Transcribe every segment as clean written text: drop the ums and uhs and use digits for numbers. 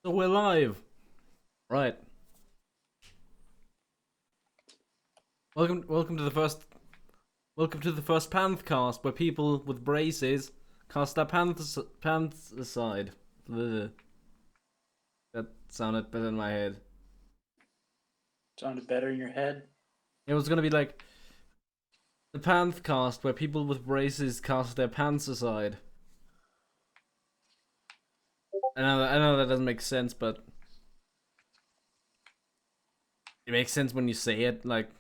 So we're live. Right. Welcome to the first Panthcast, where people with braces cast their pants aside. Ugh. That sounded better in my head. Sounded better in your head. It was gonna be like the Panthcast, where people with braces cast their pants aside. I know that doesn't make sense, but it makes sense when you say it. Like,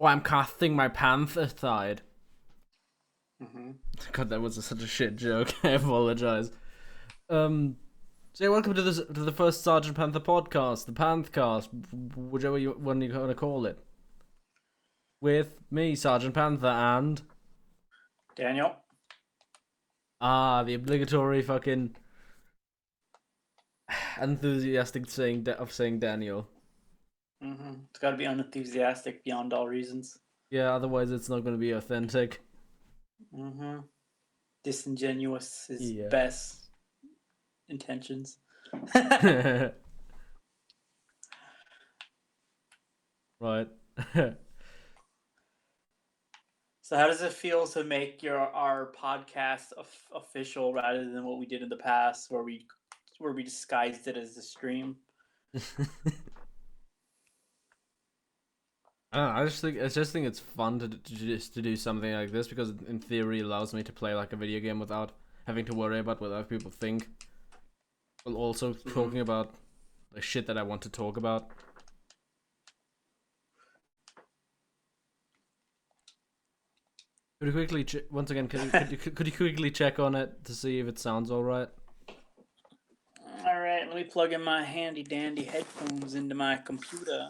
oh, I'm casting my pants aside. Mm-hmm. God, that was such a shit joke. I apologize. So yeah, welcome to the first Sergeant Panther podcast, the Panthcast, whichever one you want to call it. With me, Sergeant Panther, and Daniel. the obligatory fucking enthusiastic saying of saying Daniel. Mm-hmm. It's got to be unenthusiastic beyond all reasons. Yeah, otherwise it's not going to be authentic. Mm-hmm. Disingenuous is Yeah. best intentions. Right. So, how does it feel to make our podcast official rather than what we did in the past, where we disguised it as a stream? I just think it's fun to do something like this because in theory it allows me to play like a video game without having to worry about what other people think. While also talking about the shit that I want to talk about. Could you quickly once again? Could you quickly check on it to see if it sounds all right? All right, let me plug in my handy dandy headphones into my computer.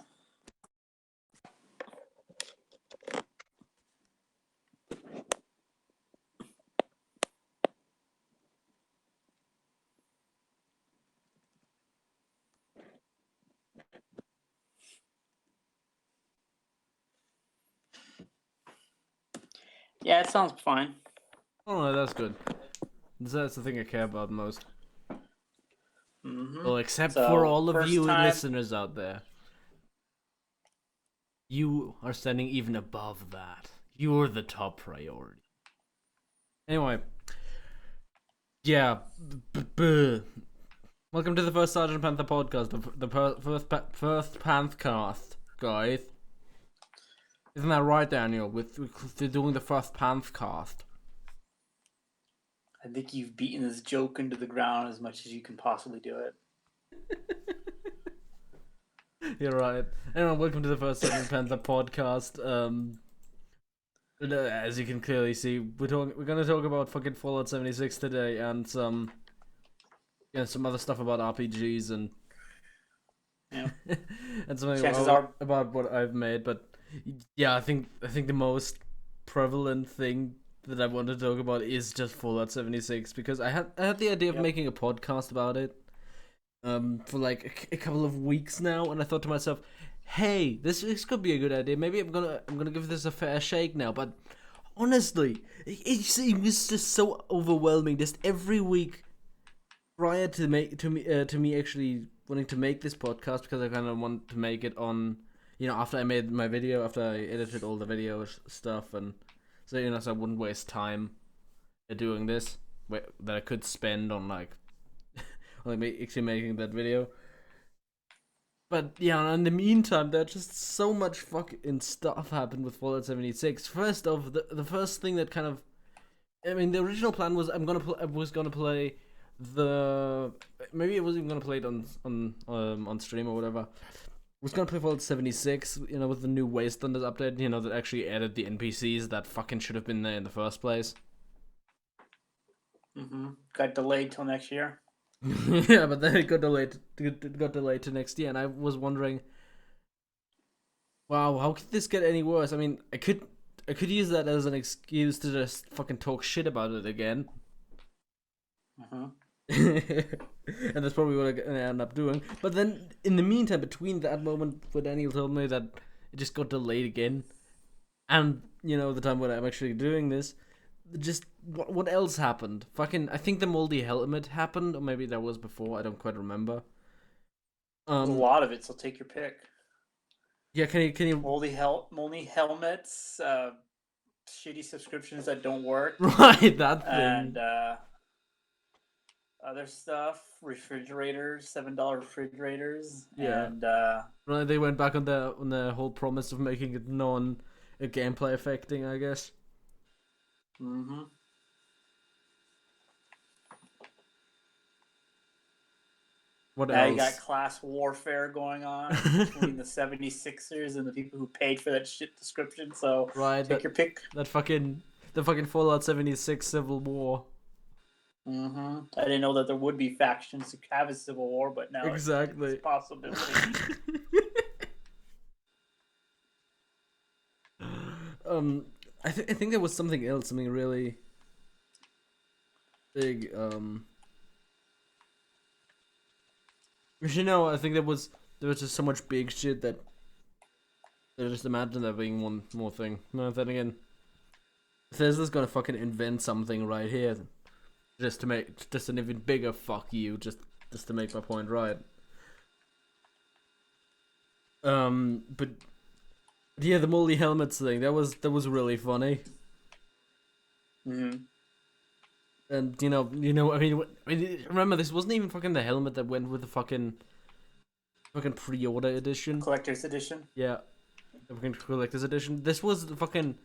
Yeah, it sounds fine. Oh no, that's good. That's the thing I care about most. Mm-hmm. Well, except So, for all of first you time- listeners out there. You are standing even above that. You're the top priority. Anyway. Yeah. Welcome to the first Sergeant Panther podcast, first Panthcast, guys. Isn't that right, Daniel? We're doing the first Panthcast. I think you've beaten this joke into the ground as much as you can possibly do it. You're right. Anyway, welcome to the first Sergeant Panther podcast. As you can clearly see, we're gonna talk about fucking Fallout 76 today and some other stuff about RPGs and Yeah. and something Chances are- about what I've made. But yeah, I think the most prevalent thing that I want to talk about is just Fallout 76 because I had the idea of Yep. making a podcast about it for like a couple of weeks now, and I thought to myself, hey, this could be a good idea. Maybe I'm gonna give this a fair shake now. But honestly, it was just so overwhelming. Just every week prior to me actually wanting to make this podcast, because I kind of want to make it on, after I made my video, after I edited all the video stuff, and so so I wouldn't waste time doing this that I could spend on like actually making that video. But yeah, in the meantime, there's just so much fucking stuff happened with Fallout 76. First off, the first thing that kind of, I mean, the original plan was I was gonna play the, maybe I wasn't even gonna play it on stream or whatever. I was gonna play Fallout 76, with the new Wastelanders update, that actually added the NPCs that fucking should have been there in the first place. Mm-hmm. Got delayed till next year. Yeah, but then it got delayed. It got delayed to next year, and I was wondering, wow, how could this get any worse? I mean, I could use that as an excuse to just fucking talk shit about it again. Mm-hmm. And that's probably what I'm gonna end up doing. But then, in the meantime, between that moment where Daniel told me that it just got delayed again, and the time when I'm actually doing this, just what else happened? Fucking, I think the moldy helmet happened, or maybe that was before. I don't quite remember. There's a lot of it, so take your pick. Yeah, can you Moldy helmets, shitty subscriptions that don't work, right that and thing? other stuff. Refrigerators, $7 refrigerators, Yeah, and right. They went back on the whole promise of making it non gameplay affecting, I guess. mm-hmm. What Now you got else? class warfare going on between the 76ers and the people who paid for that shit description. So Right, take your pick. that fucking the fucking Fallout 76 Civil War. Mm-hmm. I didn't know that there would be factions to have a civil war, but now it's a Exactly. possibility. um, I think there was something else, something really big. I think there was just so much big shit that I just imagine there being one more thing. No, then again, Bethesda's gonna fucking invent something right here, just to make just an even bigger fuck you, just to make my point right. But yeah, the moldy helmets thing that was really funny. Mm-hmm. And I mean, remember this wasn't even fucking the helmet that went with the fucking pre-order edition. Collector's edition. Yeah, the fucking collector's edition. This was the fucking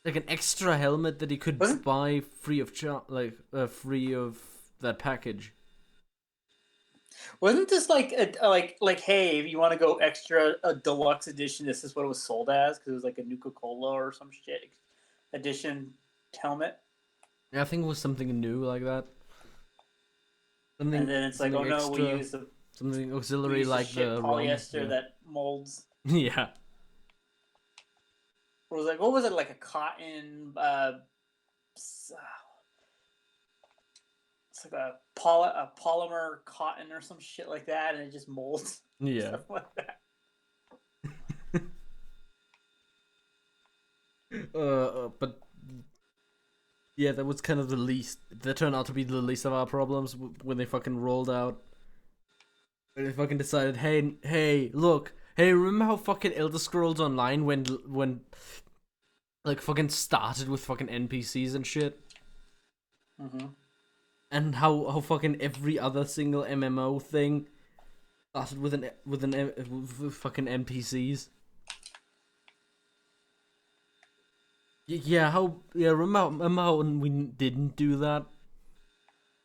like an extra helmet that he could Wasn't buy free of charge, like free of that package. wasn't this like like hey, if you want to go extra a deluxe edition, this is what it was sold as because it was like a Nuka Cola or some shit edition helmet. Yeah, I think it was something new like that. And then it's like, oh Something no, extra, something we auxiliary use the like shit the ROM. polyester that molds. Yeah, It was like, what was it, like a cotton? It's like a polymer cotton or some shit like that, and it just molds yeah. stuff like that. But yeah, that was kind of the least. That turned out to be the least of our problems when they fucking rolled out. When they fucking decided, hey, look, hey, remember how fucking Elder Scrolls Online when like fucking started with fucking NPCs and shit, Mm-hmm. and how fucking every other single MMO thing started with fucking NPCs. Yeah, remember how we didn't do that,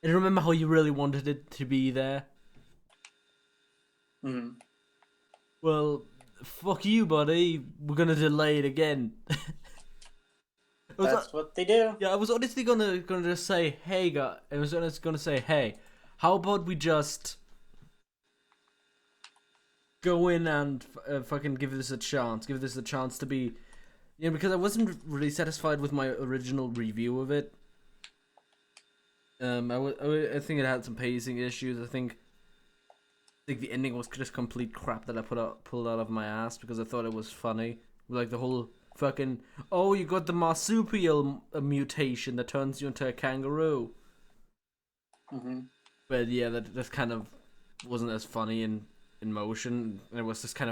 and remember how you really wanted it to be there. Mm-hmm. Well, fuck you, buddy. We're gonna delay it again. That's what they do. Yeah, I was honestly gonna just say, hey, guy. I was honestly gonna say, hey, how about we just go in and fucking give this a chance, give this a chance to be, because I wasn't really satisfied with my original review of it. I think it had some pacing issues. I think the ending was just complete crap that I pulled out of my ass because I thought it was funny, like the whole fucking, oh, you got the marsupial mutation that turns you into a kangaroo. Mm-hmm. But yeah, that kind of wasn't as funny in motion. It was just kind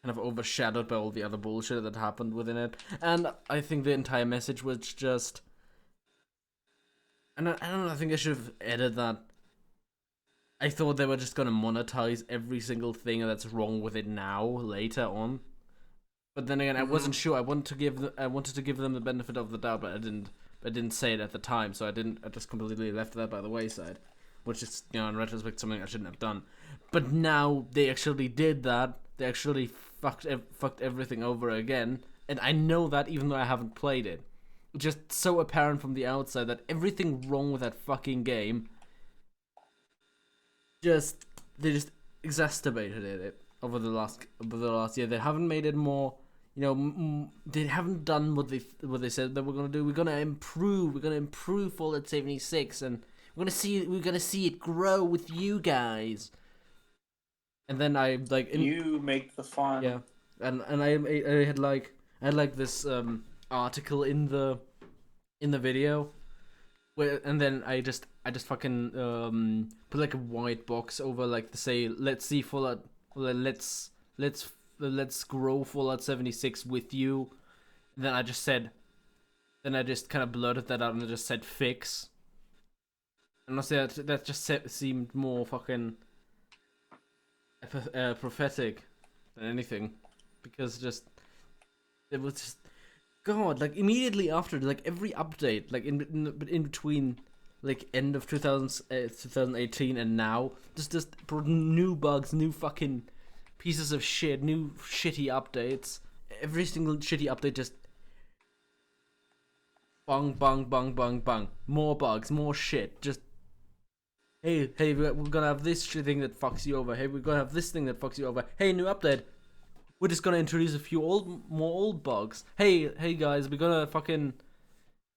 of overshadowed by all the other bullshit that happened within it. And I think the entire message was just, and I don't know. I think I should have added that. I thought they were just gonna monetize every single thing that's wrong with it now later on. But then again, I wasn't sure. I wanted to give them the benefit of the doubt, but I didn't say it at the time, so I didn't. I just completely left that by the wayside, which is, in retrospect, something I shouldn't have done. But now they actually did that. They actually fucked everything over again, and I know that even though I haven't played it. It's just so apparent from the outside that everything wrong with that fucking game, they just exacerbated it over the last year. They haven't made it more. They haven't done what they said they were gonna do. We're gonna improve. We're gonna improve Fallout 76, and we're gonna see it grow with you guys. And then You make the fun. yeah, and I had like this article in the in the video. And then I just fucking put like a white box over like to say let's see Fallout, let's let's grow Fallout 76 with you. And then I just kind of blurted that out and I just said fix. And honestly, that just seemed more fucking prophetic than anything, because just it was just God, like immediately after, like every update, like in between, like end of 2018 and now, just new bugs, new fucking pieces of shit, new shitty updates. Every single shitty update just bang, bang, bang, bang, bang. More bugs, more shit. Just hey, we're gonna have this shit thing that fucks you over. Hey, we're gonna have this thing that fucks you over. Hey, new update. We're just gonna introduce a few more old bugs. Hey guys, we're gonna fucking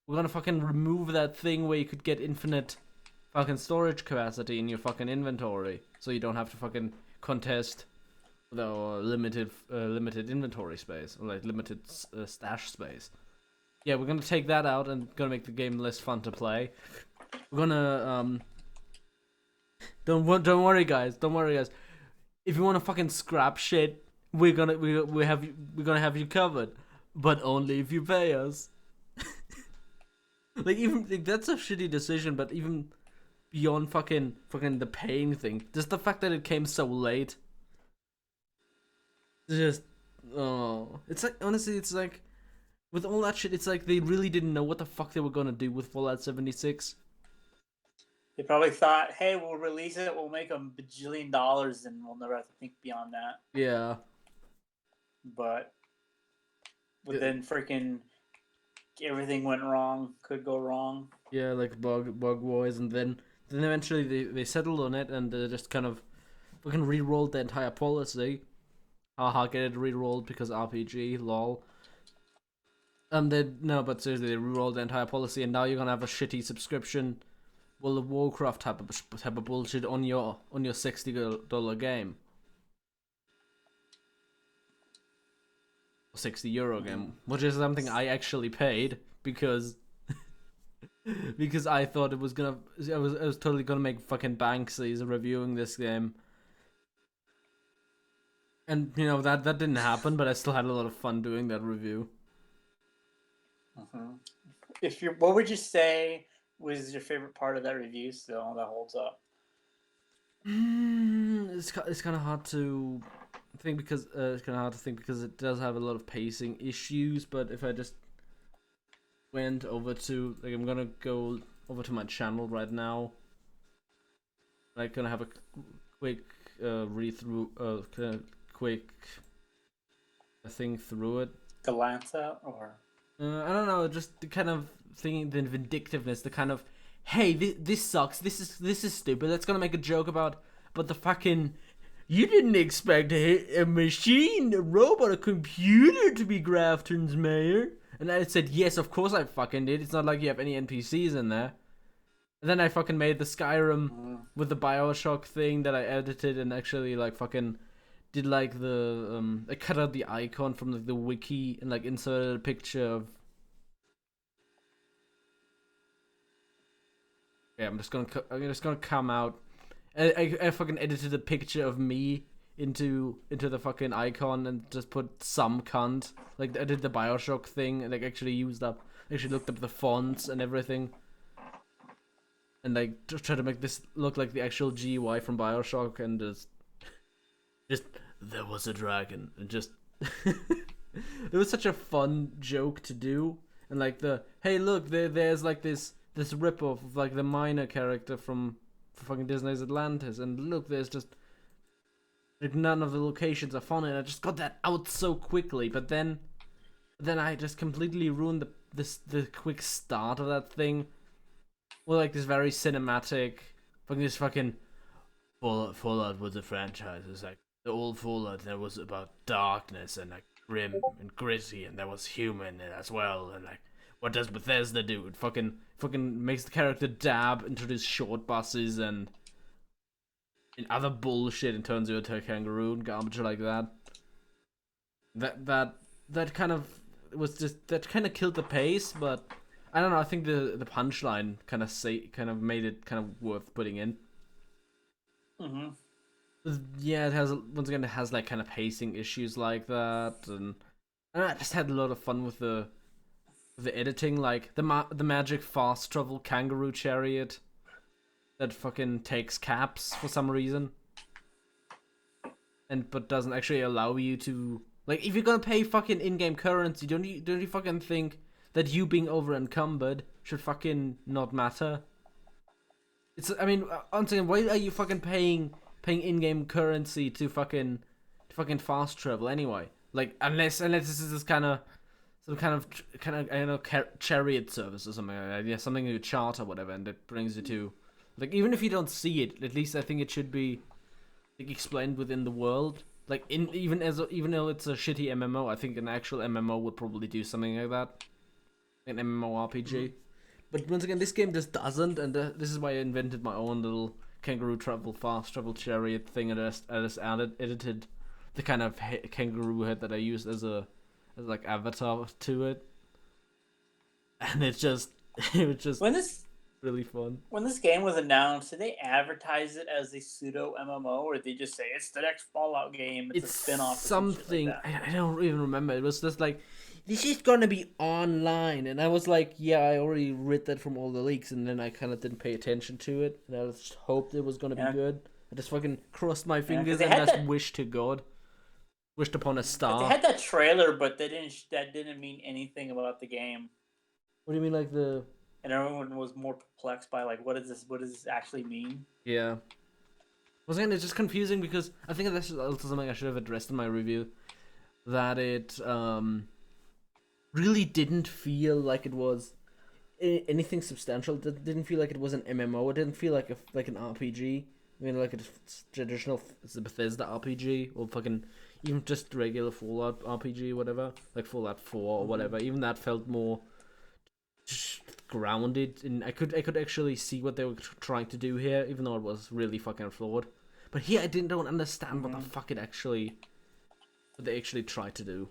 remove that thing where you could get infinite fucking storage capacity in your fucking inventory, so you don't have to fucking contest the limited inventory space, or like limited stash space. Yeah, we're gonna take that out and gonna make the game less fun to play. We're gonna don't worry guys, If you wanna fucking scrap shit, we're gonna have you covered, but only if you pay us. Like even like, that's a shitty decision, but even beyond fucking the paying thing, just the fact that it came so late. It's just it's like honestly, it's like with all that shit, it's like they really didn't know what the fuck they were gonna do with Fallout 76. They probably thought, hey, we'll release it, we'll make $1 bajillion, and we'll never have to think beyond that. Yeah. But then freaking everything went wrong, could go wrong. Yeah, like bug wars, and then eventually they settled on it, and just kind of fucking re-rolled the entire policy. Haha, get it re-rolled because RPG, lol. But seriously, they re-rolled the entire policy, and now you're gonna have a shitty subscription, World of Warcraft type of bullshit on your $60 game. 60 euro game, which is something I actually paid because I thought I was totally gonna make fucking Banksies reviewing this game, and you know that didn't happen, but I still had a lot of fun doing that review. What would you say was your favorite part of that review? Still, that holds up. It's kind of hard to think because it does have a lot of pacing issues. But if I just went over to I'm gonna go over to my channel right now. I'm gonna have a quick read through, quick thing through it. Glance out, or I don't know, just the kind of thing, the vindictiveness, the kind of hey, this sucks, this is stupid. Let's gonna make a joke about the fucking. You didn't expect a machine, a robot, a computer to be Grafton's mayor. And I said, yes, of course I fucking did. It's not like you have any NPCs in there. And then I fucking made the Skyrim with the Bioshock thing that I edited and actually like fucking did like the I cut out the icon from like the wiki and like inserted a picture of. Yeah, I'm just gonna come out. I fucking edited a picture of me into the fucking icon and just put some cunt. Like I did the Bioshock thing and like actually looked up the fonts and everything. And like just try to make this look like the actual GUI from Bioshock, and just there was a dragon, and just it was such a fun joke to do. And like hey look, there's like this ripoff of like the minor character from fucking Disney's Atlantis, and look, there's just like none of the locations are fun, and I just got that out so quickly. But then I just completely ruined the quick start of that thing. Well, like this very cinematic, fucking Fallout was a franchise. It was like the old Fallout that was about darkness and like grim and gritty, and there was human as well. And like, what does Bethesda do? It fucking makes the character dab, introduce short buses and other bullshit, and turns you into a kangaroo and garbage like that. That kind of was just that kind of killed the pace, but I don't know. I think the punchline kind of made it kind of worth putting in. Mm-hmm. Yeah, it has once again it has like kind of pacing issues like that, and I just had a lot of fun with the editing, like the magic fast travel kangaroo chariot that fucking takes caps for some reason, and but doesn't actually allow you to like if you're gonna pay fucking in-game currency, don't you fucking think that you being over encumbered should fucking not matter? It's I mean once again, why are you fucking paying in-game currency to fucking fast travel anyway? Like unless this is this kind of some kind of I don't know chariot service or something like that. Yeah, something you charter or whatever, and it brings you to like even if you don't see it, at least I think it should be like explained within the world. Like in even though it's a shitty MMO, I think an actual MMO would probably do something like that, an MMORPG. But once again, this game just doesn't, and this is why I invented my own little kangaroo fast travel chariot thing, and I just edited the kind of kangaroo head that I used as like avatar to it, and it was just When this really fun. when this game was announced, did they advertise it as a pseudo MMO, or did they just say it's the next Fallout game? It's a It's spin-off or some shit like something that. I don't even remember. It was just like this is gonna be online, and I was like, yeah, I already read that from all the leaks, and then I kind of didn't pay attention to it, and I just hoped it was gonna be Yeah, good. I just fucking crossed my yeah, because fingers they and had just that. wished to God, wished upon a Because they star. had that trailer, but they didn't. That didn't mean anything about the game, What do you mean, like the? and everyone was more perplexed by like, what is this? What does this actually mean? Yeah, once again, it's just confusing because I think this is also something I should have addressed in my review. That it really didn't feel like it was anything substantial. It didn't feel like it was an MMO. It didn't feel like like an RPG. I mean, like a traditional Bethesda RPG or fucking even just regular Fallout RPG, whatever, like Fallout 4 or Mm-hmm. whatever. Even that felt more grounded, and I could actually see what they were trying to do here, even though it was really fucking flawed. But here I don't understand what the Mm-hmm. fuck what they actually tried to do.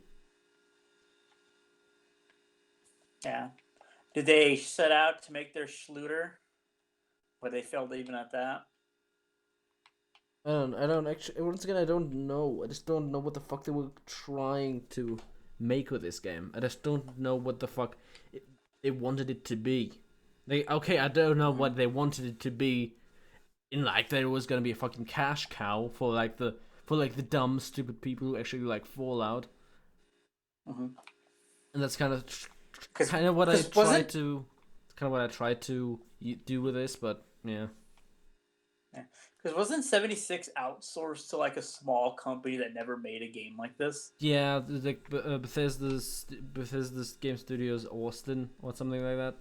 Yeah. Did they set out to make their Schluter, but they failed even at that? I don't actually. Once again, I don't know. I just don't know what the fuck they were trying to make with this game. I just don't know what the fuck they wanted it to be. Okay, I don't know Mm-hmm. what they wanted it to be. In like there was gonna be a fucking cash cow for like the dumb stupid people who actually like Fallout, Mm-hmm. and that's Because kind of what I because tried wasn't to do with this. But yeah, yeah, because wasn't 76 outsourced to like a small company that never made a game like this? yeah, Bethesda's Game Studios Austin or something like that.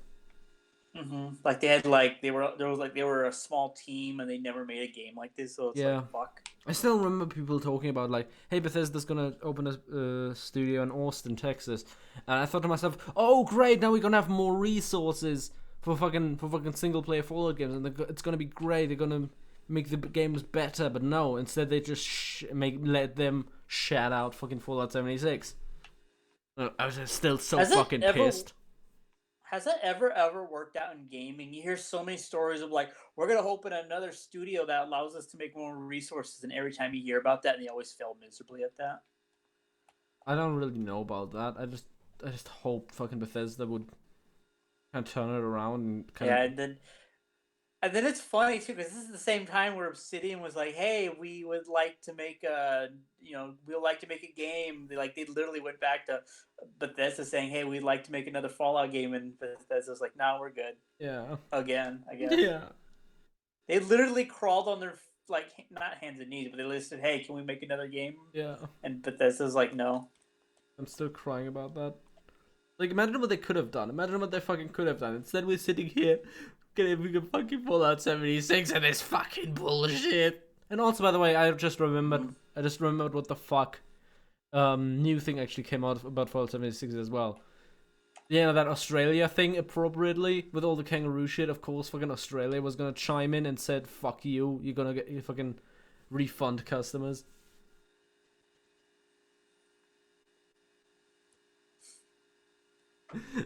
Mm-hmm. Like they had like they were a small team and they never made a game like this, so it's like Yeah, fuck. I still remember people talking about like, "Hey, Bethesda's gonna open a studio in Austin, Texas," and I thought to myself, "Oh, great! Now we're gonna have more resources for fucking single player Fallout games, and it's gonna be great. They're gonna make the games better." But no, instead they just let them shout out fucking Fallout 76. I was still so Has it fucking ever pissed. has that ever worked out in gaming? You hear so many stories of like we're gonna open another studio that allows us to make more resources, and every time you hear about that, they always fail miserably at that. I don't really know about that. I just hope fucking Bethesda would kind of turn it around and kind of Yeah, and then it's funny too because this is the same time where Obsidian was like, "Hey, we would like to make we'd like to make a game." They literally went back to Bethesda saying, "Hey, we'd like to make another Fallout game," and Bethesda's like, "No, we're good." yeah. Again, I guess Yeah. they literally crawled on their like not hands and knees, but they listed, "Hey, can we make another game?" Yeah. And Bethesda's like, "No." I'm still crying about that. Like, imagine what they could have done. Imagine what they fucking could have done. Instead, we're sitting here getting a fucking Fallout 76 and this fucking bullshit. And also, by the way, Mm-hmm. I just remembered what the fuck new thing actually came out about Fallout 76 as well. Yeah, that Australia thing appropriately with all the kangaroo shit. Of course, fucking Australia was gonna chime in and said, "Fuck you, you're gonna get your fucking refund customers."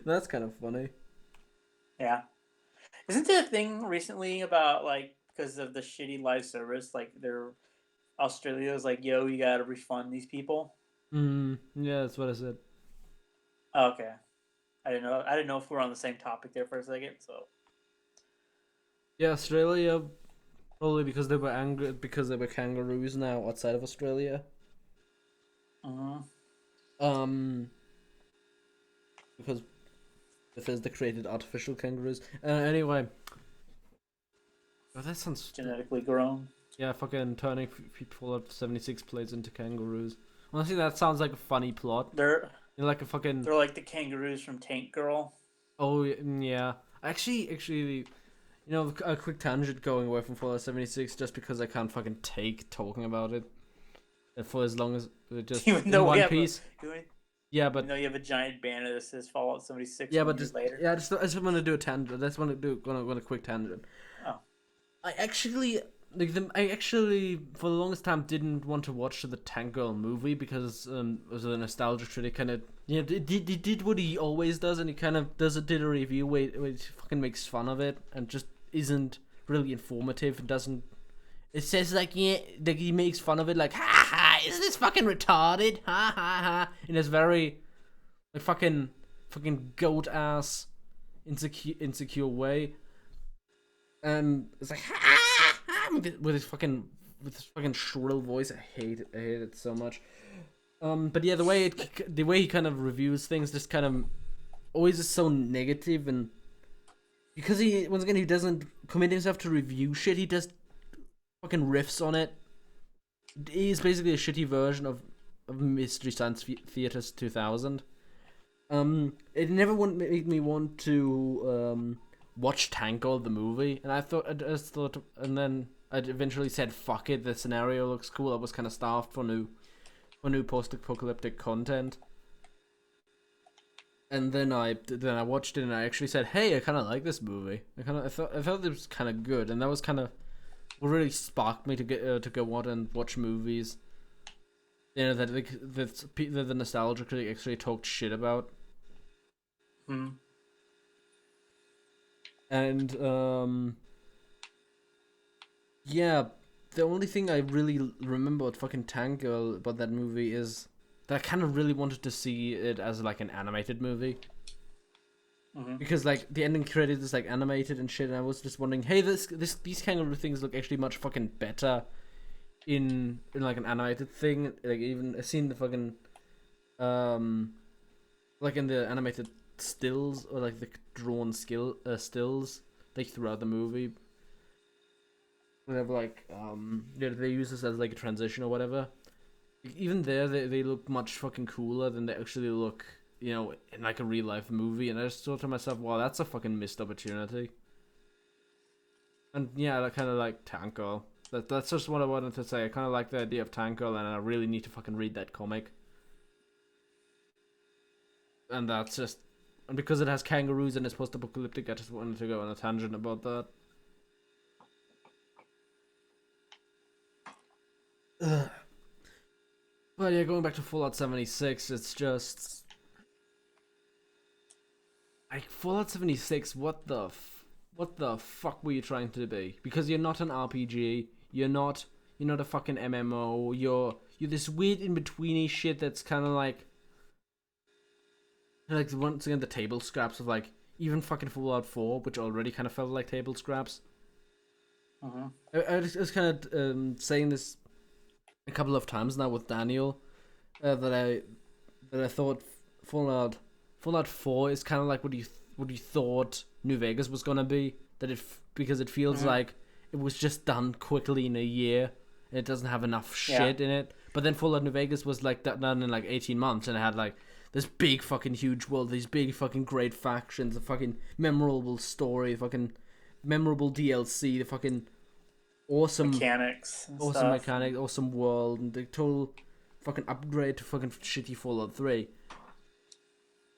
That's kind of funny. Yeah. Isn't there a thing recently about like because of the shitty live service, like they're Australia's like, yo, you gotta refund these people? Yeah, that's what I said. Oh, okay. I didn't know if we were on the same topic there for a second, so Yeah, Australia probably because they were angry because they were kangaroos now outside of Australia. mhm. Um, because Bethesda created artificial kangaroos. Anyway, oh, that sounds Genetically grown. yeah, fucking turning Fallout 76 plays into kangaroos. Honestly, that sounds like a funny plot. They're You know, like a fucking they're like the kangaroos from Tank Girl. oh yeah. Actually, a quick tangent going away from Fallout 76 just because I can't fucking take talking about it for as long as just Even in though we one have a piece. even Yeah, even but though you have a giant banner that says Fallout 76 yeah, one but year just later. yeah, I just want to do a tangent. I just want to do going a quick tangent. Oh. I actually I actually for the longest time didn't want to watch the Tank Girl movie because it was a nostalgia critic kind of did what he always does, and he kind of did a review where he fucking makes fun of it and just isn't really informative and doesn't. It says like yeah, like he makes fun of it like ha ha, is this fucking retarded, ha ha ha, in this very like fucking goat ass insecure way. And it's like with his fucking shrill voice. I hate it so much. But yeah, the way he kind of reviews things just kind of always is so negative, and because he once again he doesn't commit himself to review shit. He just fucking riffs on it. He's basically a shitty version of Mystery Science Theater's 2000. It never made me want to watch Tank Girl the movie, and I just thought, and then I eventually said, "Fuck it, the scenario looks cool." I was kind of starved for new post-apocalyptic content, and then I watched it, and I actually said, "Hey, I kind of like this movie. I thought it was kind of good," and that was kind of what really sparked me to go out and watch movies. You know that the nostalgia critic actually talked shit about. Hmm. And yeah, the only thing I really remember about fucking Tank Girl about that movie is that I kind of really wanted to see it as like an animated movie. Hmm. Because like the ending credits is like animated and shit, and I was just wondering, hey, these kangaroo things look actually much fucking better in like an animated thing. Like even I seen the fucking um like in the animated stills or like the drawn stills like throughout the movie. Whenever like they use this as like a transition or whatever. Even there they look much fucking cooler than they actually look, in like a real life movie. And I just thought to myself, wow, that's a fucking missed opportunity. And yeah, I kind of like Tank Girl. That's just what I wanted to say. I kind of like the idea of Tank Girl, and I really need to fucking read that comic. And that's just, and because it has kangaroos and it's post-apocalyptic, I just wanted to go on a tangent about that. Ugh. But yeah, going back to Fallout 76, it's just like Fallout 76. What the fuck were you trying to be? Because you're not an RPG. You're not a fucking MMO. You're this weird in betweeny shit that's kind of like once again the table scraps of like even fucking Fallout 4, which already kind of felt like table scraps. Hmm. I was kind of saying this a couple of times now with Daniel, that I thought Fallout Fallout 4 is kind of like what you thought New Vegas was gonna be. Because it feels Hmm. like it was just done quickly in a year, and it doesn't have enough Yeah. shit in it. But then Fallout New Vegas was like done in like 18 months, and it had like this big fucking huge world, these big fucking great factions, a fucking memorable story, fucking memorable DLC, the fucking awesome Mechanics and awesome stuff. mechanic, awesome world, and the total fucking upgrade to fucking shitty Fallout 3.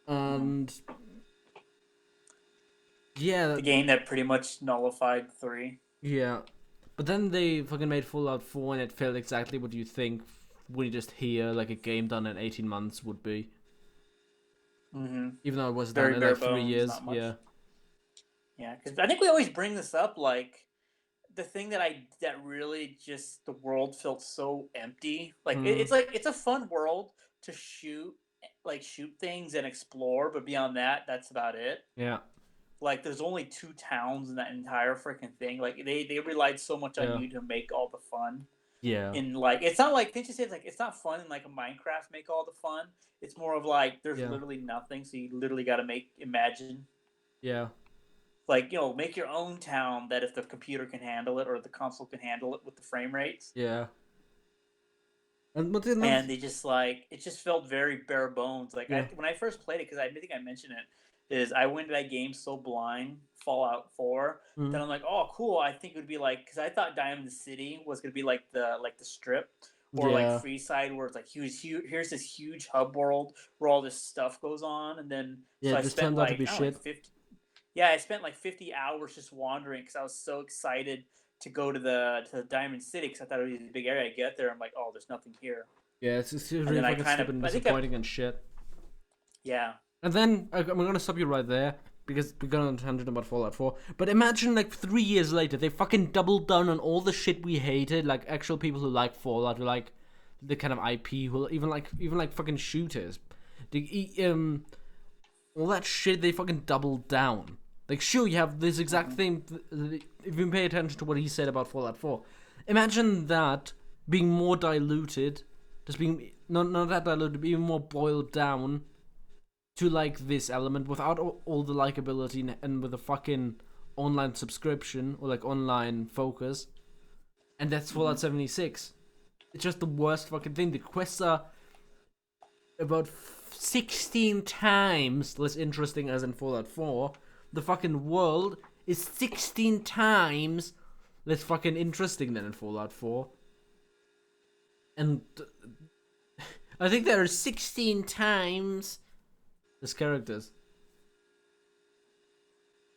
Hmm. And yeah, The game that pretty much nullified 3. yeah. But then they fucking made Fallout 4 and it felt exactly what you think when you just hear like a game done in 18 months would be. Hmm. Even though it was done Very in bare like 3 bones, years, not much. yeah. Yeah, because I think we always bring this up, like the thing that really just the world felt so empty. Like Mm, it's like it's a fun world to shoot things and explore, but beyond that, that's about it. yeah, Like there's only two towns in that entire freaking thing. Like they relied so much on yeah, you to make all the fun. yeah, In like it's not like didn't you say it's like it's not fun in like a Minecraft make all the fun. It's more of like there's yeah, literally nothing, so you literally got to make imagine yeah, like make your own town that if the computer can handle it or the console can handle it with the frame rates. yeah. And but then And they just like it just felt very bare bones. Like yeah, when I first played it, because I think I mentioned it, is I went to that game so blind, Fallout 4, mm, that I'm like, oh cool. I think it would be like because I thought Diamond City was gonna be like the strip or like yeah, Freeside where it's like huge. Here's this huge hub world where all this stuff goes on, and then yeah. so I This spent turned out to like be I don't know, like shit. 50. Yeah, I spent like 50 hours just wandering because I was so excited to go to the Diamond City because I thought it would be a big area. I get there, I'm like, oh, there's nothing here. Yeah, it's And really then I fucking kind of, stupid and I think I, disappointing and shit. yeah, And then I'm gonna stop you right there because we're going on a tangent about Fallout 4. But imagine like 3 years later, they fucking doubled down on all the shit we hated. Like actual people who like Fallout, who like the kind of IP, who even like fucking shooters. All that shit they fucking doubled down. Like sure, you have this exact hmm thing. If you pay attention to what he said about Fallout 4, imagine that being more diluted, just being not that diluted, being more boiled down to like this element without all the likability and with a fucking online subscription or like online focus, and that's hmm Fallout 76. It's just the worst fucking thing. The quests are about 16 times less interesting as in Fallout 4. The fucking world is 16 times less fucking interesting than in Fallout 4. And I think there are 16 times less characters.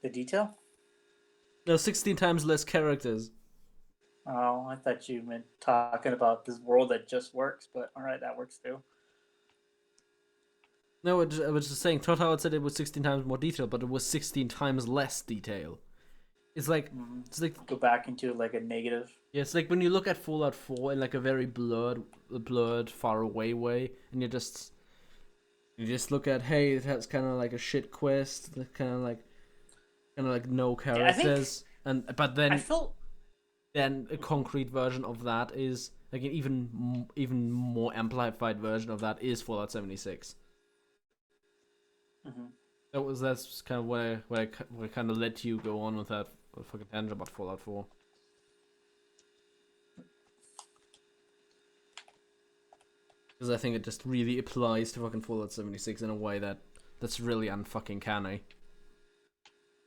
the detail. No, 16 times less characters. Oh, I thought you meant talking about this world that just works, but all right, that works too. No, I was just saying, Total had said it was 16 times more detail, but it was 16 times less detail. It's like, hmm it's like, Go back into like a negative. yeah, it's like when you look at Fallout 4 in like a very blurred, far away way, and you just look at, hey, it has kind of like a shit quest, kind of like no Yeah, I think characters, but I then felt. a concrete version of that is like an even more amplified version of that is Fallout 76. hmm That's kind of where I kind of let you go on with that fucking tangent about Fallout 4. Because I think it just really applies to fucking Fallout 76 in a way that's really unfucking canny.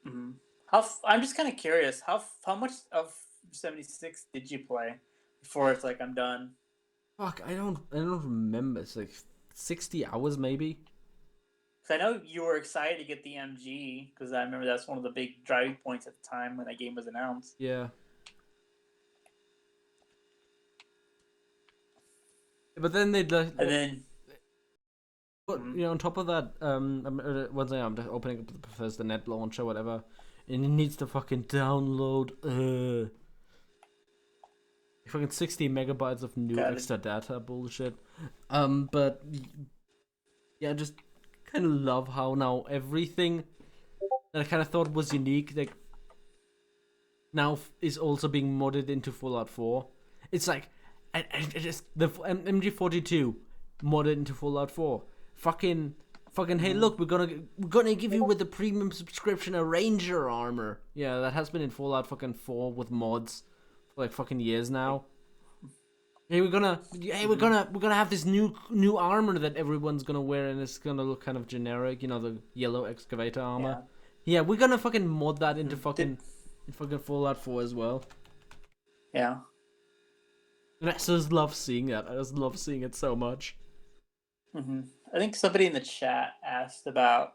hmm I'm just kind of curious. How much of 76 did you play before it's like I'm done? Fuck, I don't remember. It's like 60 hours maybe. Because I know you were excited to get the MG because I remember that's one of the big driving points at the time when that game was announced. Yeah. But then they'd like, And then, but mhm. on top of that, once I'm just opening up the Bethesda net launcher, whatever, and it needs to fucking download fucking 60 megabytes of new Got it. extra data bullshit. But yeah, I just kind of love how now everything that I kind of thought was unique, like now is also being modded into Fallout 4. It's like, I just the MG42 modded into Fallout 4. Fucking, hey, Mhm. look, we're gonna give you with the premium subscription a Ranger armor. Yeah, that has been in Fallout fucking 4 with mods for like fucking years now. Hey, Mhm. we're gonna have this new armor that everyone's gonna wear, and it's gonna look kind of generic, the yellow excavator armor. Yeah. Yeah, we're gonna fucking mod that into Mhm. Did fucking Fallout 4 as well. yeah. And I just love seeing that. I just love seeing it so much. hmm I think somebody in the chat asked about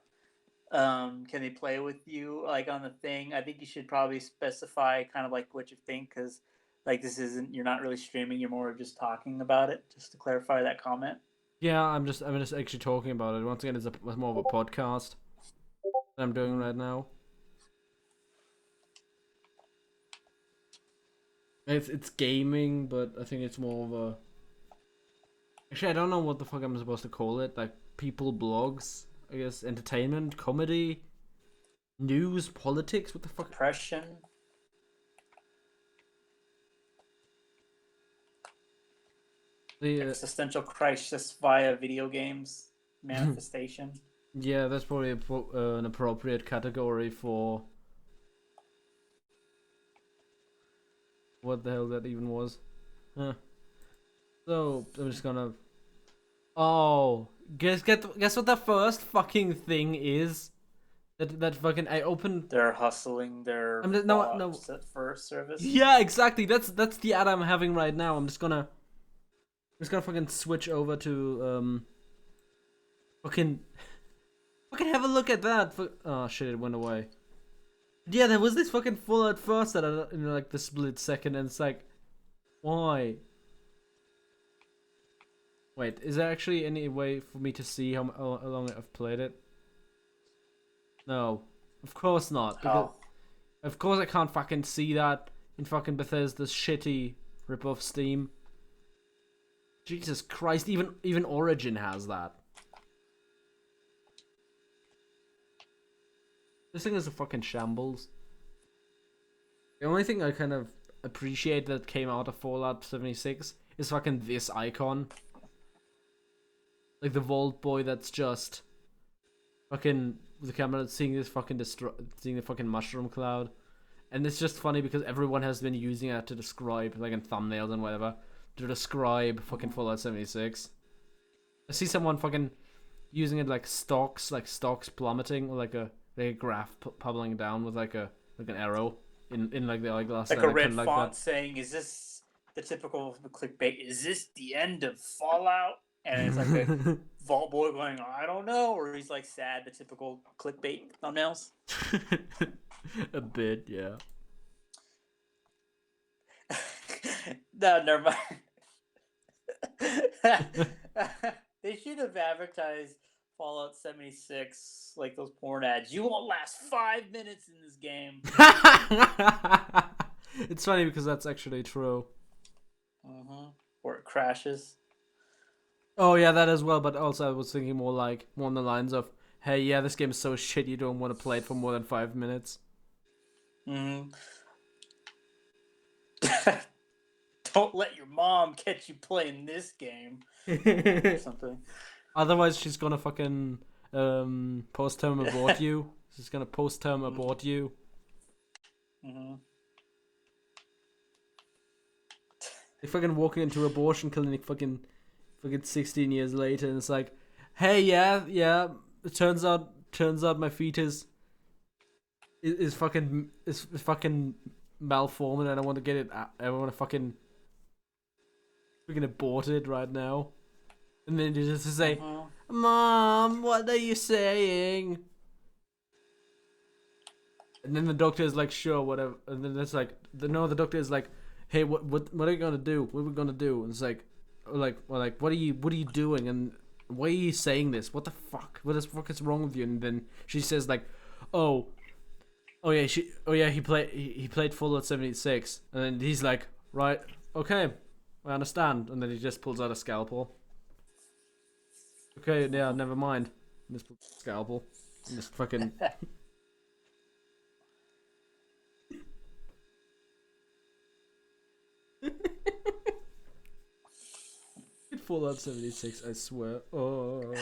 can they play with you like on the thing. I think you should probably specify kind of like what you think because like this isn't you're not really streaming. You're more just talking about it. Just to clarify that comment. Yeah, I'm just actually talking about it. Once again, it's more of a podcast that I'm doing Mhm. right now. It's gaming, but I think it's more of a. Actually, I don't know what the fuck I'm supposed to call it. Like people blogs, I guess, entertainment, comedy, news, politics. What the fuck? Depression. The Existential crisis via video games. Manifestation. yeah, that's probably an appropriate category for what the hell that even was. Huh. So I'm just gonna. Oh, guess what the first fucking thing is? That fucking I opened. They're hustling their No Fallout no. first service. Yeah, exactly. That's the ad I'm having right now. I'm just gonna fucking switch over to fucking fucking have a look at that. Oh shit, it went away. Yeah, there was this fucking Fallout first that in like the split second, and it's like, why? Wait, is there actually any way for me to see how long I've played it? No, of course not. Because Oh, of course I can't fucking see that in fucking Bethesda's shitty rip-off Steam. Jesus Christ, even Origin has that. This thing is a fucking shambles. The only thing I kind of appreciate that came out of Fallout 76 is fucking this icon. Like the Vault Boy that's just fucking the camera seeing this fucking seeing the fucking mushroom cloud. And it's just funny because everyone has been using it to describe, like in thumbnails and whatever, to describe fucking Fallout 76. I see someone fucking using it like stocks plummeting, or like a graph bubbling down with like an arrow in like the eyeglass. like And a I kind red of like font that. saying, "Is this the typical clickbait? Is this the end of Fallout?" And it's like a Vault Boy going, "I don't know," or he's like sad, the typical clickbait thumbnails. A bit, yeah. No, never mind. They should have advertised Fallout 76 like those porn ads. You won't last 5 minutes in this game. It's funny because that's actually true. Or it crashes. Oh yeah, that as well. But also, I was thinking more on the lines of, "Hey, yeah, this game is so shit you don't want to play it for more than 5 minutes." Mm-hmm. Don't let your mom catch you playing this game. Or something. Otherwise, she's gonna fucking post-term abort you. She's gonna post-term abort you. Mm-hmm. They fucking walking into abortion clinic fucking 16 years later, and it's like, "Hey, yeah. It turns out my fetus is fucking malformed, and I want to get it. I want to fucking abort it right now." And then you just say, "Mom, what are you saying?" And then the doctor is like, "Sure, whatever." And then it's like, the doctor is like, "Hey, what are you gonna do? What are we gonna do?" And it's like, what are you doing? And why are you saying this? What the fuck? What the fuck is wrong with you? And then she says like, "Oh, he played Fallout 76." And then he's like, "Right, okay, I understand." And then he just pulls out a scalpel. Okay, yeah, never mind. And just pulls out a scalpel. And just fucking. Fallout 76, I swear. Oh.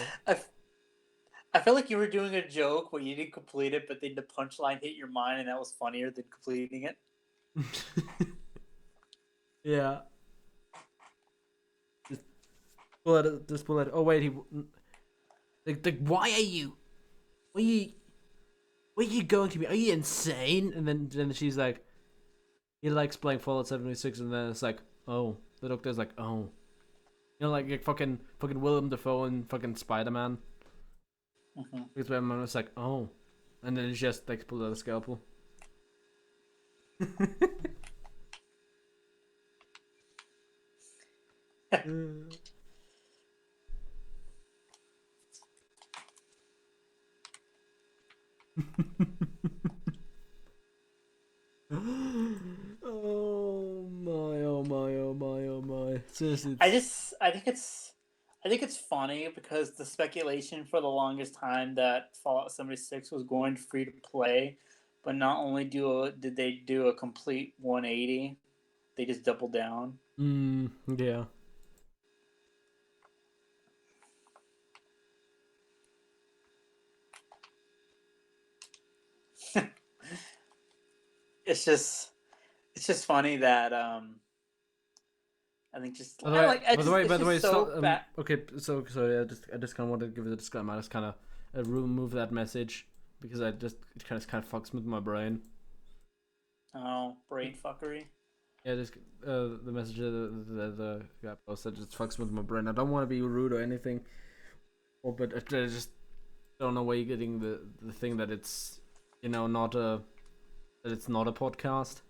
I feel like you were doing a joke where you didn't complete it, but then the punchline hit your mind, and that was funnier than completing it. Yeah. Just pull it. Oh wait, why are you? Why are you going to me? Are you insane? And then she's like, he likes playing Fallout 76, and then it's like, oh, the doctor's like, oh, like fucking Willem Dafoe and fucking Spider-Man. Because Spider-Man was like, oh, and then he just like pulls out a scalpel. Oh Seriously, I it's just I think it's funny because the speculation for the longest time that Fallout 76 was going free to play, but not only did they do a complete 180, they just doubled down. yeah. It's just it's just funny that I think just By the I don't way, like I by the just way, it's by the way, just so stop. bad. Okay, so sorry. I just kind of wanted to give it a disclaimer. I just kind of remove that message because it kind of fucks with my brain. Oh, brain fuckery. Yeah, just the message the guy posted just fucks with my brain. I don't want to be rude or anything, but I just don't know where you're getting the thing that it's not a podcast.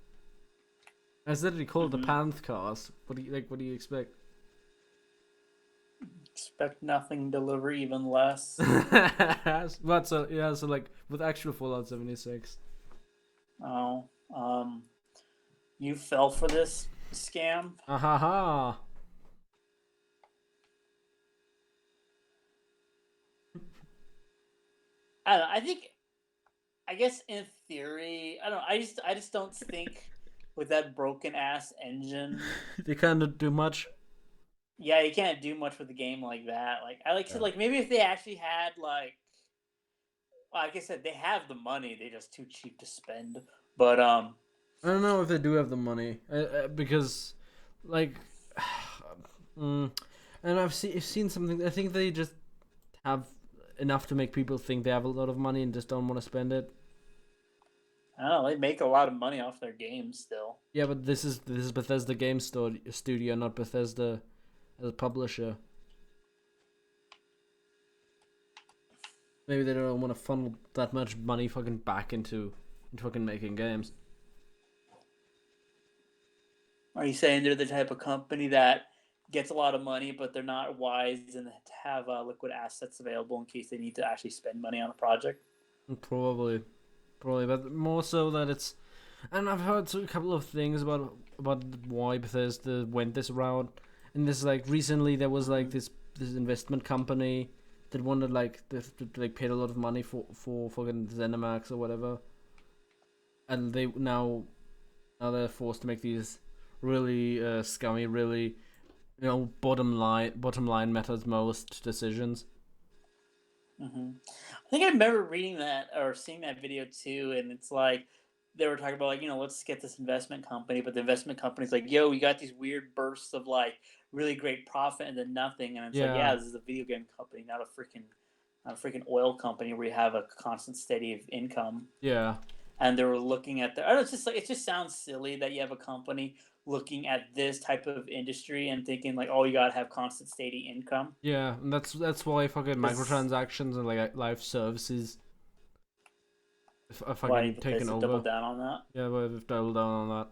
I literally called the Mm-hmm. Panthcast. What do you like? What do you expect? Expect nothing, deliver even less. But so yeah, so like with actual Fallout 76. Oh, you fell for this scam. Ah ha ha. I don't know, I think I guess in theory, I don't know, I just don't think with that broken ass engine, They can't do much. yeah, you can't do much with a game like that. Like I like to Yeah. like maybe if they actually had like I said, they have the money, they're just too cheap to spend. But I don't know if they do have the money because, like, mm, and I've seen something. I think they just have enough to make people think they have a lot of money and just don't want to spend it. I don't know, they make a lot of money off their games still. Yeah, but this is Bethesda Game Studio, not Bethesda as a publisher. Maybe they don't want to funnel that much money fucking back into fucking making games. Are you saying they're the type of company that gets a lot of money, but they're not wise and have liquid assets available in case they need to actually spend money on a project? Probably, but more so that it's. And I've heard a couple of things about why Bethesda went this route. And this like recently there was like Mm-hmm. this investment company that wanted like paid a lot of money for fucking ZeniMax or whatever, and they now they're forced to make these really scummy, really bottom line matters most decisions. Mm-hmm. I think I remember reading that or seeing that video too, and it's like they were talking about like let's get this investment company, but the investment company's like, yo, we got these weird bursts of like really great profit and then nothing, and it's like, Yeah, yeah, this is a video game company, not a freaking oil company where you have a constant steady of income. yeah, And they were looking at the. I don't know, it's just like it just sounds silly that you have a company looking at this type of industry and thinking like, oh, you gotta have constant steady income. yeah, and that's why fucking Because microtransactions and like live services are why fucking taken Bethesda double over. down on that? Yeah, but we've doubled down on that.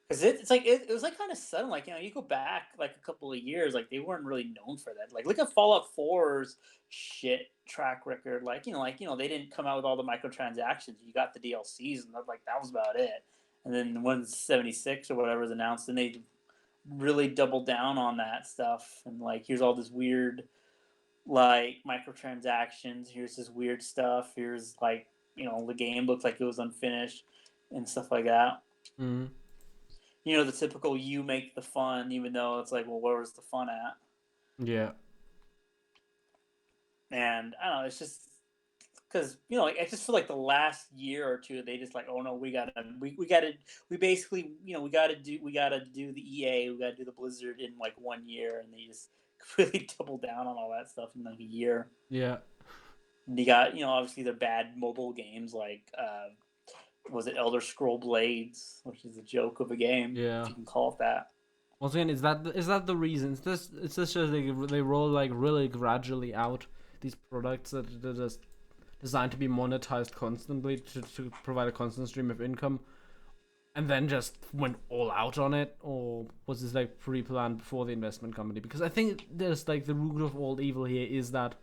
Because it's like it was like kind of sudden. Like you go back like a couple of years, like they weren't really known for that. Like look at Fallout 4's shit track record. They didn't come out with all the microtransactions. You got the DLCs, and that was about it. And then when 76 or whatever was announced, and they really doubled down on that stuff. And like here's all this weird like microtransactions. Here's this weird stuff. Here's like the game looked like it was unfinished and stuff like that. Mm-hmm. The typical you make the fun, even though it's like, well, where was the fun at? Yeah. And I don't know, it's just because like I just feel like the last year or two they just like, oh no, we basically we gotta do the EA, we gotta do the Blizzard in like 1 year, and they just really double down on all that stuff in like a year. Yeah. And you got obviously the bad mobile games like was it Elder Scroll Blades, which is a joke of a game if Yeah. you can call it that. Once again, is that the reason? It's just they roll like really gradually out these products that are just designed to be monetized constantly to provide a constant stream of income, and then just went all out on it, or was this like pre-planned before the investment company? Because I think there's like the root of all evil here is that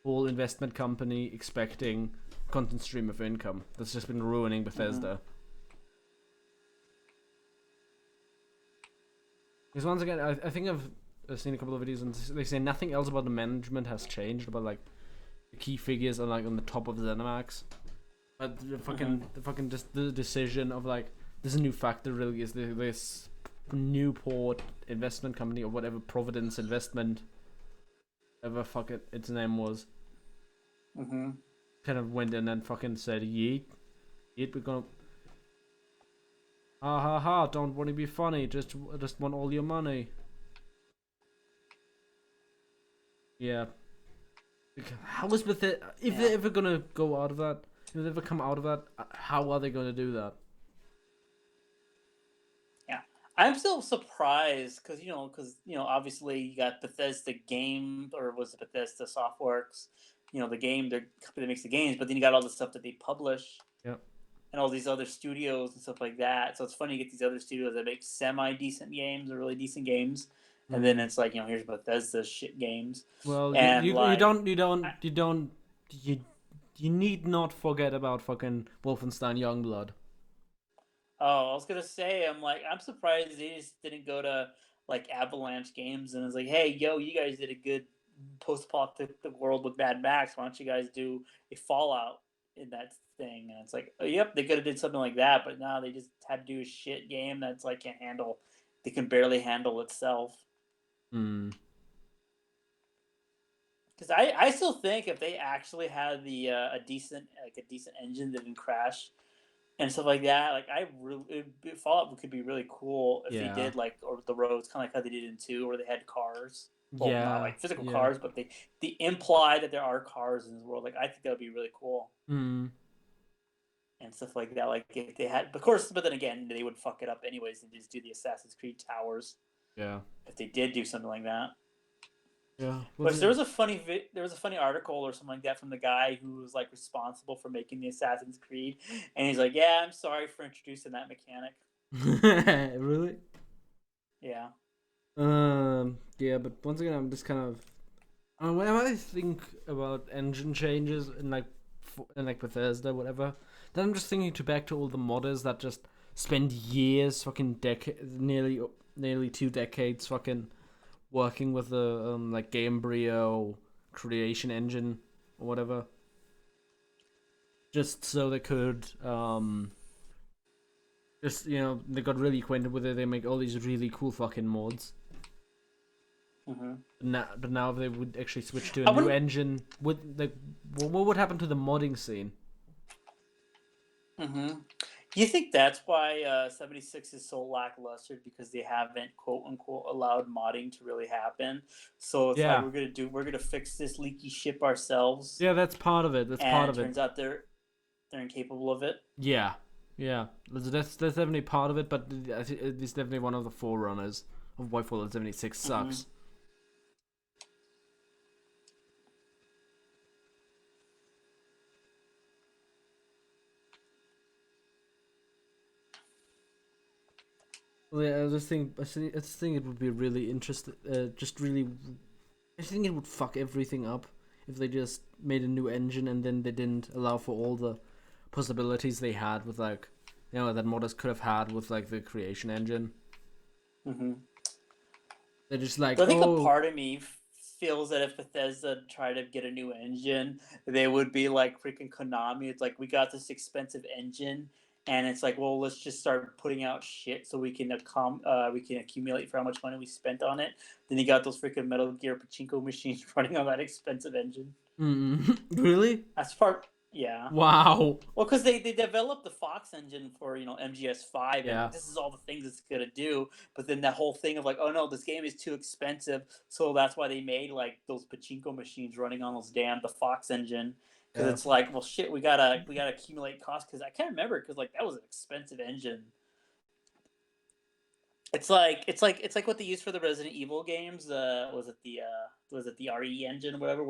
whole investment company expecting constant stream of income that's just been ruining Mm-hmm. Bethesda. Because once again, I think I've seen a couple of videos and they say nothing else about the management has changed, but like the key figures are like on the top of the ZeniMax. But the fucking just the decision of like this new factor really is this Newport investment company or whatever, Providence Investment, whatever fuck its name was, Mm-hmm. kind of went in and fucking said, yeet, yeet, we're gonna, ha ha ha, don't want to be funny, just want all your money. Yeah. How is Bethesda, if they're ever gonna go out of that, if they ever come out of that, how are they gonna do that? Yeah, I'm still surprised because obviously you got Bethesda Game, or was it Bethesda Softworks? The game, the company that makes the games, but then you got all the stuff that they publish. Yep. And all these other studios and stuff like that. So it's funny to get these other studios that make semi decent games or really decent games, and then it's like here's Bethesda shit games, Well, and like you you need not forget about fucking Wolfenstein Youngblood. oh, I was gonna say, I'm surprised they just didn't go to like Avalanche Games and was like, hey, yo, you guys did a good post-apocalyptic world with Mad Max. Why don't you guys do a Fallout in that thing? And it's like, oh, yep, they could have did something like that, but now they just had to do a shit game that's like can't handle. They can barely handle itself. Hmm. Because I still think if they actually had a decent engine that didn't crash and stuff like that. Like Fallout could be really cool if they Yeah. did like or the roads, kind of like how they did in 2, where they had cars. Well, not Yeah. like physical Yeah. cars, but they imply that there are cars in this world. Like I think that would be really cool Hmm. and stuff like that. Like if they had, of course, but then again, they would fuck it up anyways and just do the Assassin's Creed towers Yeah. if they did do something like that. Yeah. But there was a funny article or something like that from the guy who was like responsible for making the Assassin's Creed, and he's like, "Yeah, I'm sorry for introducing that mechanic." Really? Yeah. Yeah, but once again, I'm just kind of. Whenever I think about engine changes in like Bethesda, whatever, then I'm just thinking back to all the modders that just spend years, fucking nearly 2 decades, fucking working with the like Gamebryo creation engine or whatever, just so they could just they got really acquainted with it. They make all these really cool fucking mods. Mm-hmm. But now if they would actually switch to I a new wouldn't. engine, what would happen to the modding scene? Mm-hmm. You think that's why 76 is so lackluster because they haven't quote unquote allowed modding to really happen? So it's like Yeah, we're gonna fix this leaky ship ourselves, yeah, that's part of it. That's and part it of it. turns out they're incapable of it. Yeah, yeah, that's definitely part of it. But it's definitely one of the forerunners of why Fallout 76 Mm-hmm. sucks. Well, yeah, I just think it would be really interesting. I think it would fuck everything up if they just made a new engine and then they didn't allow for all the possibilities they had with like, that modders could have had with like the creation engine. Mm-hmm. They're just like, But I think a oh, part of me feels that if Bethesda tried to get a new engine, they would be like freaking Konami. It's like we got this expensive engine, and it's like, well, let's just start putting out shit so we can accumulate for how much money we spent on it. Then you got those freaking Metal Gear pachinko machines running on that expensive engine. really? That's part, yeah. Wow. Well, because they developed the Fox engine for MGS5, and Yeah. this is all the things it's gonna do. But then that whole thing of like, oh no, this game is too expensive, so that's why they made like those pachinko machines running on the Fox engine. Because Yeah. it's like, well, shit, we gotta accumulate costs. Because I can't remember, because like that was an expensive engine. It's like what they used for the Resident Evil games. Was it the RE engine or whatever?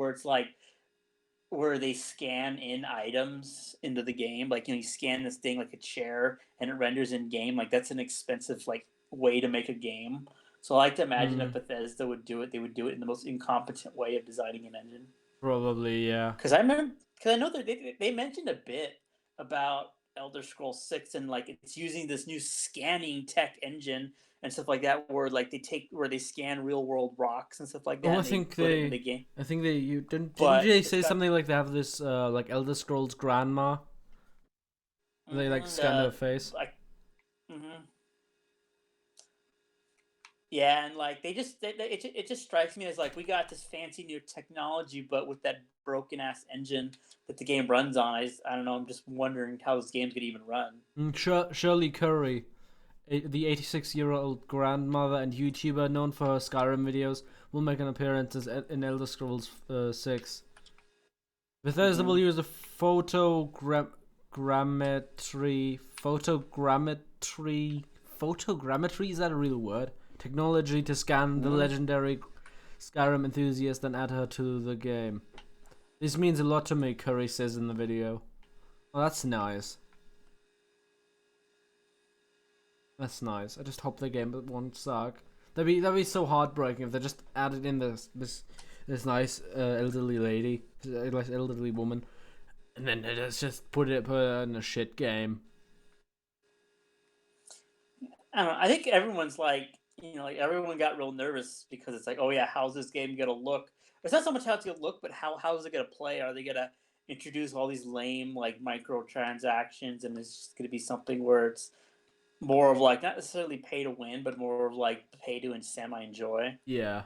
Where they scan in items into the game. Like, you scan this thing like a chair and it renders in game. Like, that's an expensive like way to make a game. So I like to imagine if Mm, Bethesda would do it, they would do it in the most incompetent way of designing an engine. probably, yeah. Because I know that they mentioned a bit about Elder Scrolls 6, and like it's using this new scanning tech engine and stuff like that, where like where they scan real world rocks and stuff like Oh, that, and they put it in the game. I think they you didn't But they it's say got something like they have this like Elder Scrolls grandma? They like scan her face. like hmm yeah, and like it just strikes me as like we got this fancy new technology, but with that broken ass engine that the game runs on. I don't know. I'm just wondering how this game's gonna even run. Shirley Curry, the 86-year-old grandmother and YouTuber known for her Skyrim videos, will make an appearance in Elder Scrolls 6. Bethesda will Hmm. use a photogrammetry, is that a real word? Technology to scan the Hmm. legendary Skyrim enthusiast and add her to the game. This means a lot to me, Curry says in the video. Oh, that's nice. That's nice. I just hope the game won't suck. That'd be so heartbreaking if they just added in this nice elderly lady, like elderly woman, and then they just put her in a shit game. I don't know. I think everyone's like, like everyone got real nervous because it's like, oh yeah, how's this game gonna look? It's not so much how it's gonna look, but how's it gonna play? Are they gonna introduce all these lame like microtransactions, and it's just gonna be something where it's more of like not necessarily pay to win, but more of like pay to and semi enjoy. Yeah,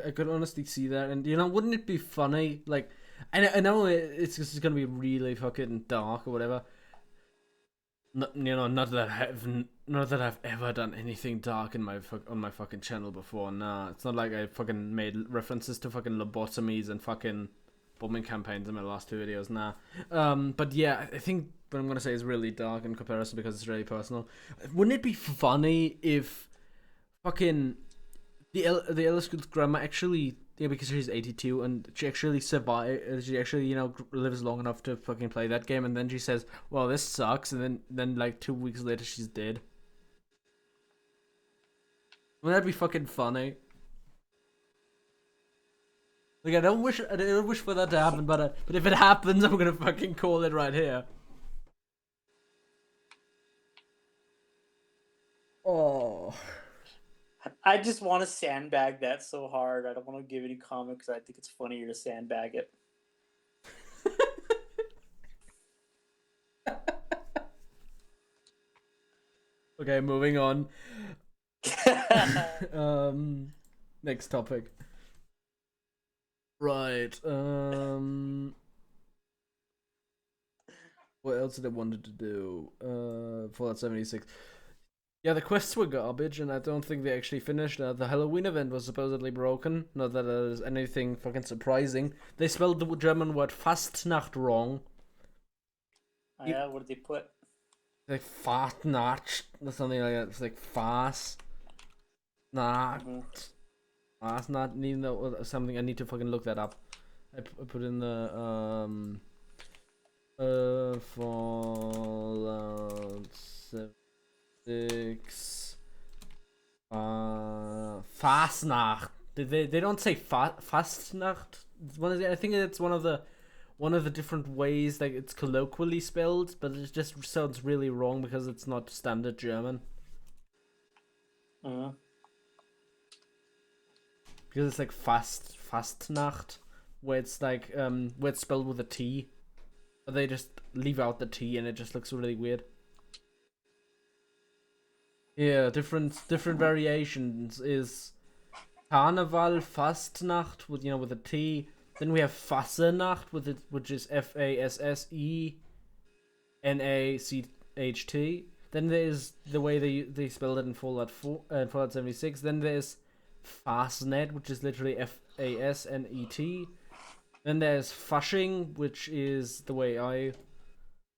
I could honestly see that, and wouldn't it be funny? Like, I know it's just gonna be really fucking dark or whatever. Not that I've ever done anything dark in on my fucking channel before. Nah, it's not like I fucking made references to fucking lobotomies and fucking bombing campaigns in my last two videos. Nah, but yeah, I think what I'm gonna say is really dark in comparison because it's really personal. Wouldn't it be funny if fucking the Ellis grandma actually, yeah, because she's 82 and she actually survived. She actually lives long enough to fucking play that game, and then she says, "Well, this sucks," and then like 2 weeks later she's dead. Wouldn't that be fucking funny? Like I don't wish for that to happen, but if it happens, I'm gonna fucking call it right here. Oh. I just want to sandbag that so hard. I don't want to give any comment because I think it's funnier to sandbag it. Okay, moving on. Next topic. Right. What else did I wanted to do? Fallout 76. Yeah, the quests were garbage, and I don't think they actually finished. The Halloween event was supposedly broken. Not that there's anything fucking surprising. They spelled the German word Fastnacht wrong. Oh, yeah, what did they put? Like Fastnacht or something like that. It's like Fastnacht. Mm-hmm. Fastnacht. Need something. I need to fucking look that up. I put in the Fallout 76 Fastnacht. They don't say Fastnacht. I think it's one of the different ways that it's colloquially spelled, but it just sounds really wrong because it's not standard German. Mm-hmm. Because it's like Fastnacht, where it's like where it's spelled with a T, but they just leave out the T and it just looks really weird. Yeah, different variations is Karneval, Fastnacht with a T. Then we have Fassenacht which is Fassenacht. Then there's the way they spelled it in Fallout 76. Then there's Fastnet, which is literally Fasnet. Then there's Fasching, which is the way I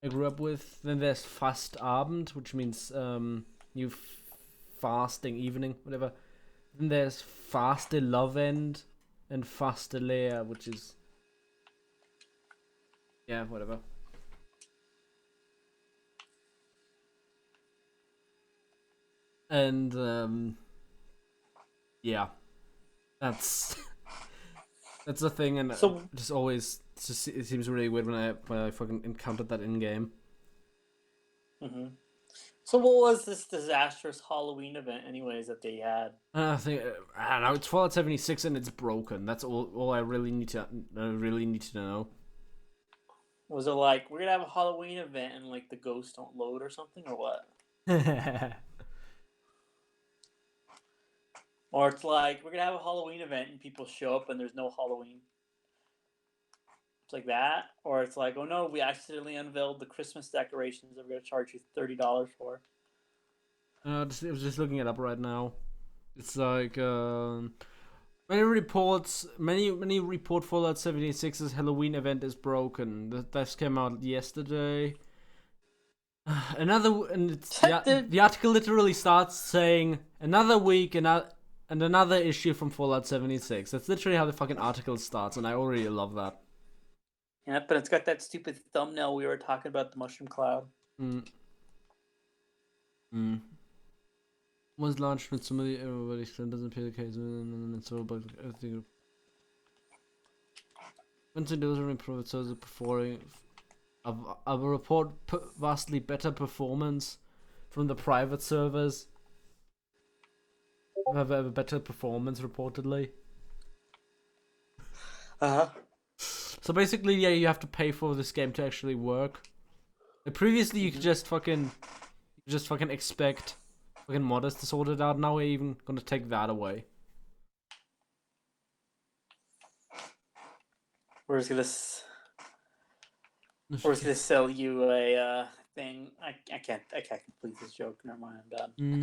grew up with. Then there's Fastabend, which means you fasting evening, whatever. Then there's Faste Lovend and Faste Leer, which is whatever. And yeah, that's That's the thing, and So, just always it seems really weird when I fucking encountered that in game. hmm so what was this disastrous Halloween event, anyways, that they had? I think I don't know. It's Fallout 76 and it's broken. That's all I really need to know. Was it like we're gonna have a Halloween event and like the ghosts don't load or something, or what? Or it's like we're gonna have a Halloween event and people show up and there's no Halloween. It's like that, or it's like, oh no, we accidentally unveiled the Christmas decorations that we're gonna charge you $30 for. I was just looking it up right now. It's like many reports, many report Fallout 76's Halloween event is broken. That came out yesterday. And it's the article literally starts saying another week and another issue from Fallout 76. That's literally how the fucking article starts, and I already love that. Yeah, but it's got that stupid thumbnail we were talking about, the mushroom cloud. Was launched with somebody everybody doesn't pay the case and so but I think once it doesn't improve so the performing a report vastly better performance from the private servers have a better performance reportedly. So basically, yeah, you have to pay for this game to actually work. Previously, you could just fucking expect fucking modders to sort it out. Now we're even gonna take that away. We're just gonna sell you a thing. I can't complete this joke. Never mind, I'm done.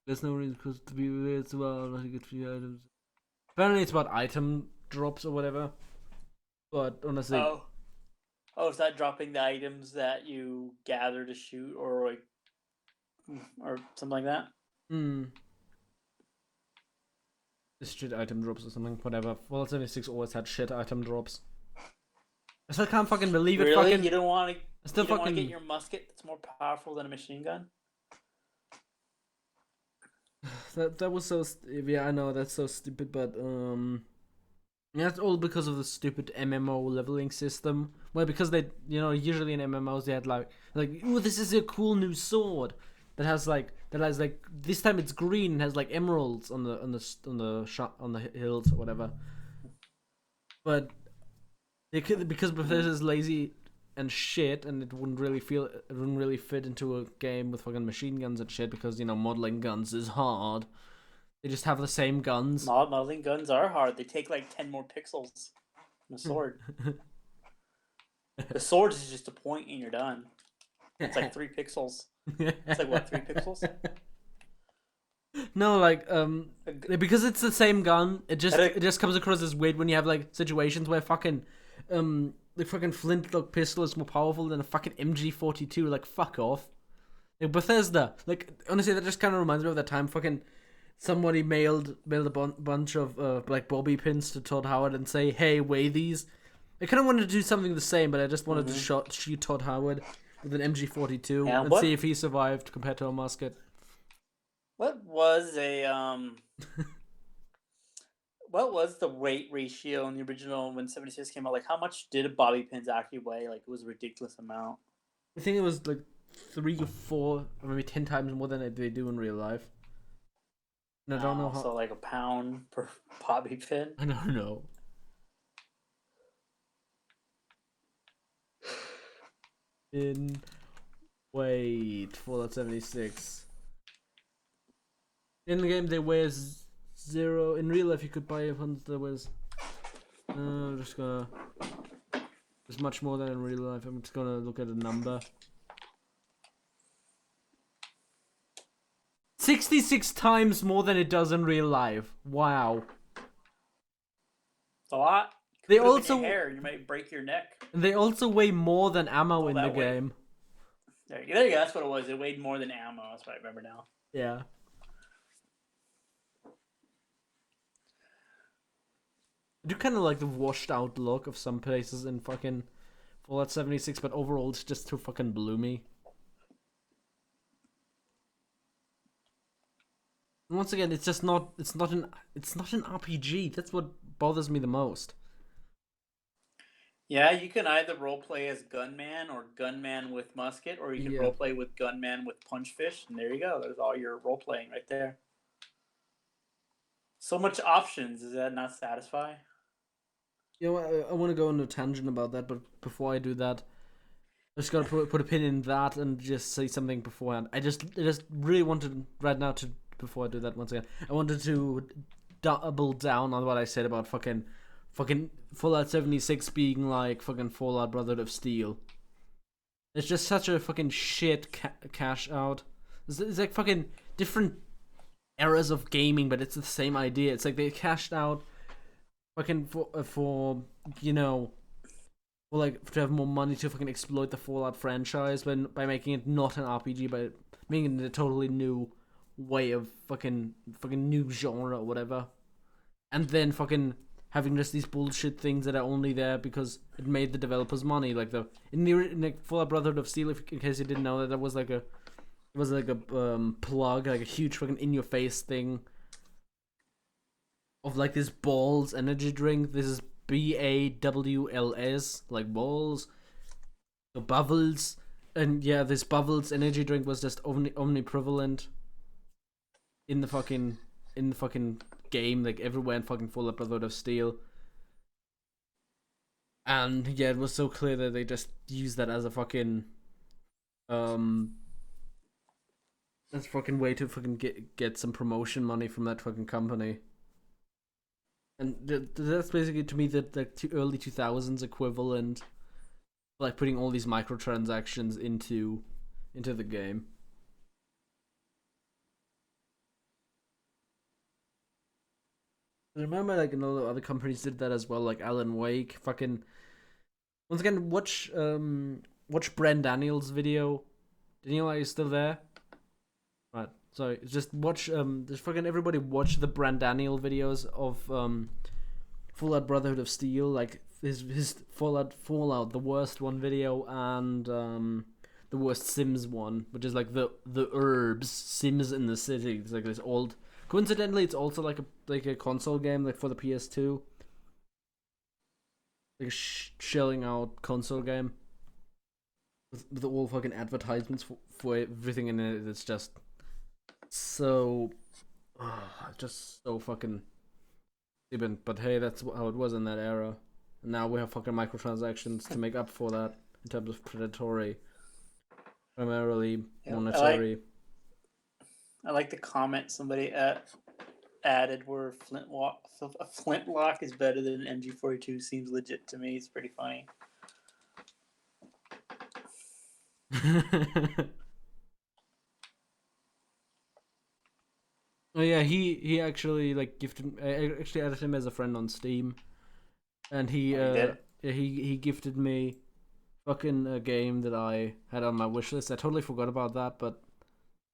There's no reason to be weird as well. Not good for your items. Apparently, it's about item drops or whatever. But honestly, oh, it's not dropping the items that you gather to shoot or like or something like that. This shit item drops or something. Whatever. Fallout 76 always had shit item drops. I still can't fucking believe it. Really? Fucking, you don't want to fucking get your musket that's more powerful than a machine gun? That was so yeah, I know that's so stupid, but that's all because of the stupid MMO leveling system. Well, because they, usually in MMOs they had like oh, this is a cool new sword that has like this time it's green and has like emeralds on the hills or whatever. But because Bethesda's lazy and shit, and it wouldn't really fit into a game with fucking machine guns and shit because modeling guns is hard. They just have the same guns. Modeling guns are hard. They take like 10 more pixels than a sword. The sword is just a point and you're done. It's like 3 pixels. It's like what, 3 pixels? No, like because it's the same gun, it just comes across as weird when you have like situations where fucking the fucking flintlock pistol is more powerful than a fucking MG42. Like, fuck off. Like, Bethesda. Like, honestly, that just kind of reminds me of that time fucking somebody mailed a bunch of like bobby pins to Todd Howard and say, "Hey, weigh these." I kind of wanted to do something the same, but I just wanted to shoot Todd Howard with an MG42 and see if he survived compared to a musket. What was what was the weight ratio in the original when 76 came out? Like, how much did bobby pins actually weigh? Like, it was a ridiculous amount. I think it was like 3 or 4 or maybe 10 times more than they do in real life. And I don't know how. So like a pound per bobby pin? I don't know. In Fallout 76. In the game they weigh 0. In real life you could buy a one that weighs there's much more than in real life. I'm just gonna look at a number. 66 times more than it does in real life. Wow. It's a lot. They also hair, you might break your neck. And they also weigh more than ammo in the game. There you go. That's what it was. It weighed more than ammo. That's what I remember now. Yeah. I do kind of like the washed out look of some places in fucking Fallout 76, but overall it's just too fucking bloomy. And once again, it's just not. It's not an RPG. That's what bothers me the most. Yeah, you can either roleplay as gunman or gunman with musket, or you can Yeah. roleplay with gunman with punchfish, and there you go. There's all your role playing right there. So much options. Does that not satisfy? You know, I want to go on a tangent about that, but before I do that, I just gotta put a pin in that and just say something beforehand. I just really wanted right now to before I do that once again. I wanted to double down on what I said about fucking Fallout 76 being like fucking Fallout Brotherhood of Steel. It's just such a fucking shit cash out. It's like fucking different eras of gaming, but it's the same idea. It's like they cashed out fucking for you know or like to have more money to fucking exploit the Fallout franchise by making it not an RPG, but making it a totally new way of fucking new genre or whatever, and then fucking having just these bullshit things that are only there because it made the developers money. Like in the Fallout Brotherhood of Steel, in case you didn't know that was like a plug, like a huge fucking in your face thing of like this balls energy drink. This is BAWLS, like balls, the bubbles, and yeah, this bubbles energy drink was just omniprevalent in the fucking game, like everywhere in fucking Fallout Brotherhood of Steel. And yeah, it was so clear that they just used that as a fucking um that's fucking way to fucking get some promotion money from that fucking company. And that's basically to me the early 2000s equivalent, like putting all these microtransactions into the game. I remember like another other companies did that as well, like Alan Wake. Fucking once again, watch Bren Daniels' video. Daniel, are you still there? Right. Sorry, just watch just fucking everybody watch the Bren Daniel videos of Fallout Brotherhood of Steel, like his Fallout the worst one video, and the worst Sims one, which is like the herbs Sims in the city. It's like this old. Coincidentally, it's also like a console game, like for the PS2, like a shelling out console game with all fucking advertisements for everything in it. It's just so, just so fucking stupid. But hey, that's how it was in that era. And now we have fucking microtransactions to make up for that in terms of predatory, primarily Yeah, monetary. I like the comment somebody added where a flintlock is better than an MG42 seems legit to me. It's pretty funny. Oh yeah, he actually like gifted. I actually added him as a friend on Steam, and Oh, you did? he gifted me fucking a game that I had on my wish list. I totally forgot about that, but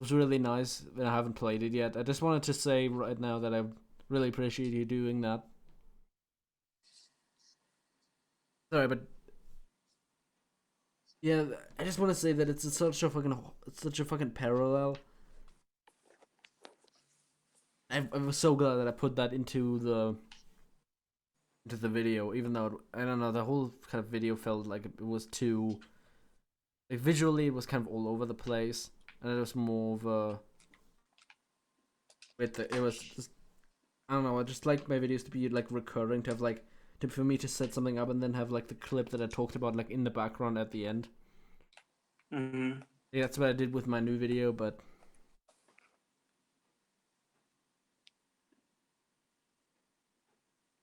it was really nice, and I haven't played it yet. I just wanted to say right now that I really appreciate you doing that. Sorry, but yeah, I just want to say that it's such a fucking parallel. I was so glad that I put that into the video, even though I don't know, the whole kind of video felt like it was too like visually it was kind of all over the place, and it was more of a it was just I don't know. I just like my videos to be like recurring, to have like for me to set something up and then have like the clip that I talked about like in the background at the end. Mm-hmm. Yeah, that's what I did with my new video, but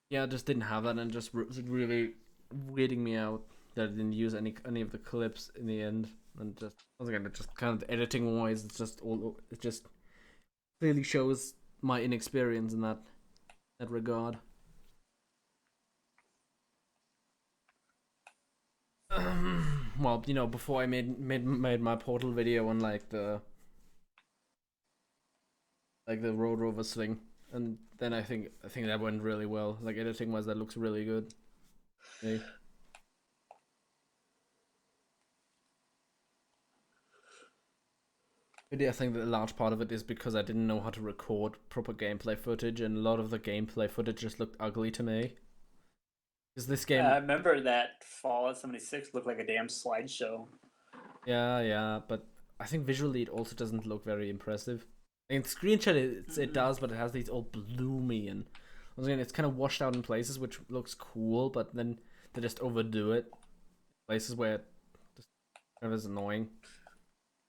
yeah, I just didn't have that, and just was really weirding me out that I didn't use any of the clips in the end, and just once again, it just kind of editing wise, it just clearly shows my inexperience in that regard. Well, before I made my Portal video on like the Road Rovers thing, and then I think that went really well. Like editing wise, that looks really good. Hey. I think that a large part of it is because I didn't know how to record proper gameplay footage, and a lot of the gameplay footage just looked ugly to me. Because this game, I remember that Fallout 76 looked like a damn slideshow. yeah, but I think visually it also doesn't look very impressive. In screenshot it does, but it has these all bloomy and once again it's kind of washed out in places, which looks cool, but then they just overdo it. Places where it just kind of is annoying.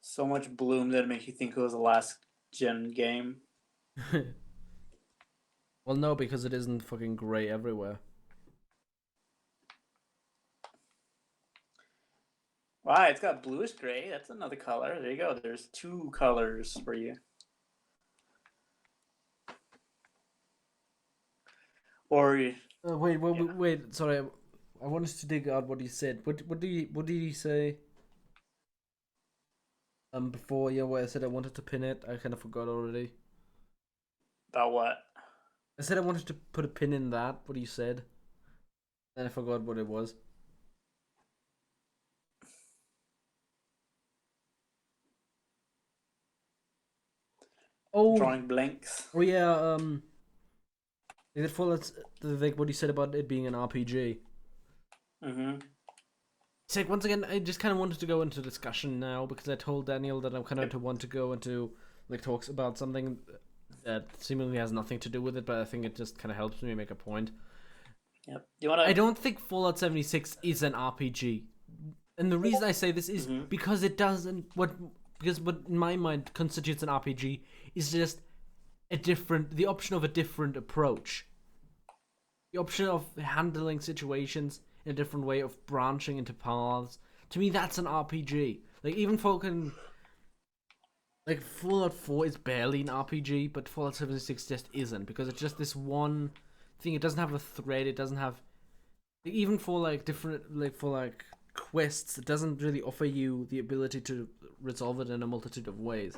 So much bloom that it makes you think it was a last gen game. Well, no, because it isn't fucking grey everywhere. Wow, it's got bluish gray. That's another color. There you go. There's two colors for you. Or Wait. Sorry, I wanted to dig out what he said. What did he say? Before, yeah, where I said I wanted to pin it, I kind of forgot already. about what? I said I wanted to put a pin in that. What he said, then I forgot what it was. Oh, Drawing blanks. oh yeah. Is it Fallout? Like what he said about it being an RPG. Mm-hmm. It's like once again, I just kind of wanted to go into discussion now because I told Daniel that I'm kind of to want to go into like talks about something that seemingly has nothing to do with it, but I think it just kind of helps me make a point. Yep. You wanna? I don't think Fallout 76 is an RPG, and the reason I say this is because it doesn't. Because what in my mind constitutes an RPG is just the option of a different approach, the option of handling situations in a different way, of branching into paths. To me, that's an RPG. Like even fucking like Fallout 4 is barely an RPG, but Fallout 76 just isn't because it's just this one thing. It doesn't have a thread. It doesn't have even for like different for like quests. It doesn't really offer you the ability to resolve it in a multitude of ways.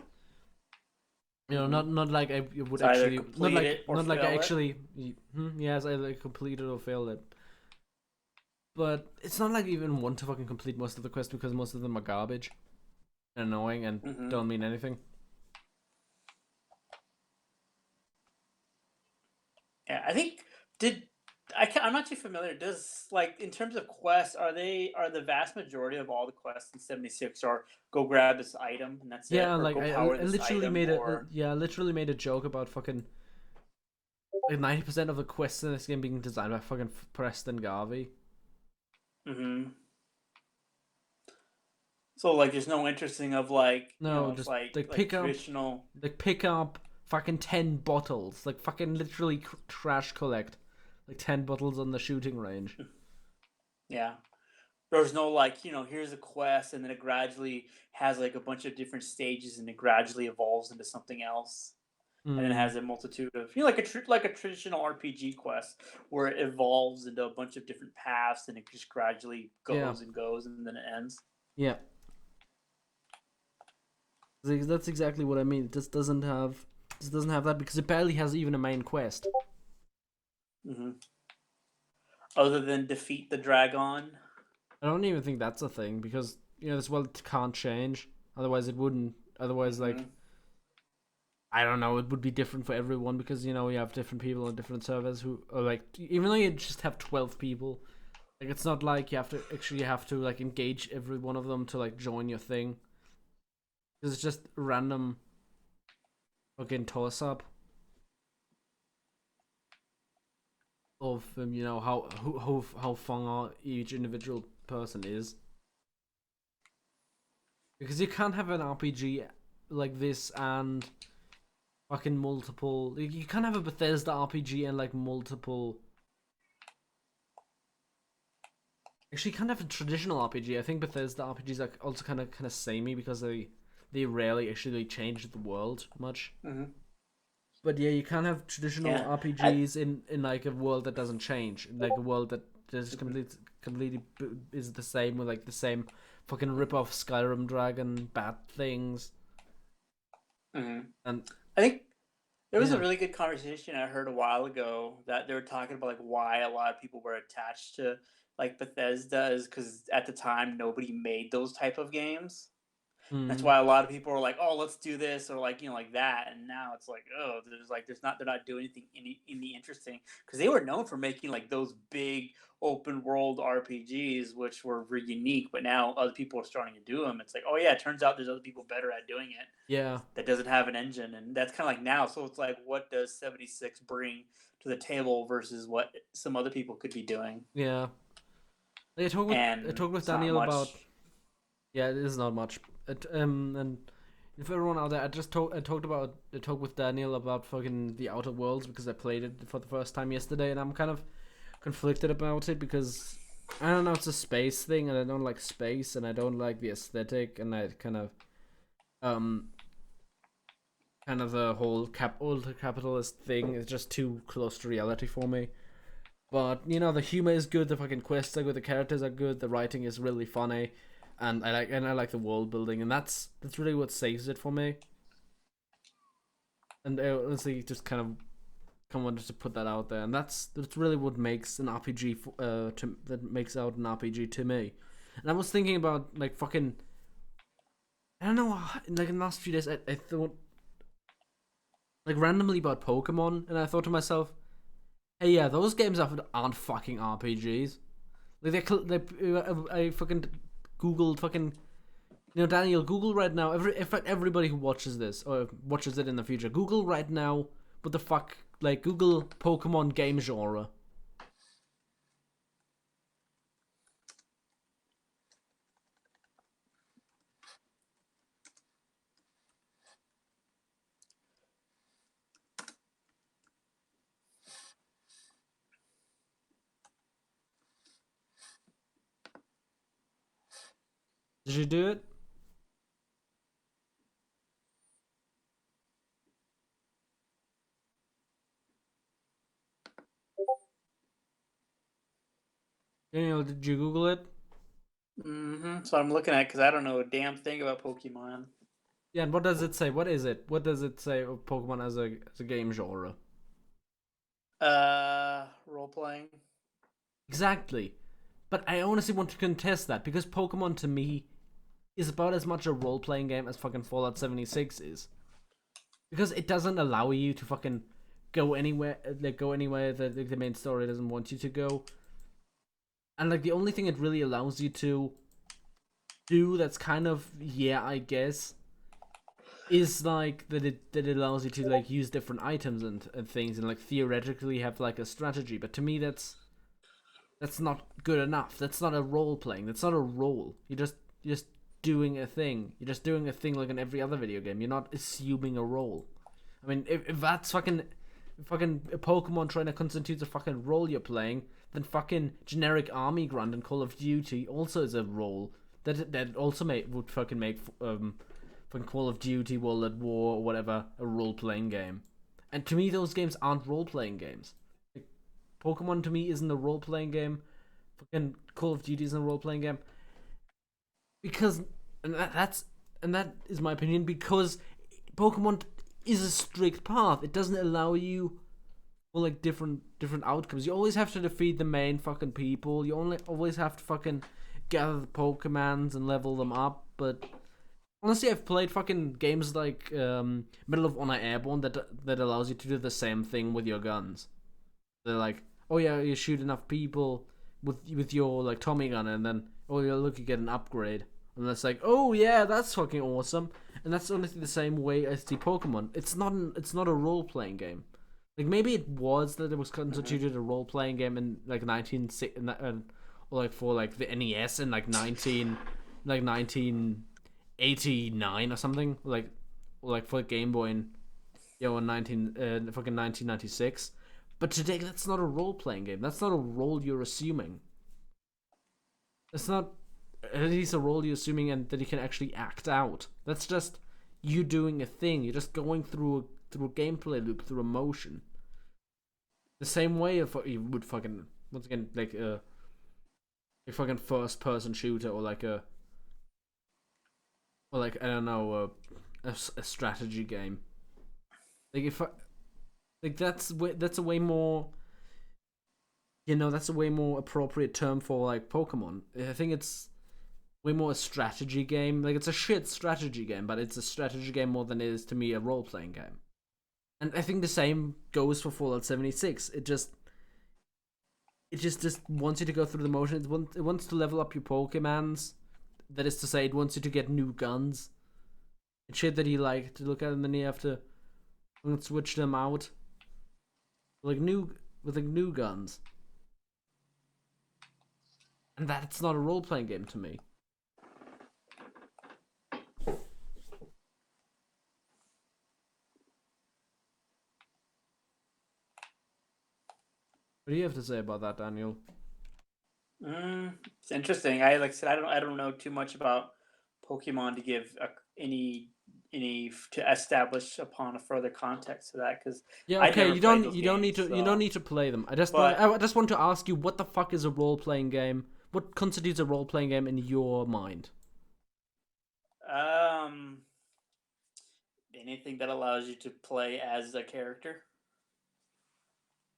You know, not like I would So either actually complete it or not like I fail it. actually yes I like completed or failed it. But it's not like I even want to fucking complete most of the quests because most of them are garbage, and annoying, and don't mean anything. Yeah, I think I'm not too familiar. Does like in terms of quests, are the vast majority of all the quests in 76 are go grab this item and that's it, Yeah, or like go power I this literally item, made or I literally made a joke about fucking like 90% of the quests in this game being designed by fucking Preston Garvey. mm-hmm. So like, there's no interesting of like No, just like traditional. pick up fucking 10 bottles, like fucking literally trash collect, like 10 bottles on the shooting range. Yeah, there's no like here's a quest and then it gradually has like a bunch of different stages and it gradually evolves into something else. And then it has a multitude of like like a traditional RPG quest where it evolves into a bunch of different paths and it just gradually Yeah, goes and goes and then it ends. yeah. That's exactly what I mean. It doesn't have that because it barely has even a main quest. Mm-hmm. Other than defeat the dragon. I don't even think that's a thing because this world can't change. Otherwise, it wouldn't. Otherwise, like I don't know, it would be different for everyone because you have different people on different servers who are like even though you just have 12 people, like it's not like you have to like engage every one of them to like join your thing. Because it's just random fucking toss up of how far each individual person is. Because you can't have an RPG like this and fucking multiple. You can't have a Bethesda RPG and like multiple. Actually, you can't have a traditional RPG. I think Bethesda RPGs are also kind of samey because they rarely actually change the world much. Mm-hmm. But yeah, you can't have traditional Yeah, RPGs in like a world that doesn't change, like a world that just completely is the same with like the same fucking rip off Skyrim dragon bad things. mm-hmm. And I think there was a yeah, really good conversation I heard a while ago that they were talking about like why a lot of people were attached to like Bethesda is because at the time nobody made those type of games. That's Mm. why a lot of people are like, "Oh, let's do this," or like like that. And now it's like, oh, there's not they're not doing anything any interesting because they were known for making like those big open world RPGs, which were really unique. But now other people are starting to do them. It's like, oh yeah, it turns out there's other people better at doing it Yeah, that doesn't have an engine, and that's kind of like now. So it's like, what does 76 bring to the table versus what some other people could be doing? yeah. I And talked with it's not Daniel about. much. Yeah, it is not much. And if everyone out there, I talked with Daniel about fucking the Outer Worlds because I played it for the first time yesterday, and I'm kind of conflicted about it because I don't know, it's a space thing, and I don't like space, and I don't like the aesthetic, and I um kind of the whole ultra capitalist thing is just too close to reality for me. But the humor is good, the fucking quests are good, the characters are good, the writing is really funny, and I like the world building, and that's really what saves it for me. And I honestly just kind of wanted to put that out there, and that's really what makes an RPG that makes out an RPG to me. And I was thinking about like fucking I don't know, like in the last few days I thought like randomly about Pokemon, and I thought to myself, hey, yeah, those games aren't fucking RPGs. Like I fucking googled fucking Daniel, Google right now. Everybody who watches this or watches it in the future, Google right now. What the fuck? Like Google Pokemon game genre. Did you do it? Daniel, did you Google it? So I'm looking at because I don't know a damn thing about Pokemon. Yeah, and what does it say? What is it? What does it say of Pokemon as a game genre? Role playing. Exactly. But I honestly want to contest that because Pokemon to me is about as much a role playing game as fucking Fallout 76 is. Because it doesn't allow you to fucking go anywhere that the main story doesn't want you to go. And like the only thing it really allows you to do that's kind of yeah, I guess, is like that it allows you to like use different items and things and like theoretically have like a strategy. But to me that's not good enough. That's not a role playing. That's not a role. You're just doing a thing. You're just doing a thing like in every other video game. You're not assuming a role. I mean, if that's fucking Pokemon trying to constitute the fucking role you're playing, then fucking generic army grunt in Call of Duty also is a role that also would fucking make fucking Call of Duty, World at War, or whatever a role playing game. And to me, those games aren't role playing games. Like, Pokemon to me isn't a role playing game. Fucking Call of Duty isn't a role playing game because and that is my opinion because Pokemon is a strict path. It doesn't allow you for like different outcomes. You always have to defeat the main fucking people. You only always have to fucking gather the Pokemons and level them up. But honestly, I've played fucking games like Medal of Honor Airborne that allows you to do the same thing with your guns. They're like, oh yeah, you shoot enough people with your like Tommy gun, and then oh yeah, look, you get an upgrade, and that's like, oh yeah, that's fucking awesome. And that's honestly the same way as the Pokemon. It's not a role playing game. Like maybe it was that it was constituted a role playing game in like or like for like the NES in like 1989 or something or like for Game Boy in in 1996. But today, that's not a role playing game. That's not a role you're assuming. That's not at least a role you're assuming and that you can actually act out. That's just you doing a thing. You're just going through a gameplay loop, through emotion. The same way if you would fucking once again like a fucking first person shooter or like I don't know a strategy game. Like if I, like that's a way more that's a way more appropriate term for like Pokemon. I think way more a strategy game. Like, it's a shit strategy game, but it's a strategy game more than it is to me a role playing game. And I think the same goes for Fallout 76. It just wants you to go through the motions. It wants to level up your Pokemons. That is to say, it wants you to get new guns. And shit that you like to look at, and then you have to switch them out. With new guns. And that's not a role playing game to me. What do you have to say about that, Daniel? It's interesting. Like I said, I don't know too much about Pokemon to give any to establish upon a further context to that because Yeah, I okay. never You played don't those you don't need games. to you don't So, need to play them. I just but I just want to ask you, what the fuck is a role playing game? What constitutes a role playing game in your mind? um, anything that allows you to play as a character.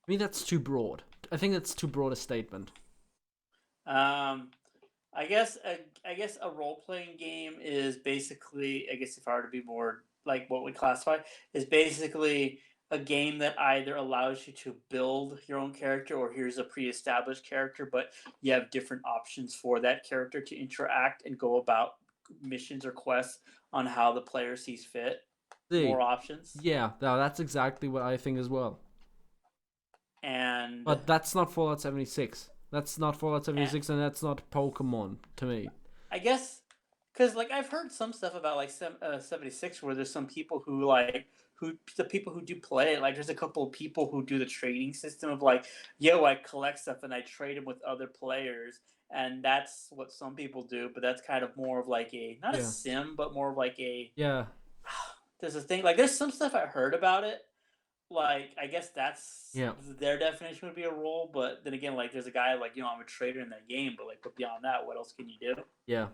I mean, that's too broad. I think that's too broad a statement. Um, I guess a role playing game is basically, I guess if I were to be more like what we classify, is basically a game that either allows you to build your own character or here's a pre-established character, but you have different options for that character to interact and go about missions or quests on how the player sees fit. See, More options. yeah, no, that's exactly what I think as well. And, But that's not Fallout 76. That's not Fallout and 76, and that's not Pokemon to me. I guess because like I've heard some stuff about like 76 where there's some people who like who the people who do play it, like there's a couple of people who do the trading system of like, yo, I collect stuff and I trade them with other players, and that's what some people do, but that's kind of more of like a not a Yeah, sim but more of like a yeah, there's a thing like there's some stuff I heard about it, like I guess that's yeah, their definition would be a role, but then again, like there's a guy like, I'm a trader in that game, but beyond that, what else can you do? yeah.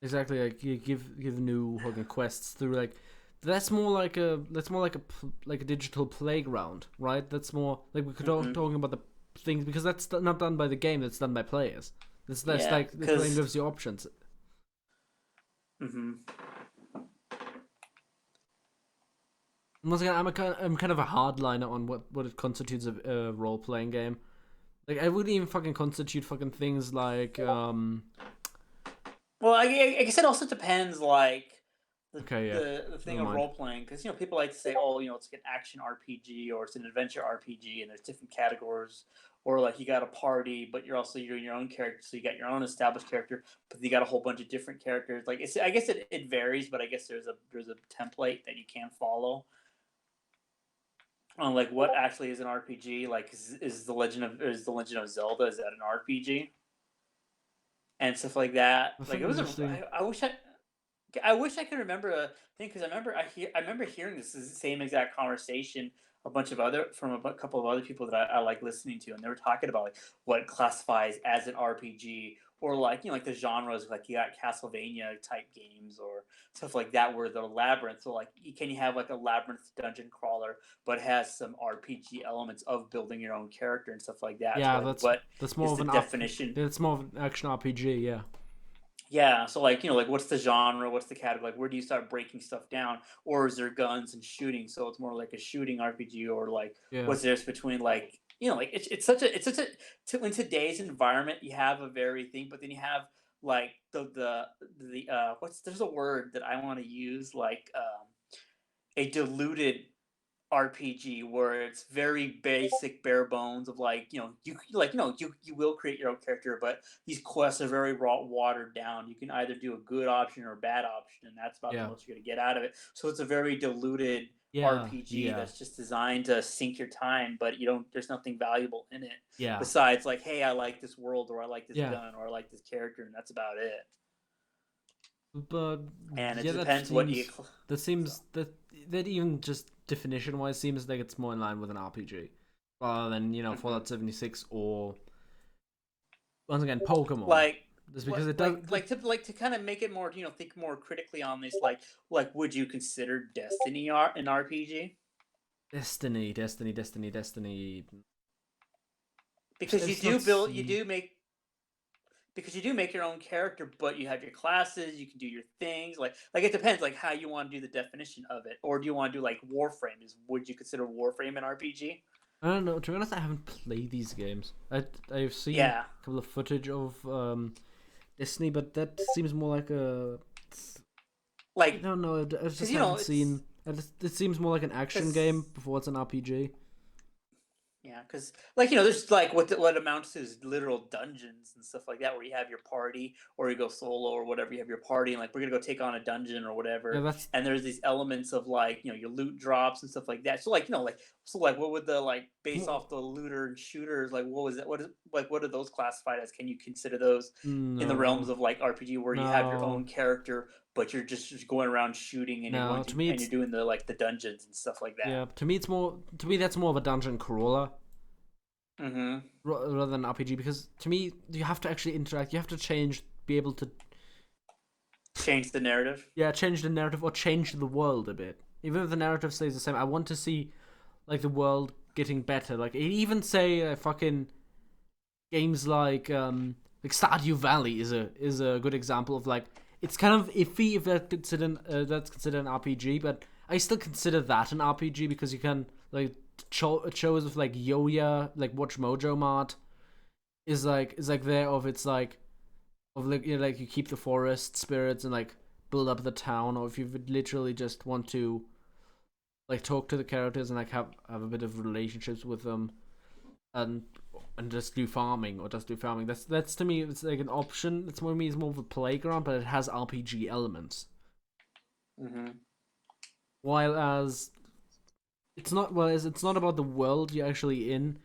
Exactly. Like, you give new fucking quests through, like, that's more like a digital playground, right? That's more like we could all Hmm. talking about the things, because that's not done by the game. That's done by players. That's Yeah, like the game because gives you options. hmm Once again, I'm kind of a hardliner on what it constitutes a role playing game. Like, I wouldn't even fucking constitute fucking things like well, I guess it also depends, like the okay, yeah, the thing never of mind. role playing, because people like to say, oh, it's like an action RPG or it's an adventure RPG, and there's different categories, or like you got a party, but you're doing your own character, so you got your own established character, but you got a whole bunch of different characters. Like I guess it varies, but I guess there's a template that you can follow on like what actually is an RPG. Like is the Legend of Zelda, is that an RPG and stuff like that. That's Like an it was a interesting. I wish I could remember a thing because I remember hearing this same exact conversation a bunch of other from a couple of other people that I like listening to, and they were talking about like what classifies as an RPG or like like the genres, like you got Castlevania type games or stuff like that where the labyrinth. So like can you have like a labyrinth dungeon crawler but has some RPG elements of building your own character and stuff like that. So Yeah, like that's what that's more is of the an up. definition? It's more of an action RPG. Yeah, Yeah, so like like what's the genre? What's the category? Like where do you start breaking stuff down? Or is there guns and shooting? So it's more like a shooting RPG, or like yeah. what's this between like like in today's environment you have a very thing, but then you have like the what's there's a word that I want to use like a diluted RPG where it's very basic, bare bones of like you will create your own character, but these quests are very raw, watered down. You can either do a good option or a bad option, and that's about the Yeah, most you're gonna get out of it. So it's a very diluted yeah, RPG yeah, that's just designed to sink your time, but you don't. There's nothing valuable in it yeah, besides like, hey, I like this world, or I like this yeah. gun, or I like this character, and that's about it. But And it yeah, depends what you. that So. seems that even just definition wise seems like it's more in line with an RPG rather than Mhm. Fallout 76 or, once again, Pokemon. Like Just because what it does to kind of make it more think more critically on this, like would you consider Destiny an RPG? Destiny. Because I've not you seen. do make because you do make your own character, but you have your classes, you can do your things. Like it depends, like how you want to do the definition of it, or do you want to do like Warframe? Would you consider Warframe an RPG? I don't know. To be honest, I haven't played these games. I've seen Yeah, a couple of footage of Destiny, but that seems more like a. I like don't know. I because just you know haven't it's seen. It seems more like an action game because before it's an RPG. yeah, because like there's like what amounts to is literal dungeons and stuff like that, where you have your party, or you go solo or whatever. You have your party, and like we're gonna go take on a dungeon or Yeah, whatever. that's And there's these elements of like your loot drops and stuff like that. So like what would the like base off the looter and shooters like what was it? What are those classified as? Can you consider those in the realms no, of like RPG where you have your own no, character, but you're just going around shooting and you're no. going to To me, and you're it's doing the dungeons and stuff like that. yeah. To me, it's more. To me, that's more of a dungeon crawler Mm-hmm. rather than RPG because to me, you have to actually interact. You have to change, be able to Change the narrative. change the narrative or change the world a bit. Even if the narrative stays the same, I want to see like the world getting better. Like even say fucking games like Stardew Valley is a good example of like it's kind of iffy if that's considered an RPG, but I still consider that an RPG because you can like shows of like Yoya, like Watch Mojo Mart is like there of it's like of like like you keep the forest spirits and like build up the town, or if you would literally just want to like talk to the characters and like have a bit of relationships with them and just do farming or just do farming. That's to me it's like an option. It's more me it's more of a playground, but it has RPG elements. Mm-hmm. While as it's not about the world you're actually in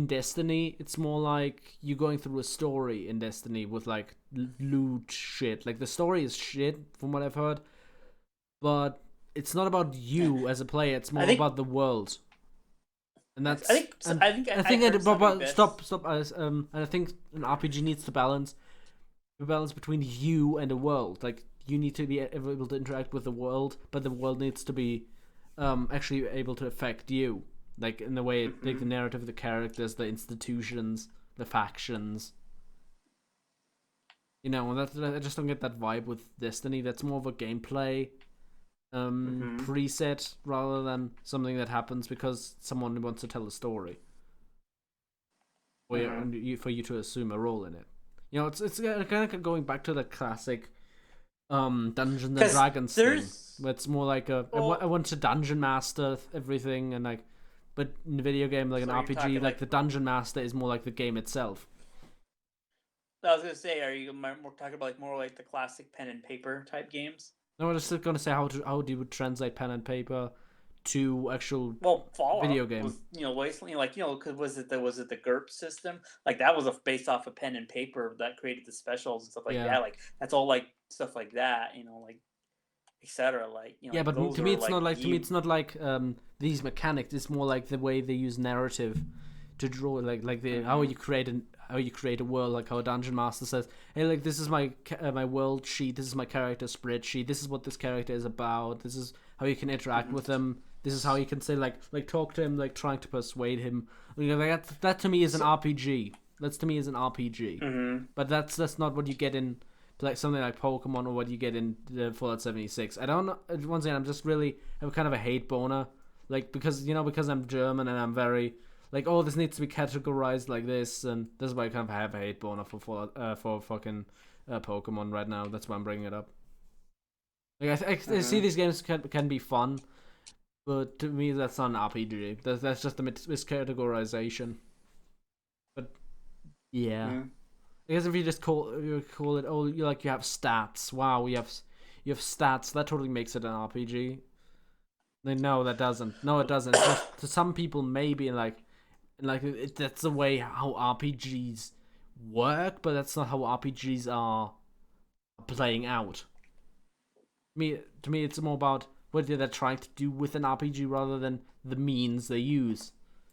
Destiny. It's more like you going through a story in Destiny with like loot shit. Like the story is shit from what I've heard, but it's not about you as a player. It's I more think about the world, and I that's think and I think I I think heard somebody stop best. stop. And I think an RPG needs to balance the balance between you and the world. Like you need to be able to interact with the world, but the world needs to be actually able to affect you. Like in the way, like the Mm-hmm. narrative, the characters, the institutions, the factions. And I just don't get that vibe with Destiny. That's more of a gameplay Mm-hmm. preset rather than something that happens because someone wants to tell a story, Mm-hmm. for you to assume a role in it. It's kind of going back to the classic Dungeons and Because Dragons thing, there's where it's more like I well, want to dungeon master everything and like, but in a video game like an so you're RPG, talking like like the dungeon master is more like the game itself. I was gonna say, are you more talking about like more like the classic pen and paper type games? No, I was just gonna say how do you translate pen and paper to actual Well, video Fallout game. was recently like because was it the GURP system? Like that was based off of pen and paper that created the specials and stuff like Yeah, that. Like that's all like stuff like that. Like etc. Like yeah, like but those to me are it's not like like the these mechanics. It's more like the way they use narrative to draw, like the mm-hmm, how you create a world, like how a dungeon master says, "Hey, like this is my world sheet. This is my character spreadsheet. This is what this character is about. This is how you can interact mm-hmm, with him. This is how you can say like talk to him, like trying to persuade him. Like that to me is an so, RPG. That's to me is an RPG. mm-hmm. But that's not what you get in like something like Pokemon or what you get in the Fallout 76. I don't know. Once again, I'm just really have kind of a hate boner, like because I'm German and I'm very like, oh, this needs to be categorized like this, and this is why I kind of have a hate boner for Fallout, for fucking Pokemon right now. That's why I'm bringing it up. Like I see Mm-hmm. these games can be fun, but to me that's not an RPG. That's just a miscategorization. But yeah. Mm-hmm. I guess if you just call it, oh, you have stats. Wow, you have stats. That totally makes it an RPG. No, that doesn't. No, it doesn't. It's just to some people maybe that's the way how RPGs work, but that's not how RPGs are playing out. To me, it's more about what they're trying to do with an RPG rather than the means they use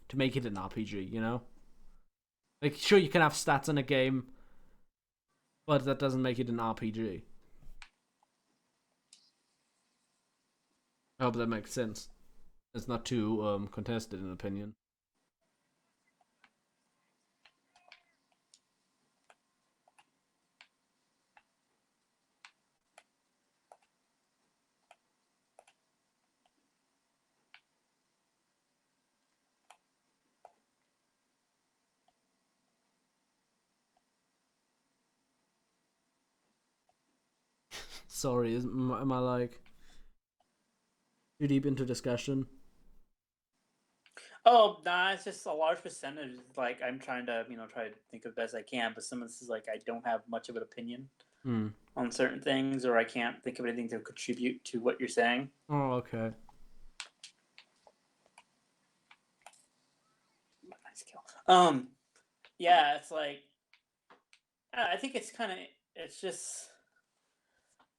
to make it an RPG. Like sure you can have stats in a game, but that doesn't make it an RPG. I hope that makes sense. It's not too contested in opinion. Sorry, am I like too deep into discussion? Oh, nah, it's just a large percentage. Like I'm trying to, try to think of the best I can, but some of this is like I don't have much of an opinion Hmm. on certain things, or I can't think of anything to contribute to what you're saying. Oh, okay. Nice kill. Yeah, it's like I think it's kind of it's just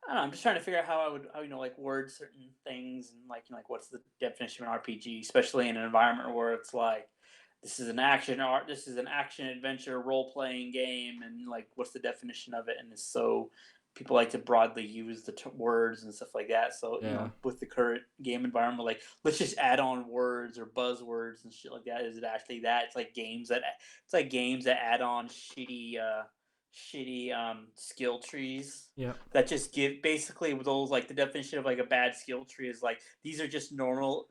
I don't know. I'm just trying to figure out how I would how like word certain things and like what's the definition of an RPG, especially in an environment where it's like this is an action adventure role playing game, and like what's the definition of it, and it's so people like to broadly use the words and stuff like that. So Yeah. with the current game environment, like let's just add on words or buzzwords and shit like that. Is it actually that? It's like games that add on shitty skill trees Yeah. that just give basically those like the definition of like a bad skill tree is like these are just normal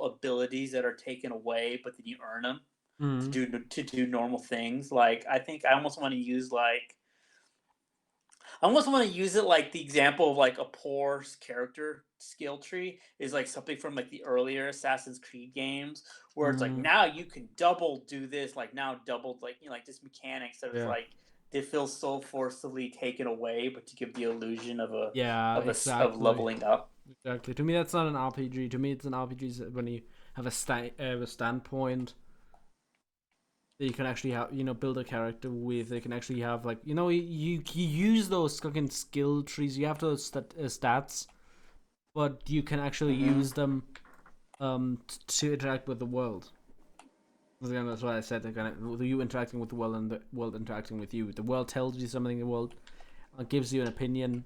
abilities that are taken away, but then you earn them Hmm. to do normal things. Like I think I almost want to use like I almost want to use it like the example of like a poor character skill tree is like something from like the earlier Assassin's Creed games where it's like Hmm. now you can double do this, like now double like like this mechanics that is Yeah. like it feels so forcibly taken away, but to give the illusion of Yeah. of Exactly. leveling up. Exactly. To me, that's not an RPG. To me, it's an RPG when you have a standpoint that you can actually have, build a character with. They can actually have like, you use those fucking skill trees. You have those stats, but you can actually Mm-hmm. use them to interact with the world. Again, that's what I said. Kind of you interacting with the world and the world interacting with you. The world tells you something. The world gives you an opinion.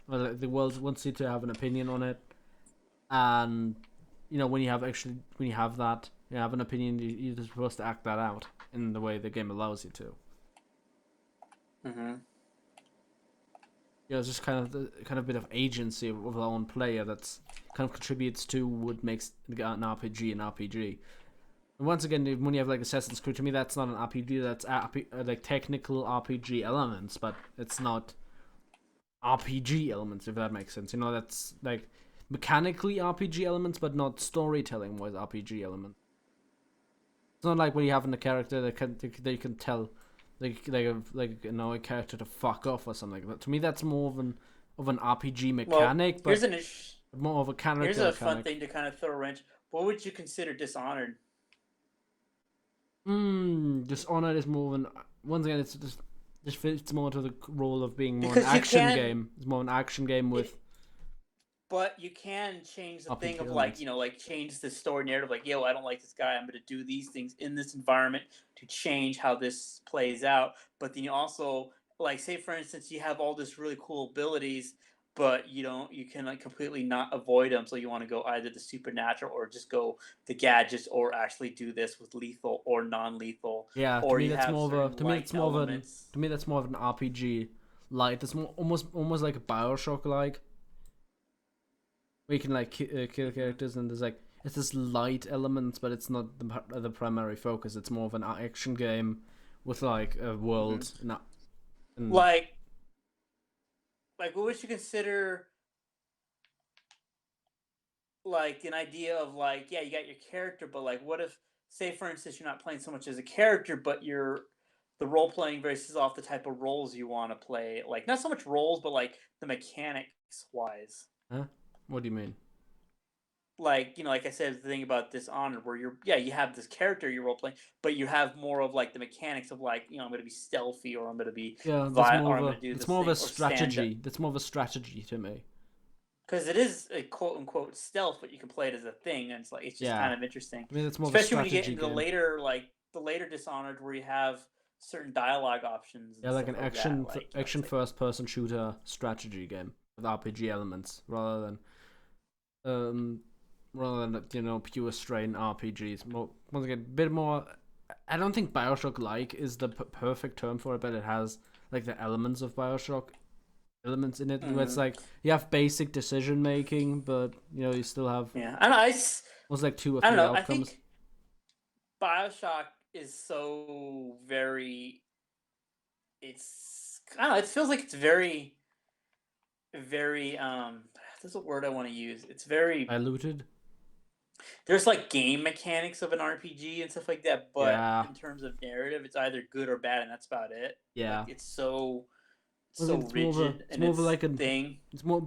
Well, the world wants you to have an opinion on it, and when you have that, you have an opinion. You're supposed to act that out in the way the game allows you to. Mm-hmm. It's just kind of bit of agency of our own player that's kind of contributes to what makes an RPG an RPG. And once again, when you have like Assassin's Creed, to me that's not an RPG. That's like technical RPG elements, but it's not RPG elements, if that makes sense. That's like mechanically RPG elements, but not storytelling wise RPG elements. It's not like when you have a character that you can tell a character to fuck off or something like that. To me, that's more of an RPG Well, mechanic, but more of a here's character a fun mechanic. thing to kind of throw a wrench. What would you consider Dishonored? Dishonored is more of an once again just fits more to the role of being more an Because you action can game. It's more an action game it, with but you can change the thing RPG of like elements. like change the story narrative like yo I don't like this guy, I'm going to do these things in this environment to change how this plays out, but then you also like say for instance you have all this really cool abilities but you can like completely not avoid them, so you want to go either the supernatural or just go the gadgets or actually do this with lethal or non-lethal, Yeah, or you have certain light elements. to me that's more of an RPG light. It's more almost like a BioShock like where you can like kill Mm-hmm. characters and there's like it's this light element, but it's not the primary focus. It's more of an action game with like a Mm-hmm. world and like what would you consider like an idea of like yeah you got your character, but like what if say for instance you're not playing so much as a character but you're the role playing bases off the type of roles you want to play, like not so much roles but like the mechanics wise, huh? What do you mean? like like I said the thing about Dishonored where you're yeah you have this character you're role playing but you have more of like the mechanics of like I'm going to be stealthy or I'm going to be Yeah, violent or I'm going to do that's this more of thing a or stand up, strategy. That's more of a strategy to me. because it is a quote unquote stealth, but you can play it as a thing, and it's just Yeah, kind of interesting, I mean that's more of a especially when you get strategy into the game. later the later Dishonored where you have certain dialogue options Yeah, and like an stuff like that. Like it's action like first person shooter strategy game with RPG elements um rather than pure strain RPGs. More once again, a bit more. I don't think Bioshock like is the perfect term for it, but it has like the elements of Bioshock elements in it. Where it's mm, like you have basic decision making, but you still have yeah. I don't know. almost like two or I don't three know. I outcomes. think Bioshock is so very. It's I don't know. It feels like it's very very there's a word I want to use. It's very Diluted. there's like game mechanics of an RPG and stuff like that, but Yeah. in terms of narrative, it's either good or bad, and that's about it. Like Yeah. it's I mean, so rigid it's in more of its like a, thing. it's more.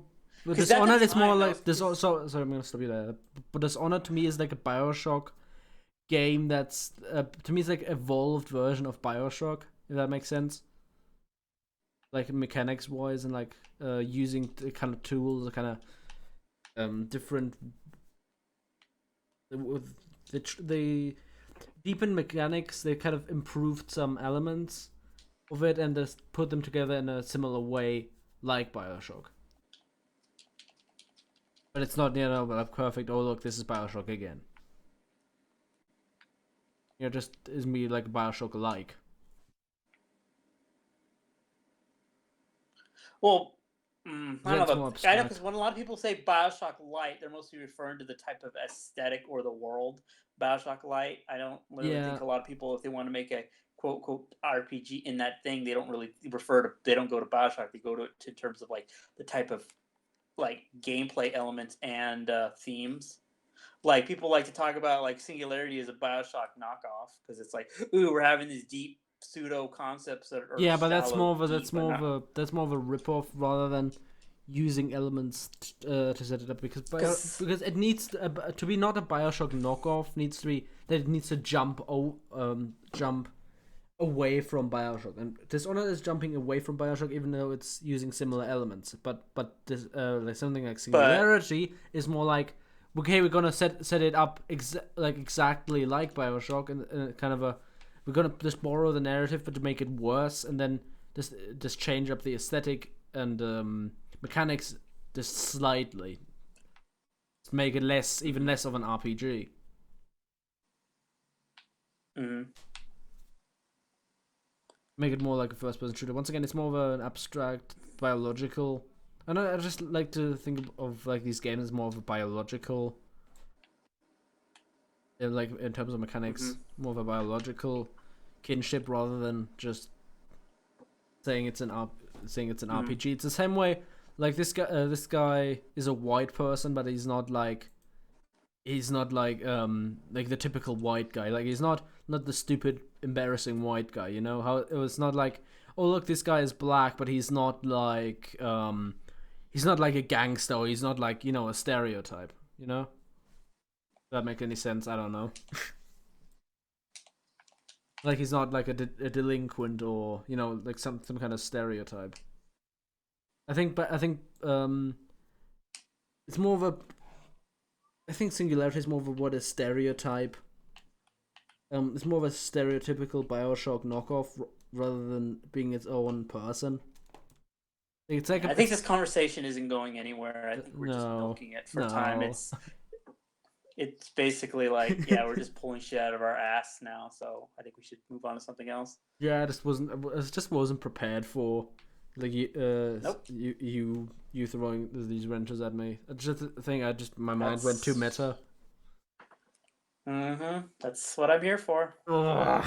But Because at the Dishonored is more time, that like was this. So because sorry, I'm gonna stop you there. But Dishonored to me is like a Bioshock game that's to me it's like evolved version of Bioshock. If that makes sense. Like mechanics wise and like using the kind of tools, the kind of different with the deepened mechanics. They kind of improved some elements of it and just put them together in a similar way, like Bioshock. But it's not, like perfect. Oh look, this is Bioshock again. Just is me like Bioshock like. well, I don't That's know. more I know because abstract. when a lot of people say Bioshock Light, they're mostly referring to the type of aesthetic or the world Bioshock Light. I don't really Yeah, think a lot of people, if they want to make a quote quote RPG in that thing, they don't really refer to. They don't go to Bioshock. They go to in terms of like the type of like gameplay elements and themes. Like people like to talk about like Singularity as a Bioshock knockoff because it's like, ooh, we're having these deep pseudo concepts that are yeah, but shallow deep, but not that's more of a rip off rather than using elements to set it up because because it needs to be not a Bioshock knockoff. Needs to be that it needs to jump away from Bioshock, and Dishonored is jumping away from Bioshock even though it's using similar elements. But this like something like but Singularity is more like, okay, we're gonna set it up exactly like Bioshock and kind of a, we're gonna just borrow the narrative but to make it worse and then just change up the aesthetic and mechanics just slightly, just make it even less of an RPG. mm, Make it more like a first person shooter. Once again, it's more of an abstract biological. I just like to think of like these games as more of a biological, like in terms of mm-hmm, mechanics, more of a biological kinship rather than just saying it's saying it's an mm, RPG. It's the same way like this guy is a white person, but he's not like the typical white guy. Like he's not the stupid embarrassing white guy, how it was not like, oh look, this guy is black but he's not like a gangster, or he's not like, a stereotype. Does that make any sense? I don't know. Like he's not like a delinquent, or like some kind of stereotype. I think it's more of a, I think Singularity is more of a what a stereotype. It's more of a stereotypical Bioshock knockoff rather than being its own person. It's like I think this conversation isn't going anywhere. I think we're just no, milking it for time. no. It's basically like, yeah, we're just pulling shit out of our ass now. So I think we should move on to something else. Yeah, I just wasn't prepared for like Nope. you throwing these wrenches at me. I just think my mind went too That's meta. that's what I'm here for. Ugh.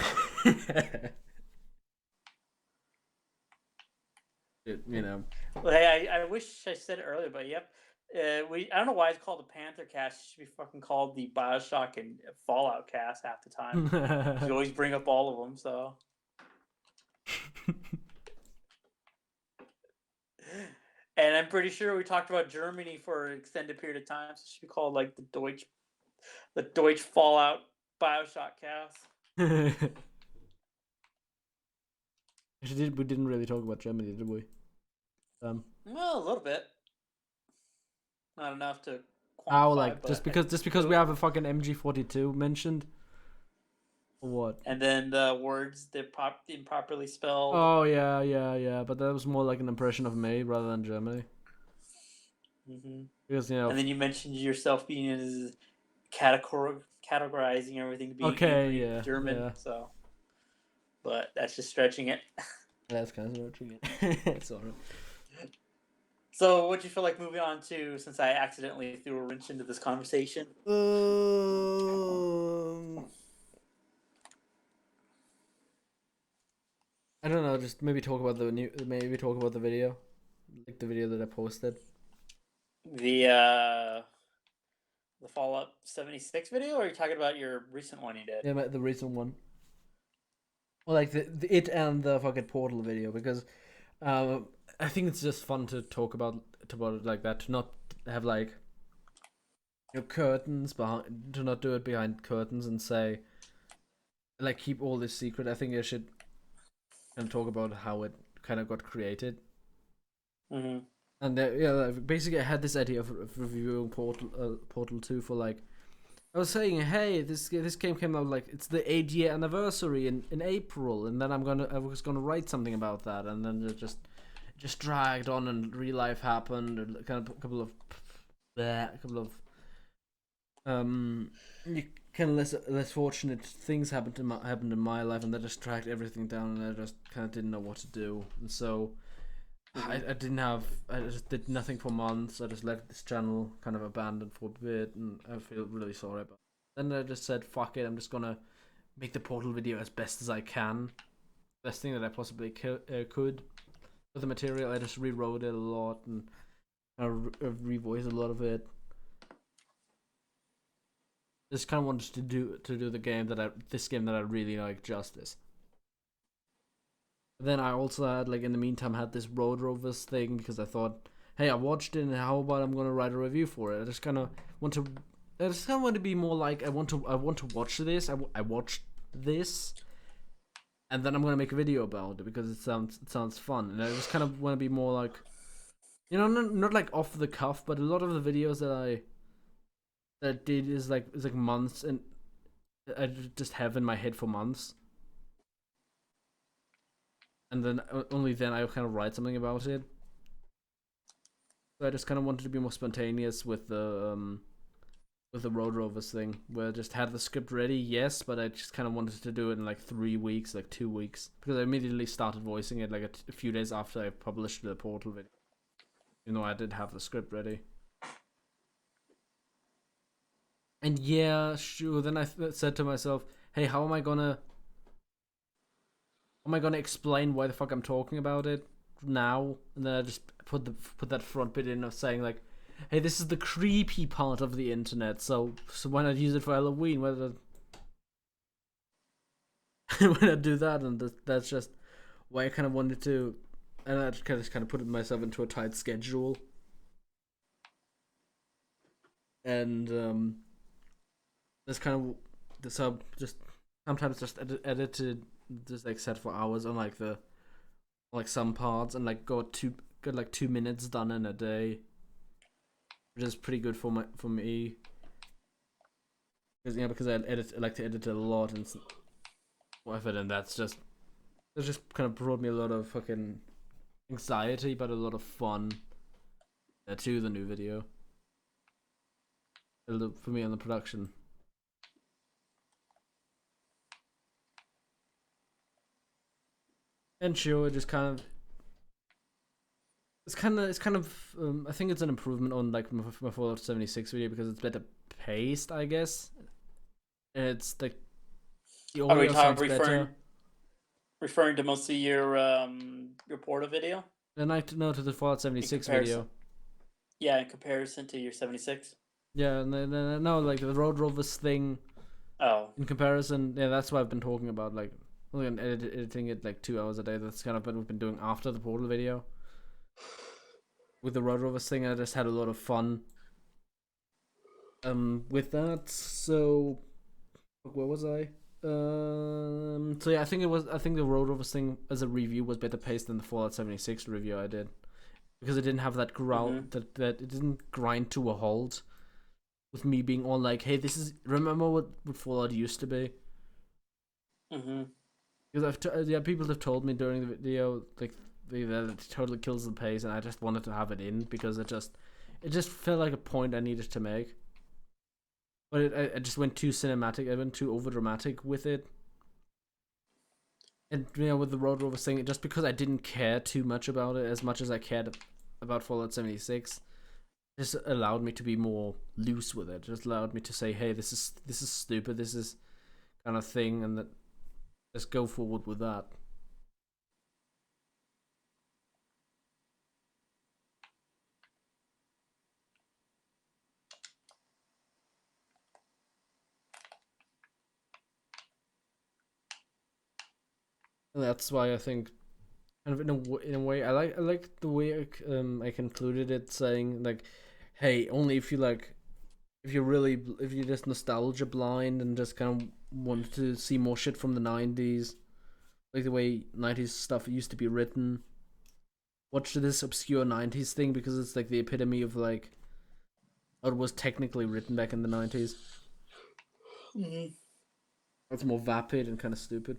Well, hey, I wish I said it earlier, but yep. I don't know why it's called the Panthercast. It should be fucking called the Bioshock and Fallout cast half the time. You always bring up all of them, so. And I'm pretty sure we talked about Germany for an extended period of time, so it should be called like the Deutsch Fallout Bioshock cast. We didn't really talk about Germany, did we? Well, a little bit, not enough to How, quantify, like, but just because we have a fucking MG42 mentioned, or what? and then the words they're improperly spelled. Oh yeah. But that was more like an impression of me rather than Germany, Mm-hmm. because And then you mentioned yourself being as categorizing everything to being okay, angry German. yeah. So, but that's just stretching it. That's kind of stretching it. It's alright. So, what do you feel like moving on to, since I accidentally threw a wrench into this conversation? I don't know. Just maybe talk about the video. like the video that I posted. The Fallout 76 video, or are you talking about your recent one you did? Yeah, the recent one. Or like the it and the fucking Portal video, because um I think it's just fun to talk about it like that, to not have like curtains behind, to not do it behind curtains and say like keep all this secret. I think I should kind of talk about how it kind of got created. Mm-hmm. And yeah, like, basically I had this idea of reviewing Portal 2 for like, I was saying, hey, this game came out like it's the 8-year anniversary in April, and then I was gonna write something about that, and then it just dragged on, and real life happened, and kind of a couple of um you kind of less fortunate things happened in my life, and that just dragged everything down, and I just kind of didn't know what to do, and so I didn't have. I just did nothing for months. I just left this channel kind of abandoned for a bit, and I feel really sorry about it. Then I just said, fuck it, I'm just gonna make the Portal video as best as I can. Best thing that I possibly could. With the material, I just rewrote it a lot, and I revoiced a lot of it. Just kind of wanted to do this game that I really like justice. Then I also had, like, in the meantime, had this Road Rovers thing, because I thought, hey, I watched it, and how about I'm gonna write a review for it? I just kind of want to be more like, I want to watch this. I watched this, and then I'm gonna make a video about it because it sounds fun, and I just kind of want to be more like, not like off the cuff, but a lot of the videos that I did is like months, and I just have in my head for months. And then only then I kind of write something about it. So I just kind of wanted to be more spontaneous with the Road Rovers thing, where I just had the script ready, yes, but I just kind of wanted to do it in like 3 weeks, like 2 weeks, because I immediately started voicing it like a few days after I published the Portal video. You know, I did have the script ready. And yeah, sure. Then I said to myself, "Hey, how am I gonna explain why the fuck I'm talking about it now?" And then I just put that front bit in of saying like, "Hey, this is the creepy part of the internet, so why not use it for Halloween? Why not why not do that?" And that's just why I kind of wanted to, and I just kind of put myself into a tight schedule, and that's kind of so just sometimes just edited, just like set for hours on like some parts, and like got like 2 minutes done in a day, which is pretty good for me. Because I like to edit a lot and whatever, and that just kind of brought me a lot of fucking anxiety, but a lot of fun to the new video. For me on the production. And sure, it just kind of it's kind of I think it's an improvement on like my Fallout 76 video, because it's better paced, I guess. It's like the Are we audio sounds better. referring to mostly your Portal video? And I know to the Fallout 76 video. Yeah, in comparison to your 76. Yeah, and then no, like the Road Rovers thing. Oh. In comparison, yeah, that's what I've been talking about. Like, editing it like 2 hours a day. That's kind of what we've been doing after the Portal video. With the Road Rovers thing, I just had a lot of fun. With that, so where was I? So yeah, I think the Road Rovers thing as a review was better paced than the Fallout 76 review I did, because it didn't have that growl, that it didn't grind to a halt, with me being all like, "Hey, this is, remember what Fallout used to be." Because people have told me during the video like that it totally kills the pace, and I just wanted to have it in because it just felt like a point I needed to make. But I just went too cinematic. I went too over dramatic with it. And with the Road Rovers thing, just because I didn't care too much about it as much as I cared about Fallout 76, just allowed me to be more loose with it. Just allowed me to say, "Hey, this is stupid. This is kind of thing," and that let's go forward with that. And that's why I think, kind of in a way, I like the way I concluded it, saying like, hey, only if you like, if you're just nostalgia blind and just kind of want to see more shit from the '90s, like the way '90s stuff used to be written. Watch this obscure '90s thing because it's like the epitome of like how it was technically written back in the '90s. Mm-hmm. It's more vapid and kind of stupid,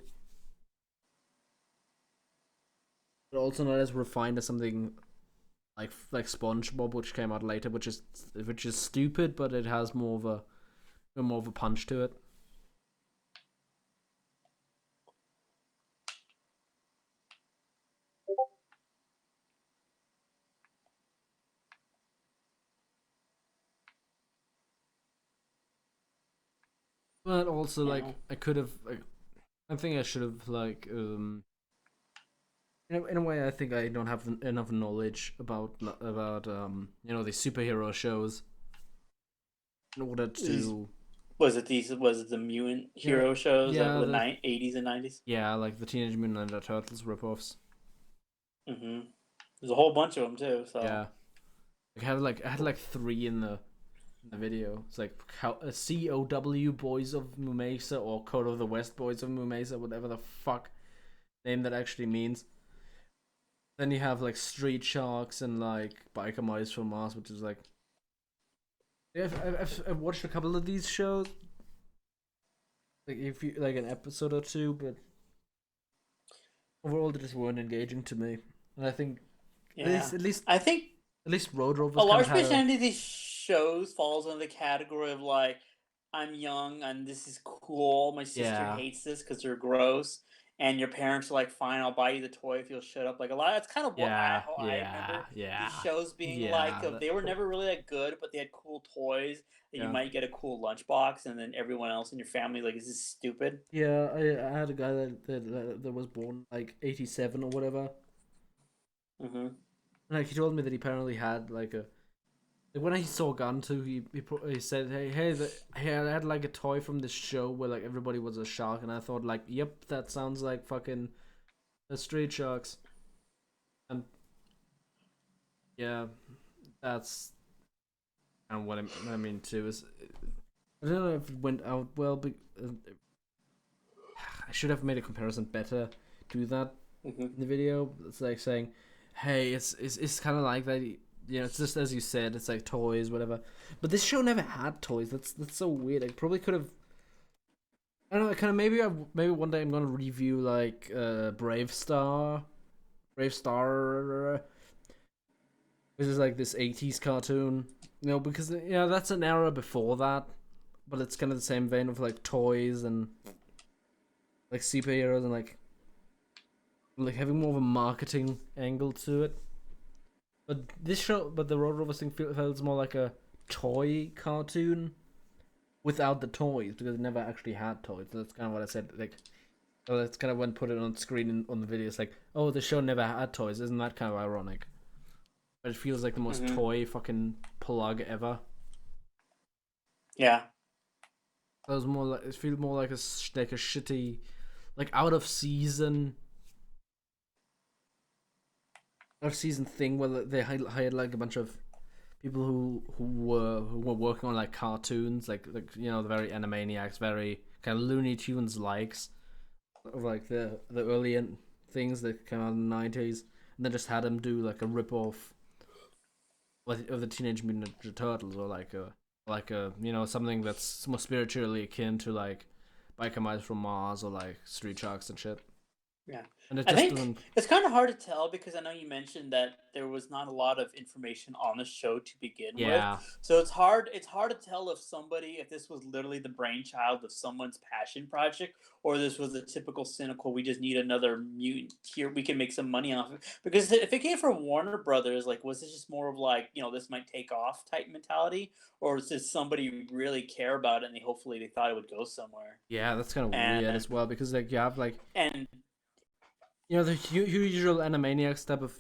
but also not as refined as something like SpongeBob, which came out later, which is stupid, but it has more of a punch to it. But also, Yeah. like, I could have, like, I think I should have, like, in a way, I think I don't have enough knowledge about the superhero shows in order These to, was it the mutant you know, hero shows that yeah, were the 80s and 90s? yeah, like the Teenage Mutant Ninja Turtles ripoffs. Mm-hmm. There's a whole bunch of them too. So Yeah, I had like three in the video. It's like how COW Boys of Mumesa or Code of the West Boys of Mumesa, whatever the fuck name that actually means. Then you have like Street Sharks and like Biker Mice from Mars, which is like, yeah, I've watched a couple of these shows, like if you like an episode or two, but overall they just weren't engaging to me. And I think at yeah, least at least I think at least Road a Rovers kind of large had a percentage of these shows falls under the category of like, I'm young and this is cool. My sister yeah hates this because they're gross, and your parents are like, fine, I'll buy you the toy if you'll shut up. Like a lot. That's kind of what yeah how I yeah remember these yeah shows being like. yeah They were never really that good, but they had cool toys that you yeah. might get a cool lunchbox, and then everyone else in your family like, is this stupid? Yeah, I had a guy that was born like '87 or whatever. Mm-hmm. And like he told me that he apparently had like when he saw Gun 2, he said, hey, I had like a toy from this show where like everybody was a shark, and I thought like, yep, that sounds like fucking the Street Sharks. And yeah, that's and what I mean too is I don't know if it went out well, but I should have made a comparison better to that Mm-hmm. in the video. It's like saying, "Hey, it's kind of like that. It's just as you said. It's like toys, whatever." But this show never had toys. That's so weird. I probably could have. I don't know. Kind of maybe one day I'm gonna review like Brave Star, which is like this '80s cartoon. Because that's an era before that, but it's kind of the same vein of like toys and like superheroes and like having more of a marketing angle to it. But the Road Rovers thing feels more like a toy cartoon without the toys because it never actually had toys. So that's kind of what I said. Like, well, that's kind of when put it on screen on the video. It's like, oh, the show never had toys. Isn't that kind of ironic? But it feels like the most Mm-hmm. toy fucking plug ever. Yeah. It feels more like like a shitty, like out of season thing where they hired like a bunch of people who were working on like cartoons, the very Animaniacs, very kind of Looney Tunes likes of like the early things that came out in the '90s, and then just had them do like a rip off of the Teenage Mutant Ninja Turtles or like a something that's more spiritually akin to like Biker Mice from Mars or like Street Sharks and shit, Yeah. and it I just think doesn't. it's kind of hard to tell because I know you mentioned that there was not a lot of information on the show to begin with. Yeah, So it's hard to tell if this was literally the brainchild of someone's passion project, or this was a typical cynical, we just need another mutant here, we can make some money off it. Because if it came from Warner Brothers, like, was this just more of like, this might take off type mentality, or was this somebody really care about it and hopefully they thought it would go somewhere? yeah, that's kind of weird And as well because like you have like and the usual Animaniacs type of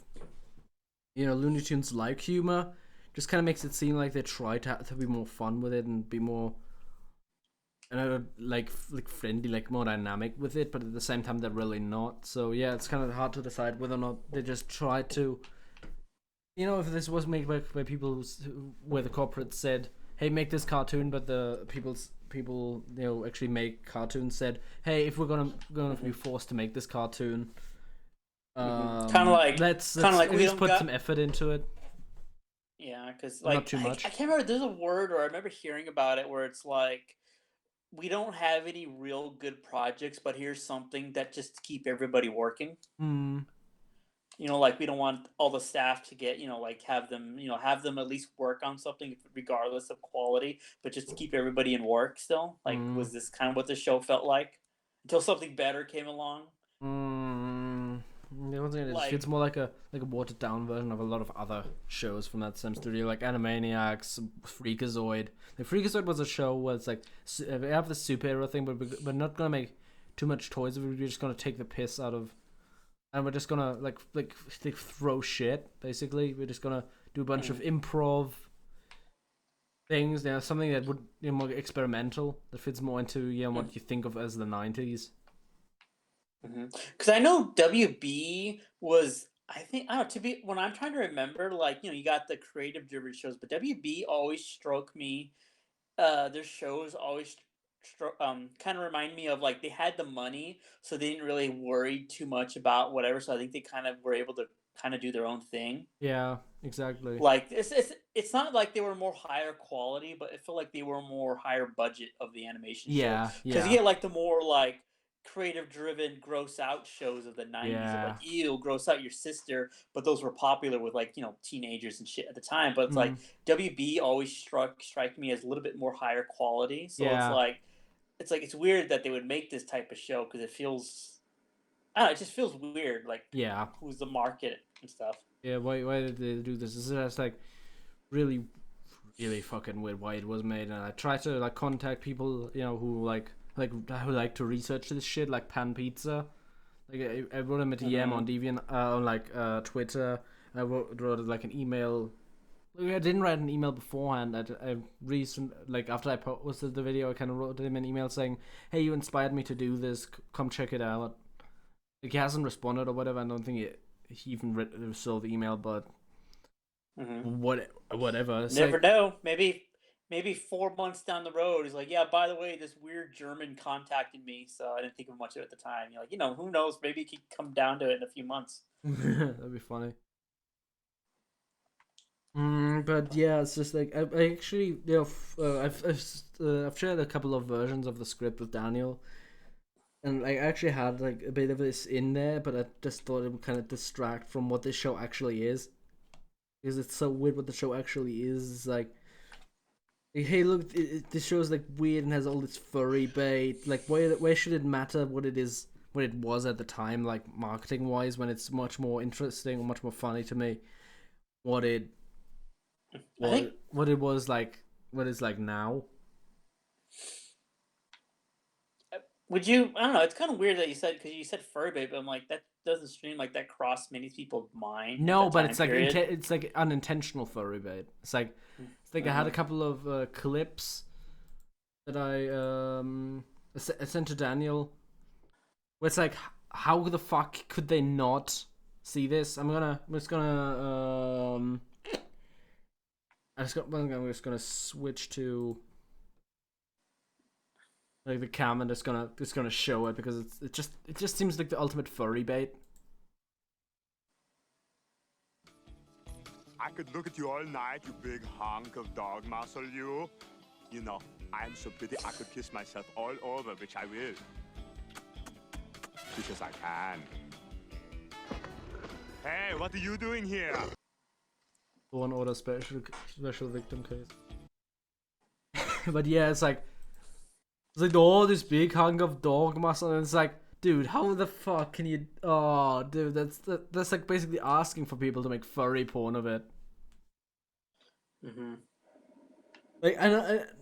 Looney Tunes like humor just kind of makes it seem like they try to be more fun with it and be more and are like friendly, like more dynamic with it, but at the same time they're really not. So yeah, it's kind of hard to decide whether or not they just try to, if this was made by people where the corporate said, "Hey, make this cartoon," but the people actually make cartoons said, "Hey, if we're gonna be forced to make this cartoon, Kind of like, let's kind of like at we least don't put got. some effort into it, Yeah, because but not like too I much." can't remember. There's a word, or I remember hearing about it, where it's like we don't have any real good projects, but here's something that just to keep everybody working. Hmm. Like we don't want all the staff to get, like have them at least work on something regardless of quality, but just to keep everybody in work still. Like, Hmm. was this kind of what the show felt like until something better came along? Mm, the one thing is, it's Like, more like a watered down version of a lot of other shows from that same studio, like Animaniacs, Freakazoid. Like Freakazoid was a show where it's like we have the superhero thing, but we're not gonna make too much toys of it. We're just gonna take the piss out of, and we're just gonna like throw shit. Basically, we're just gonna do a bunch of improv things. Something that would more experimental that fits more into what you think of as the '90s. because I know WB was. I think I don't know, to be when I'm trying to remember, like you got the creative driven shows, but WB always struck me. Their shows always kind of remind me of like they had the money, so they didn't really worry too much about whatever. So I think they kind of were able to kind of do their own thing. Yeah, exactly. Like it's not like they were more higher quality, but it felt like they were more higher budget of the animation show. Yeah, Because you yeah, get like the more like creative driven gross out shows of the 90s of like yeah. ew gross out your sister, but those were popular with like teenagers and shit at the time. But it's like Mm, WB always strike me as a little bit more higher quality, so it's yeah, like it's weird that they would make this type of show because it feels I don't know, it just feels weird, like yeah, who's the market and stuff. yeah. Why did they do this? This is just like really, really fucking weird why it was made. And I try to like contact people, who like to research this shit, like Pan Pizza. Like I wrote him a DM on Deviant, on Twitter. I wrote like an email. I didn't write an email beforehand. I recent like after I posted the video, I kind of wrote him an email saying, "Hey, you inspired me to do this. Come check it out." Like he hasn't responded or whatever. I don't think he even saw the email, but whatever. It's Never like know. Maybe 4 months down the road, he's like, yeah. By the way, this weird German contacted me, so I didn't think of much of it at the time. You're like, who knows? Maybe it could come down to it in a few months. that'd be funny. But yeah, it's just like I actually, I've shared a couple of versions of the script with Daniel, and I actually had like a bit of this in there, but I just thought it would kind of distract from what this show actually is, because it's so weird what the show actually is. It's like, hey, look, this show's like weird and has all this furry bait. Like, where should it matter what it is, what it was at the time, like marketing wise, when it's much more interesting or much more funny to me what it I think what it was like, what it's like now. would you? I don't know. It's kind of weird that because you said furry bait, but I'm like that doesn't seem like that crossed many people's mind at No, that but time it's like period. it's like unintentional furry bait. It's like I had a couple of clips that I sent to Daniel. Where it's like, how the fuck could they not see this? I'm just gonna I'm just gonna switch to like the cam and just gonna show it because it just seems like the ultimate furry bait. I could look at you all night, you big hunk of dog muscle, you. I'm so pretty I could kiss myself all over, which I will. Because I can. Hey, what are you doing here? One order special victim case. But yeah, it's like oh, this big hunk of dog muscle, and it's like, dude, how the fuck can you? Oh, dude, that's like basically asking for people to make furry porn of it. Like,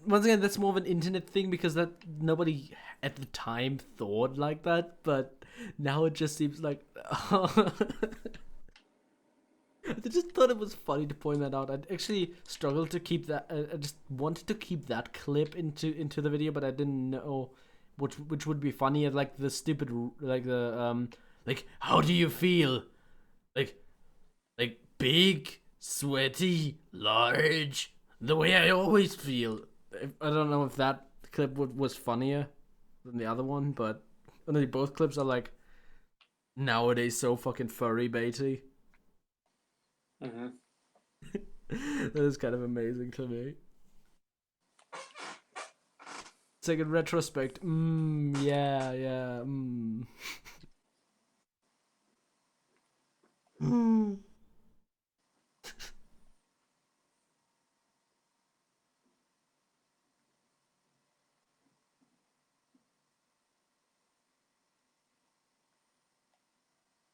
once again, that's more of an internet thing because that nobody at the time thought like that, but now it just seems like I just thought it was funny to point that out. I actually struggled to keep that. I just wanted to keep that clip into the video, but I didn't know which would be funnier. Like the stupid, like the like how do you feel? Like big, sweaty, large, the way I always feel. I don't know if that clip was funnier than the other one, but both clips are like nowadays so fucking furry baity. Mm-hmm. That is kind of amazing to me. It's like in retrospect, yeah.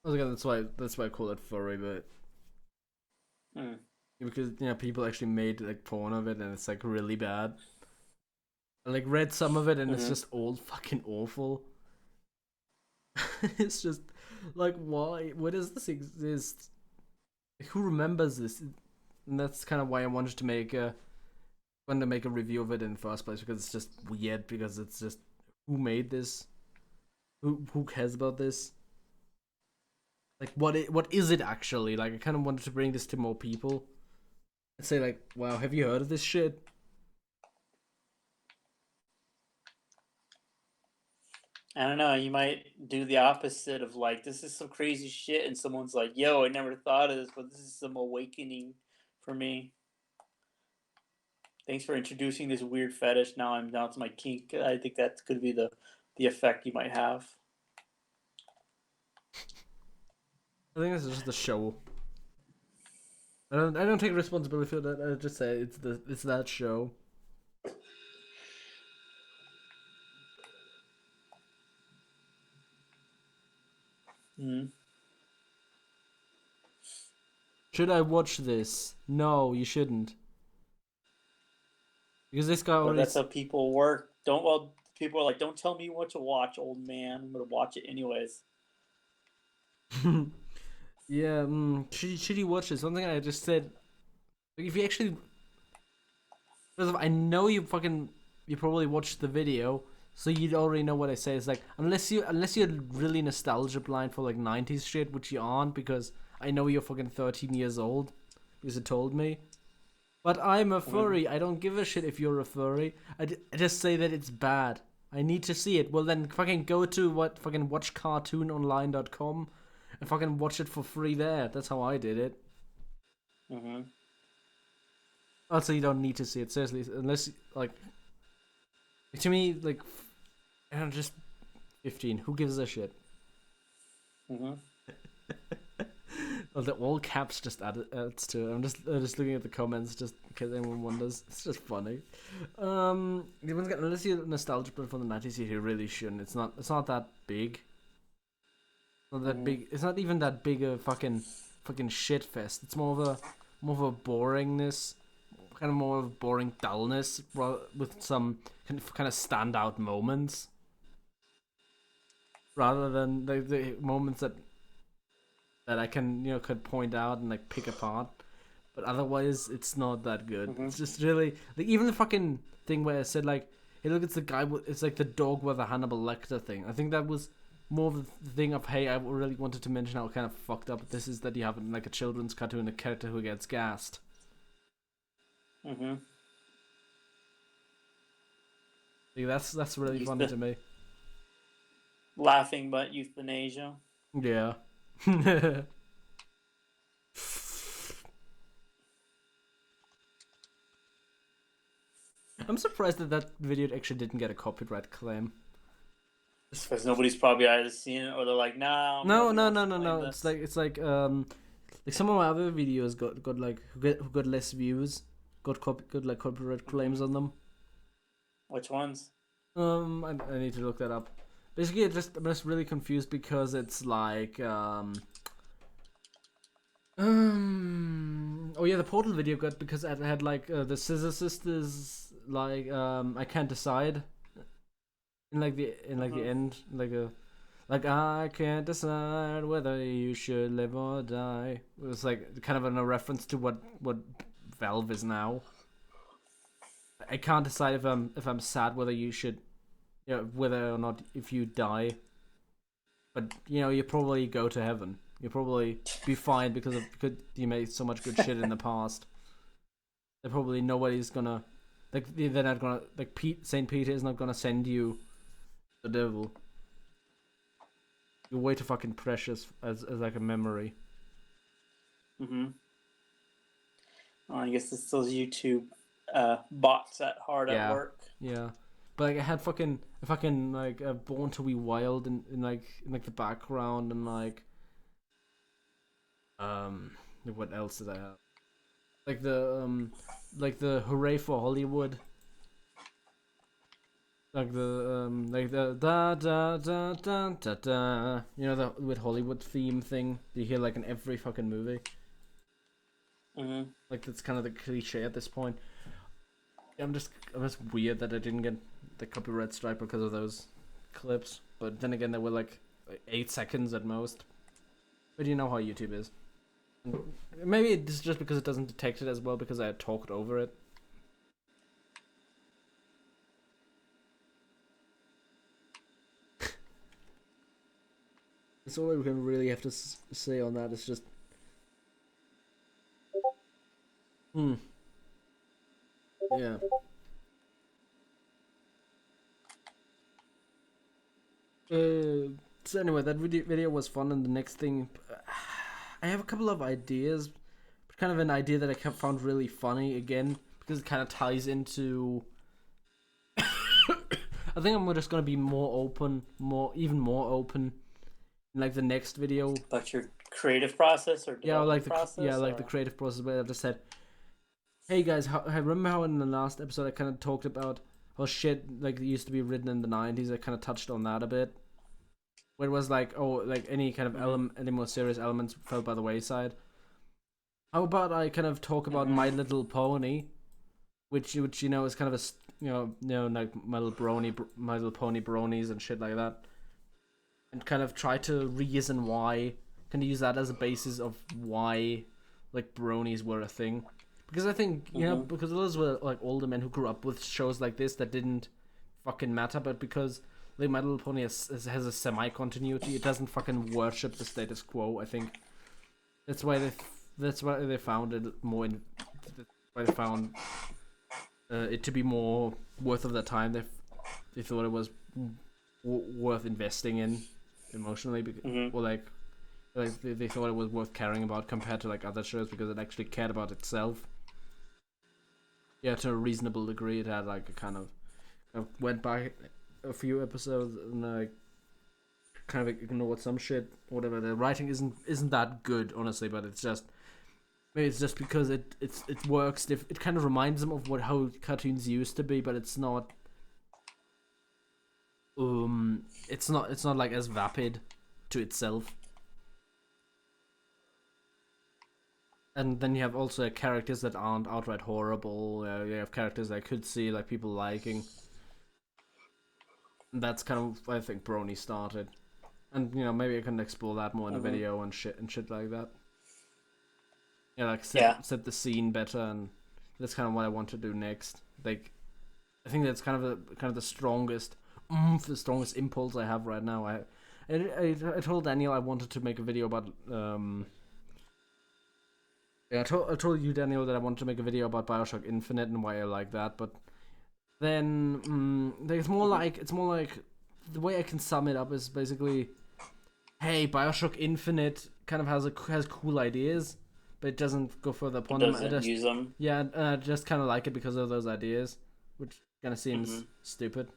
Again, that's why I call it furry, but because people actually made like porn of it, and it's like really bad. I like read some of it, and it's just all fucking awful. It's just like, why? Why does this exist? Who remembers this? And that's kind of why I wanted to make a review of it in the first place, because it's just weird. Because it's just, who made this? Who cares about this? Like, what is it actually? Like, I kind of wanted to bring this to more people and say, like, wow, have you heard of this shit? I don't know. You might do the opposite of like, this is some crazy shit, and someone's like, yo, I never thought of this, but this is some awakening for me. Thanks for introducing this weird fetish. Now it's my kink. I think that could be the effect you might have. I think this is just a show. I don't take responsibility for that. I just say it's that show. Should I watch this? No, you shouldn't. Because this guy already. That's how people work. People are like, don't tell me what to watch, old man. I'm gonna watch it anyways. Yeah, should you watch this? One thing I just said, like, if you actually, I know you probably watched the video, so you'd already know what I say. It's like, unless you're really nostalgia blind for like 90s shit, which you aren't, because I know you're fucking 13 years old, because it told me. But I'm a furry. I don't give a shit if you're a furry. I just say that it's bad. I need to see it. Well, then fucking go to watchcartoononline.com and fucking watch it for free there. That's how I did it. Also, you don't need to see it, seriously, unless, like, to me, like, I'm just 15. Who gives a shit? Well, the all caps just adds to it. I'm just looking at the comments just in case anyone wonders. It's just funny. Unless you're nostalgic from the 90s, you really shouldn't. It's not that big. It's not that big. It's not even that big a fucking shit fest. It's more of a boringness, kind of more of a boring dullness, with some kind of standout moments, rather than the moments that I can could point out and like pick apart. But otherwise, it's not that good. It's just really like, even the fucking thing where I said like, hey, look, it's the guy. It's like the dog with a Hannibal Lecter thing. I think that was more of the thing of, hey, I really wanted to mention how kind of fucked up this is, that you have like a children's cartoon, a character who gets gassed. Like, that's really funny to me. Laughing but euthanasia. Yeah. I'm surprised that video actually didn't get a copyright claim. Because nobody's probably either seen it, or they're like, nah. No. It's like some of my other videos got like who got less views, got copyright claims on them. Which ones? I need to look that up. Basically, I'm just really confused because it's like oh yeah, the Portal video got, because it had like the Scissor Sisters, like I can't decide in like the end, like Like, I can't decide whether you should live or die. It was like kind of a reference to what Valve is now. I can't decide if I'm sad whether you should, whether or not if you die. But you probably go to heaven. You'll probably be fine because you made so much good shit in the past. They're probably nobody's gonna they're not gonna Saint Peter is not gonna send you the devil. You're way too fucking precious as like a memory. Well, I guess it's those YouTube bots at hard at work. Yeah. But like I had fucking like Born to Be Wild in the background, and what else did I have? Like the Hooray for Hollywood. Like the da da da da da da. The with Hollywood theme thing you hear like in every fucking movie. Like that's kind of the cliche at this point. I'm just weird that I didn't get the copyright strike because of those clips. But then again, they were like 8 seconds at most. But you know how YouTube is. Maybe it's just because it doesn't detect it as well because I had talked over it. That's all we can really have to say on that. It's just... Yeah. So anyway, that video was fun, and the next thing... I have a couple of ideas. Kind of an idea that I found really funny, again, because it kind of ties into... I think I'm just going to be even more open in like the next video. About your creative process or process? The creative process, where I just said, hey guys, I remember how in the last episode I kind of talked about how shit like it used to be written in the 90s. I kind of touched on that a bit. Where it was like, any kind of any more serious elements fell by the wayside. How about I kind of talk about My Little Pony, which is kind of a like My Little Pony bronies and shit like that, and kind of try to reason why, kind of use that as a basis of why like bronies were a thing. Because I think because those were like older men who grew up with shows like this that didn't fucking matter, but because like My Little Pony has a semi-continuity, it doesn't fucking worship the status quo. I think that's why they found it more. Why they found it to be more worth of their time. They thought it was worth investing in emotionally, or like they thought it was worth caring about compared to like other shows because it actually cared about itself. Yeah, to a reasonable degree, it had like a kind of went by a few episodes and kind of ignored some shit. Whatever, the writing isn't that good, honestly, but it's just maybe it's just because it works. It kind of reminds them of how cartoons used to be, but it's not. It's not like as vapid to itself. And then you have also characters that aren't outright horrible. You have characters that I could see like people liking. And that's kind of I think Brony started, and maybe I can explore that more in a video and shit like that. Yeah, like set the scene better, and that's kind of what I want to do next. Like, I think that's kind of the strongest impulse I have right now. I told Daniel I wanted to make a video about I told you, Daniel, that I wanted to make a video about BioShock Infinite and why I like that, but then it's more like the way I can sum it up is basically, hey, BioShock Infinite kind of has cool ideas, but it doesn't go further upon them. I just use them. Yeah, I just kind of like it because of those ideas, which kind of seems stupid.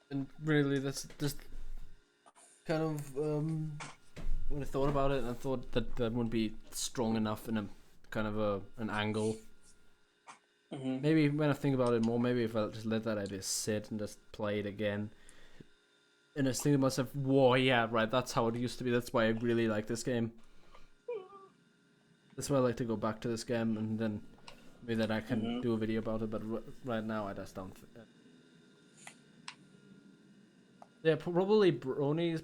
And really, that's just kind of when I thought about it, I thought that wouldn't be strong enough in a kind of an angle. Maybe when I think about it more, maybe if I just let that idea sit and just play it again, and I was thinking to myself, whoa, yeah, right, that's how it used to be. That's why I really like this game. That's why I like to go back to this game, and then maybe that I can do a video about it, but right now I just don't. Yeah, probably Bronies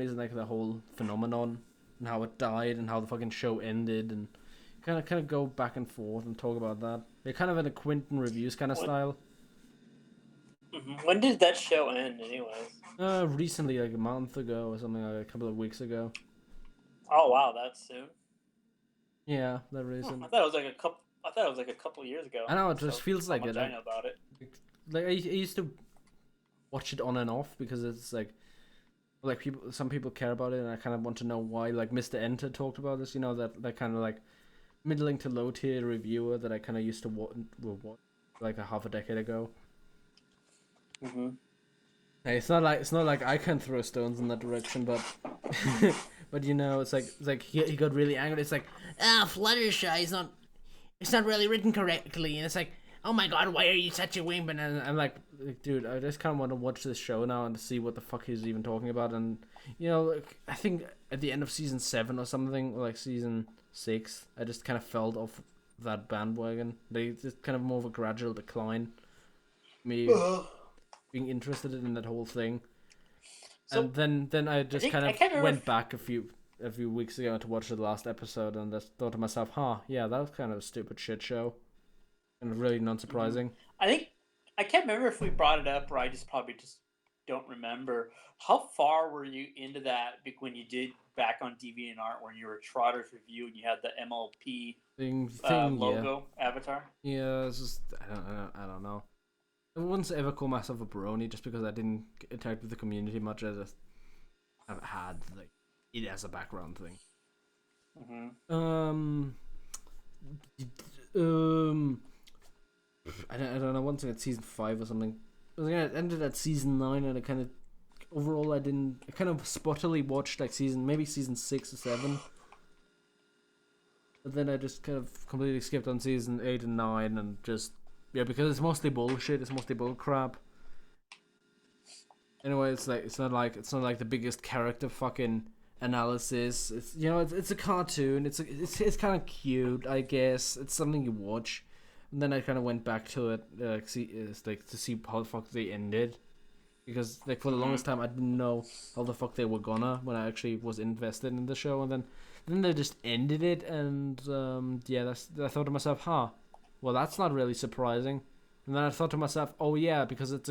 and like the whole phenomenon and how it died and how the fucking show ended and kind of go back and forth and talk about that. They're kind of in a Quentin reviews kind of style. When did that show end, anyways? Recently, like a month ago or something, like a couple of weeks ago. Oh wow, that's soon. Yeah, that recent. I thought it was like a couple of years ago. I know, it just feels like it. I know about it. Like I used to watch it on and off because it's like some people care about it, and I kind of want to know why. Like Mr. Enter talked about this, that kind of like middling to low tier reviewer that I kind of used to watch like a half a decade ago. Hey, it's not like I can throw stones in that direction, but but it's like he got really angry. It's like, Fluttershy it's not really written correctly, and it's like, oh my god, why are you such a wimp? And I'm like, dude, I just kind of want to watch this show now and to see what the fuck he's even talking about. And I think at the end of season 7 or something, or like season 6, I just kind of fell off that bandwagon. They just kind of more of a gradual decline. Me being interested in that whole thing, so, and then I just kind of went back a few weeks ago to watch the last episode, and just thought to myself, yeah, that was kind of a stupid shit show, and really non-surprising. I can't remember if we brought it up, or I probably just don't remember. How far were you into that when you did back on DeviantArt when you were Trotter's Review and you had the MLP logo avatar? Yeah, it's just I don't know. I wouldn't ever call myself a brony just because I didn't interact with the community much. I just have had like it as a background thing. I don't know. Once at season 5 or something, I ended at season 9, and I kind of overall I kind of spottily watched like maybe season 6 or 7. But then I just kind of completely skipped on season 8 and 9 and just. Yeah, because it's mostly bullshit. It's mostly bullcrap. Anyway, it's not like the biggest character fucking analysis. It's a cartoon. It's kind of cute, I guess. It's something you watch, and then I kind of went back to it, to see how the fuck they ended, because like for the longest time I didn't know how the fuck they were gonna when I actually was invested in the show, and then they just ended it, and I thought to myself, well, that's not really surprising. And then I thought to myself, oh yeah, because it's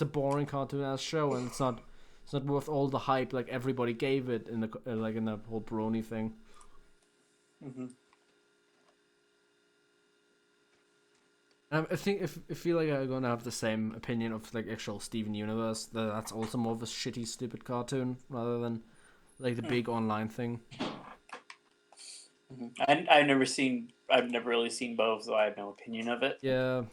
a boring cartoon-ass show, and it's not worth all the hype like everybody gave it in the whole brony thing. I think I feel like I'm gonna have the same opinion of like actual Steven Universe. That's also more of a shitty, stupid cartoon rather than like the big online thing. I've never really seen both, so I have no opinion of it. Yeah,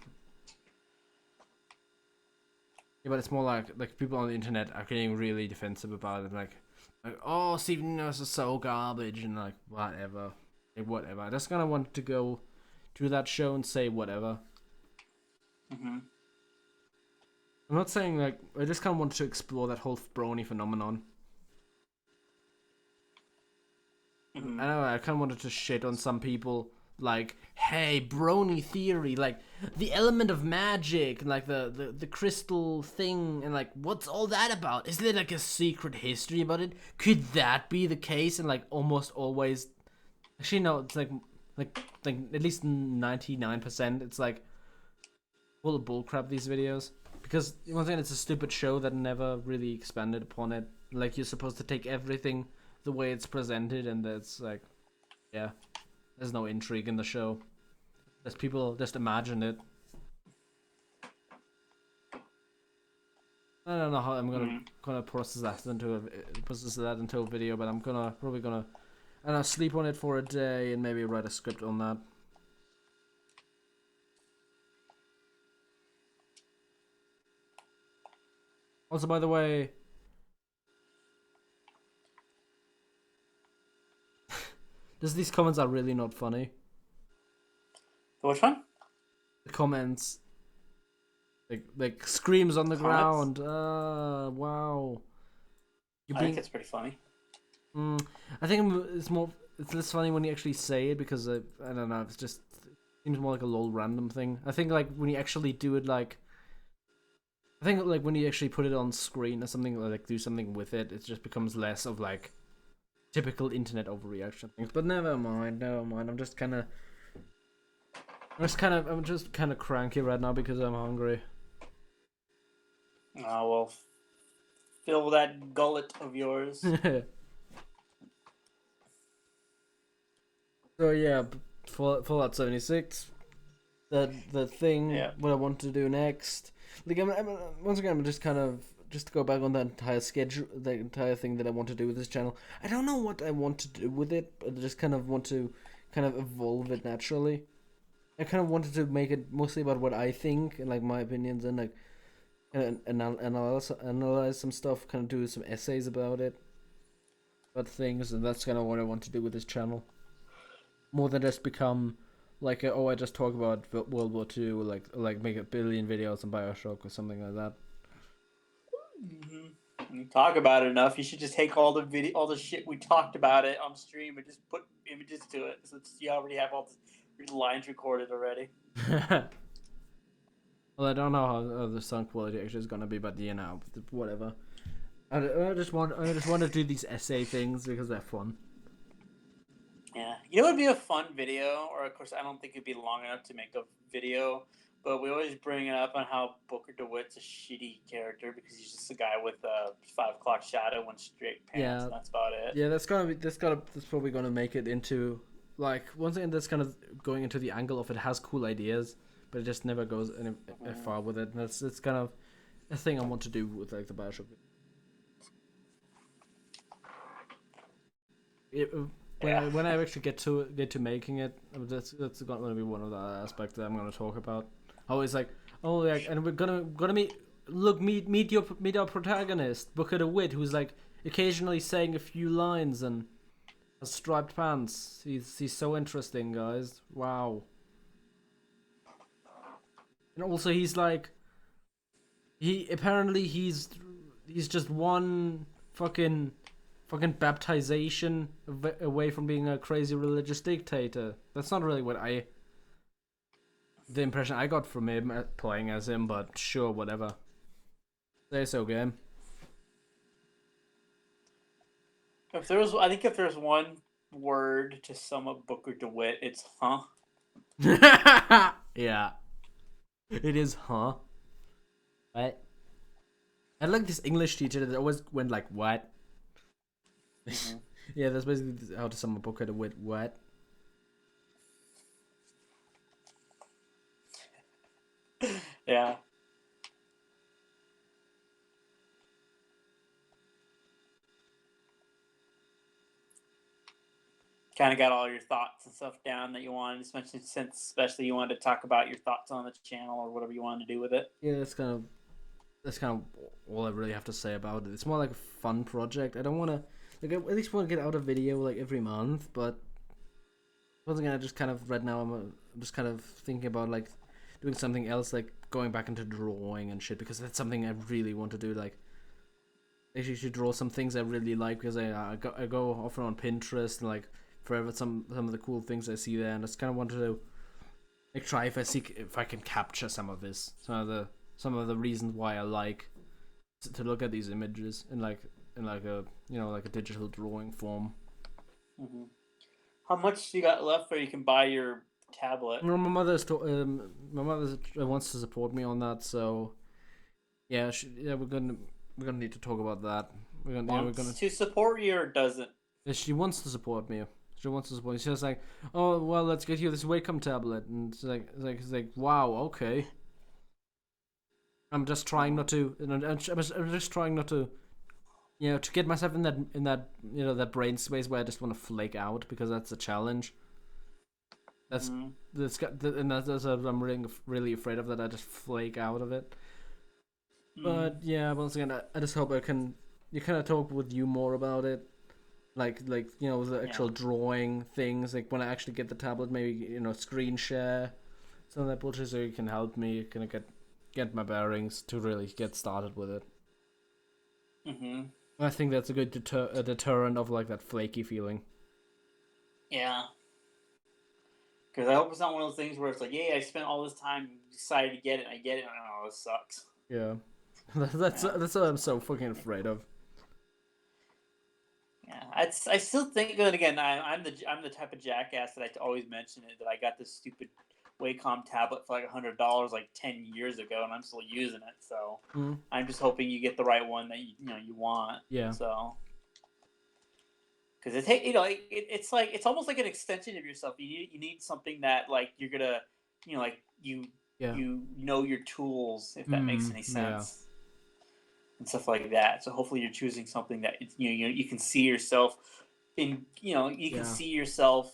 but it's more like people on the internet are getting really defensive about it, like oh, Steven Universe is so garbage, and like whatever. I just kind of want to go to that show and say whatever. I'm not saying like I just kind of want to explore that whole brony phenomenon. I know I kind of wanted to shit on some people, like, hey, brony theory, like the element of magic, like the crystal thing, and like what's all that about? Is there like a secret history about it? Could that be the case? And like almost always, actually no, it's like at least 99%, it's like full of bullcrap, these videos, because once again it's a stupid show that never really expanded upon it. Like you're supposed to take everything the way it's presented, and it's like, yeah, there's no intrigue in the show. There's people just imagine it. I don't know how I'm gonna process that into a video, but I'm probably gonna sleep on it for a day and maybe write a script on that. Also, by the way, these comments are really not funny. Which one? The comments, like screams on the ground. Wow. I think it's pretty funny. I think it's less funny when you actually say it, because I don't know. It's just seems more like a lol random thing. I think like when you actually do it, like I think like when you actually put it on screen or something, or like do something with it, it just becomes less of like typical internet overreaction things. But never mind, never mind. I'm just kind of cranky right now because I'm hungry. Oh well, fill that gullet of yours. So yeah, Fallout 76. The thing Yeah. what I want to do next. Like once again, I'm just kind of just to go back on that entire schedule, the entire thing that I want to do with this channel. I don't know what I want to do with it, but I just kind of want to kind of evolve it naturally. I kind of wanted to make it mostly about what I think and like my opinions and like analyze some stuff, kind of do some essays about it, about things, and that's kind of what I want to do with this channel. More than just become like I just talk about World War II, like make a billion videos on Bioshock or something like that. You talk about it enough. You should just take all the shit we talked about it on stream, and just put images to it. So you already have all the lines recorded already. Well, I don't know how the sound quality actually is gonna be, but you know, whatever. I just want to do these essay things because they're fun. Yeah, you know, it'd be a fun video, or of course, I don't think it'd be long enough to make a video. But we always bring it up on how Booker DeWitt's a shitty character because he's just a guy with a 5 o'clock shadow and straight pants, Yeah. and that's about it. Yeah, that's probably gonna make it into like once again that's kind of going into the angle of it has cool ideas, but it just never goes any far with it. And that's kind of a thing I want to do with like the Bioshock. When I actually get to making it, that's gonna be one of the aspects that I'm gonna talk about. Always like, oh, like, and we're gonna meet our protagonist, Booker DeWitt, who's like occasionally saying a few lines and has striped pants. He's so interesting, guys. Wow. And also he's like, he's just one fucking baptization away from being a crazy religious dictator. That's not really the impression I got from him playing as him, but sure, whatever. Say so, game. I think if there's one word to sum up Booker DeWitt, it's huh. Yeah, it is, huh? What? I like this English teacher that always went like, what? Mm-hmm. Yeah, that's basically how to sum up Booker DeWitt. What? Yeah. Kind of got all your thoughts and stuff down that you wanted, especially you wanted to talk about your thoughts on the channel or whatever you wanted to do with it. Yeah, that's kind of all I really have to say about it. It's more like a fun project. I don't want to, like, I at least want to get out a video like every month, but once again, I just kind of right now I'm just kind of thinking about like doing something else, like going back into drawing and shit, because that's something I really want to do. Like, actually, should draw some things I really like because I go often on Pinterest and like forever some of the cool things I see there, and I just kind of want to like try if I can capture some of this, some of the reasons why I like to look at these images in like a like a digital drawing form. Mm-hmm. How much you got left where you can buy your tablet? Well, my mother wants to support me on that, so yeah, we're gonna need to talk about that. We're gonna to support you or doesn't? Yeah, she wants to support me. She wants to support me. She's like, oh well, let's get you this Wacom tablet, and it's like wow, okay. I'm just trying not to. I'm just trying not to. To get myself in that that brain space where I just want to flake out, because that's a challenge. I'm really afraid of that. I just flake out of it. But yeah, once again, I just hope I can kind of talk with you more about it, like the actual drawing things. Like when I actually get the tablet, maybe screen share some of that bullshit, so you can help me kind of get my bearings to really get started with it. Mm-hmm. I think that's a good deterrent of like that flaky feeling. Yeah. Because I hope it's not one of those things where it's like, yeah, I spent all this time, decided to get it, and I get it, and oh, this sucks. Yeah. That's what I'm so fucking afraid of. Yeah, I still think that again. I'm the type of jackass that I always mention it that I got this stupid Wacom tablet for like $100 like 10 years ago, and I'm still using it. So I'm just hoping you get the right one that you want. Yeah. So because it's like it's almost like an extension of yourself. You need something that like you're gonna like you know your tools, if that makes any sense. And stuff like that. So hopefully you're choosing something that you can see yourself in. You can see yourself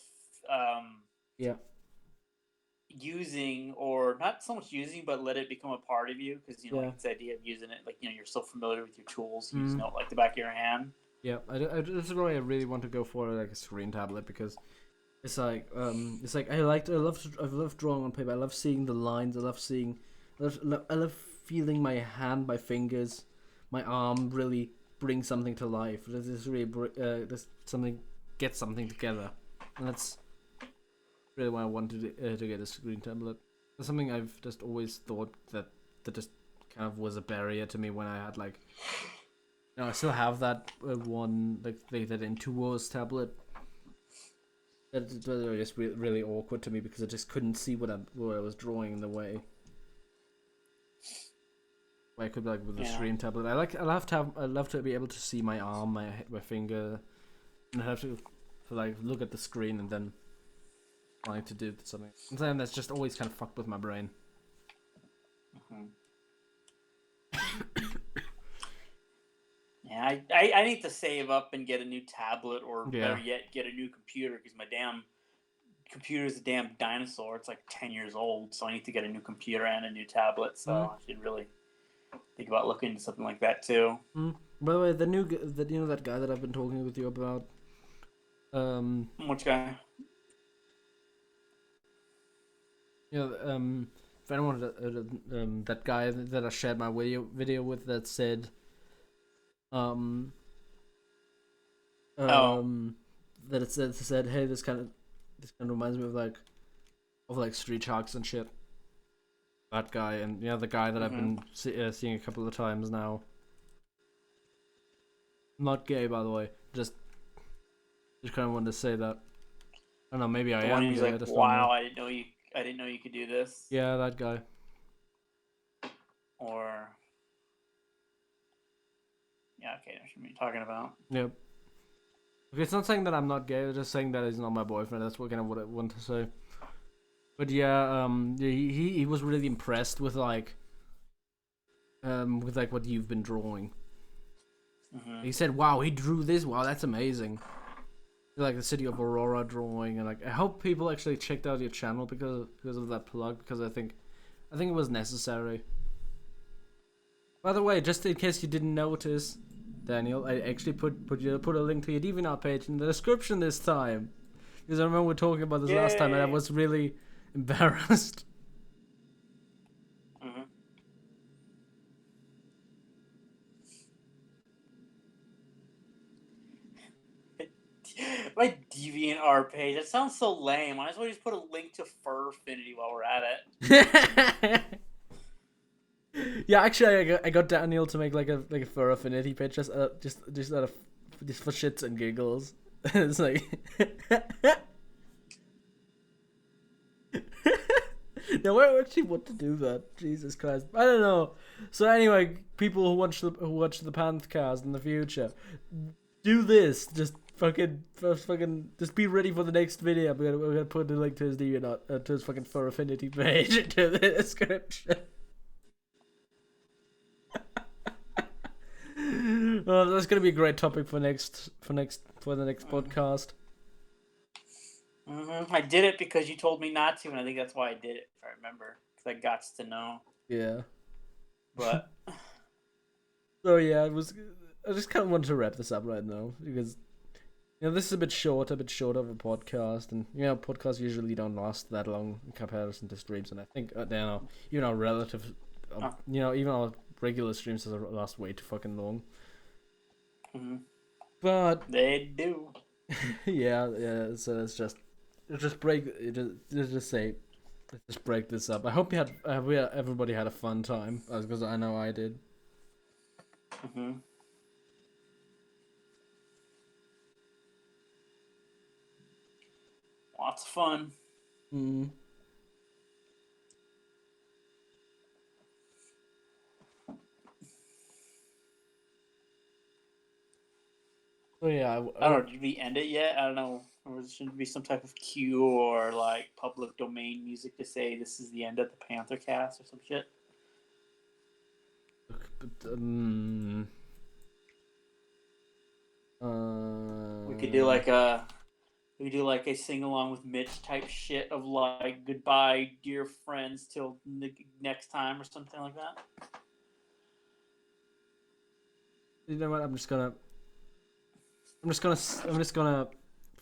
using, or not so much using, but let it become a part of you, because like it's the idea of using it. Like you're so familiar with your tools, you just know it like the back of your hand. Yeah, this is why I really want to go for like a screen tablet, because it's like I love drawing on paper. I love seeing the lines. I love feeling my hand, my fingers, my arm really bring something to life. This really get something together, and that's really why I wanted to get a screen tablet. That's something I've just always thought that just kind of was a barrier to me when I had like. I still have that one that Intuos tablet. That was just really awkward to me because I just couldn't see what I was drawing in the way. I could like with the screen tablet. I love to be able to see my arm, my finger, and I have to like look at the screen and then trying to do something. And then that's just always kind of fucked with my brain. Yeah, I need to save up and get a new tablet, or better yet, get a new computer, because my damn computer is a damn dinosaur. It's like 10 years old, so I need to get a new computer and a new tablet. So I should really think about looking into something like that too. By the way, that guy that I've been talking with you about. Which guy? If anyone that guy that I shared my video with that said that it said, hey, this kind of reminds me of like Street Sharks and shit. That guy, and the guy that I've been seeing a couple of times now. I'm not gay, by the way. Just kind of wanted to say that. I don't know, maybe I am. He's like, wow, I didn't know you could do this. Yeah, that guy. Or okay, that's what you're talking about. Yep. Okay, it's not saying that I'm not gay. It's just saying that he's not my boyfriend. That's what I want to say. But he was really impressed with like what you've been drawing. He said, "Wow, he drew this. Wow, that's amazing." Like the city of Aurora drawing, and like I hope people actually checked out your channel because of that plug, because I think it was necessary. By the way, just in case you didn't notice, Daniel, I actually put a link to your DeviantArt page in the description this time, because I remember we were talking about this last time, and I was really embarrassed. My DeviantArt page. That sounds so lame. Might as well just put a link to Fur Affinity while we're at it. Yeah, actually, I got Daniel to make like a Fur Affinity page just for shits and giggles. It's like. No, I actually want to do that. Jesus Christ, I don't know. So anyway, people who watch the Panthcast in the future, do this. Just just be ready for the next video. We're gonna put the link to his DeviantArt, to his fucking Fur Affinity page into the description. Oh, that's gonna be a great topic for the next podcast. I did it because you told me not to, and I think that's why I did it, if I remember, because I got to know. Yeah. But. So yeah, I just kind of wanted to wrap this up right now, because this is a bit short of a podcast, and podcasts usually don't last that long in comparison to streams, and I think even our relative, even our regular streams last way too fucking long. But they do. yeah. So it's just just break. Just say. Let's just break this up. I hope you had. Everybody had a fun time, because I know I did. Mm-hmm. Lots of fun. Mm. So yeah, I don't know. Did we end it yet? I don't know. Or should be some type of cue or like public domain music to say this is the end of the Panthcast or some shit. But, We could do like a sing along with Mitch type shit of like goodbye, dear friends, till next time or something like that. You know what? I'm just gonna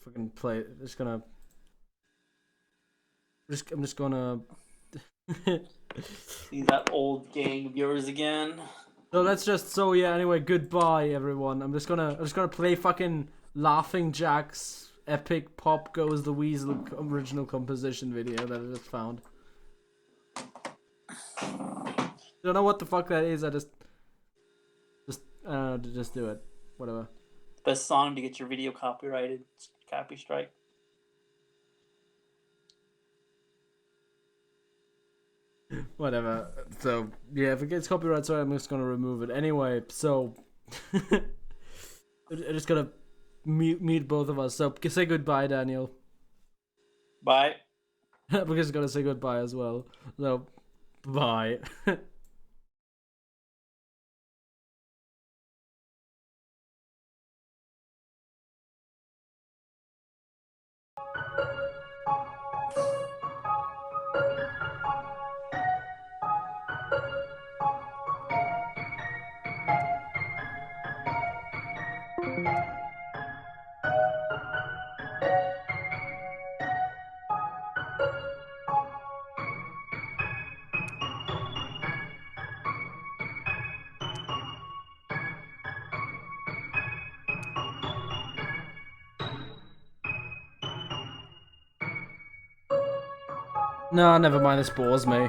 fucking play. I'm just gonna. See that old gang of yours again. So yeah. Anyway, goodbye everyone. I'm just gonna play fucking Laughing Jack's epic Pop Goes the Weasel original composition video that I just found. Don't know what the fuck that is. I just do it. Whatever. Best song to get your video copyrighted. Copy strike. Whatever. So yeah, if it gets copyright, sorry, I'm just gonna remove it anyway. So I'm just gonna mute both of us. So say goodbye, Daniel. Bye. We're just gonna say goodbye as well. So bye. No, never mind. This bores me.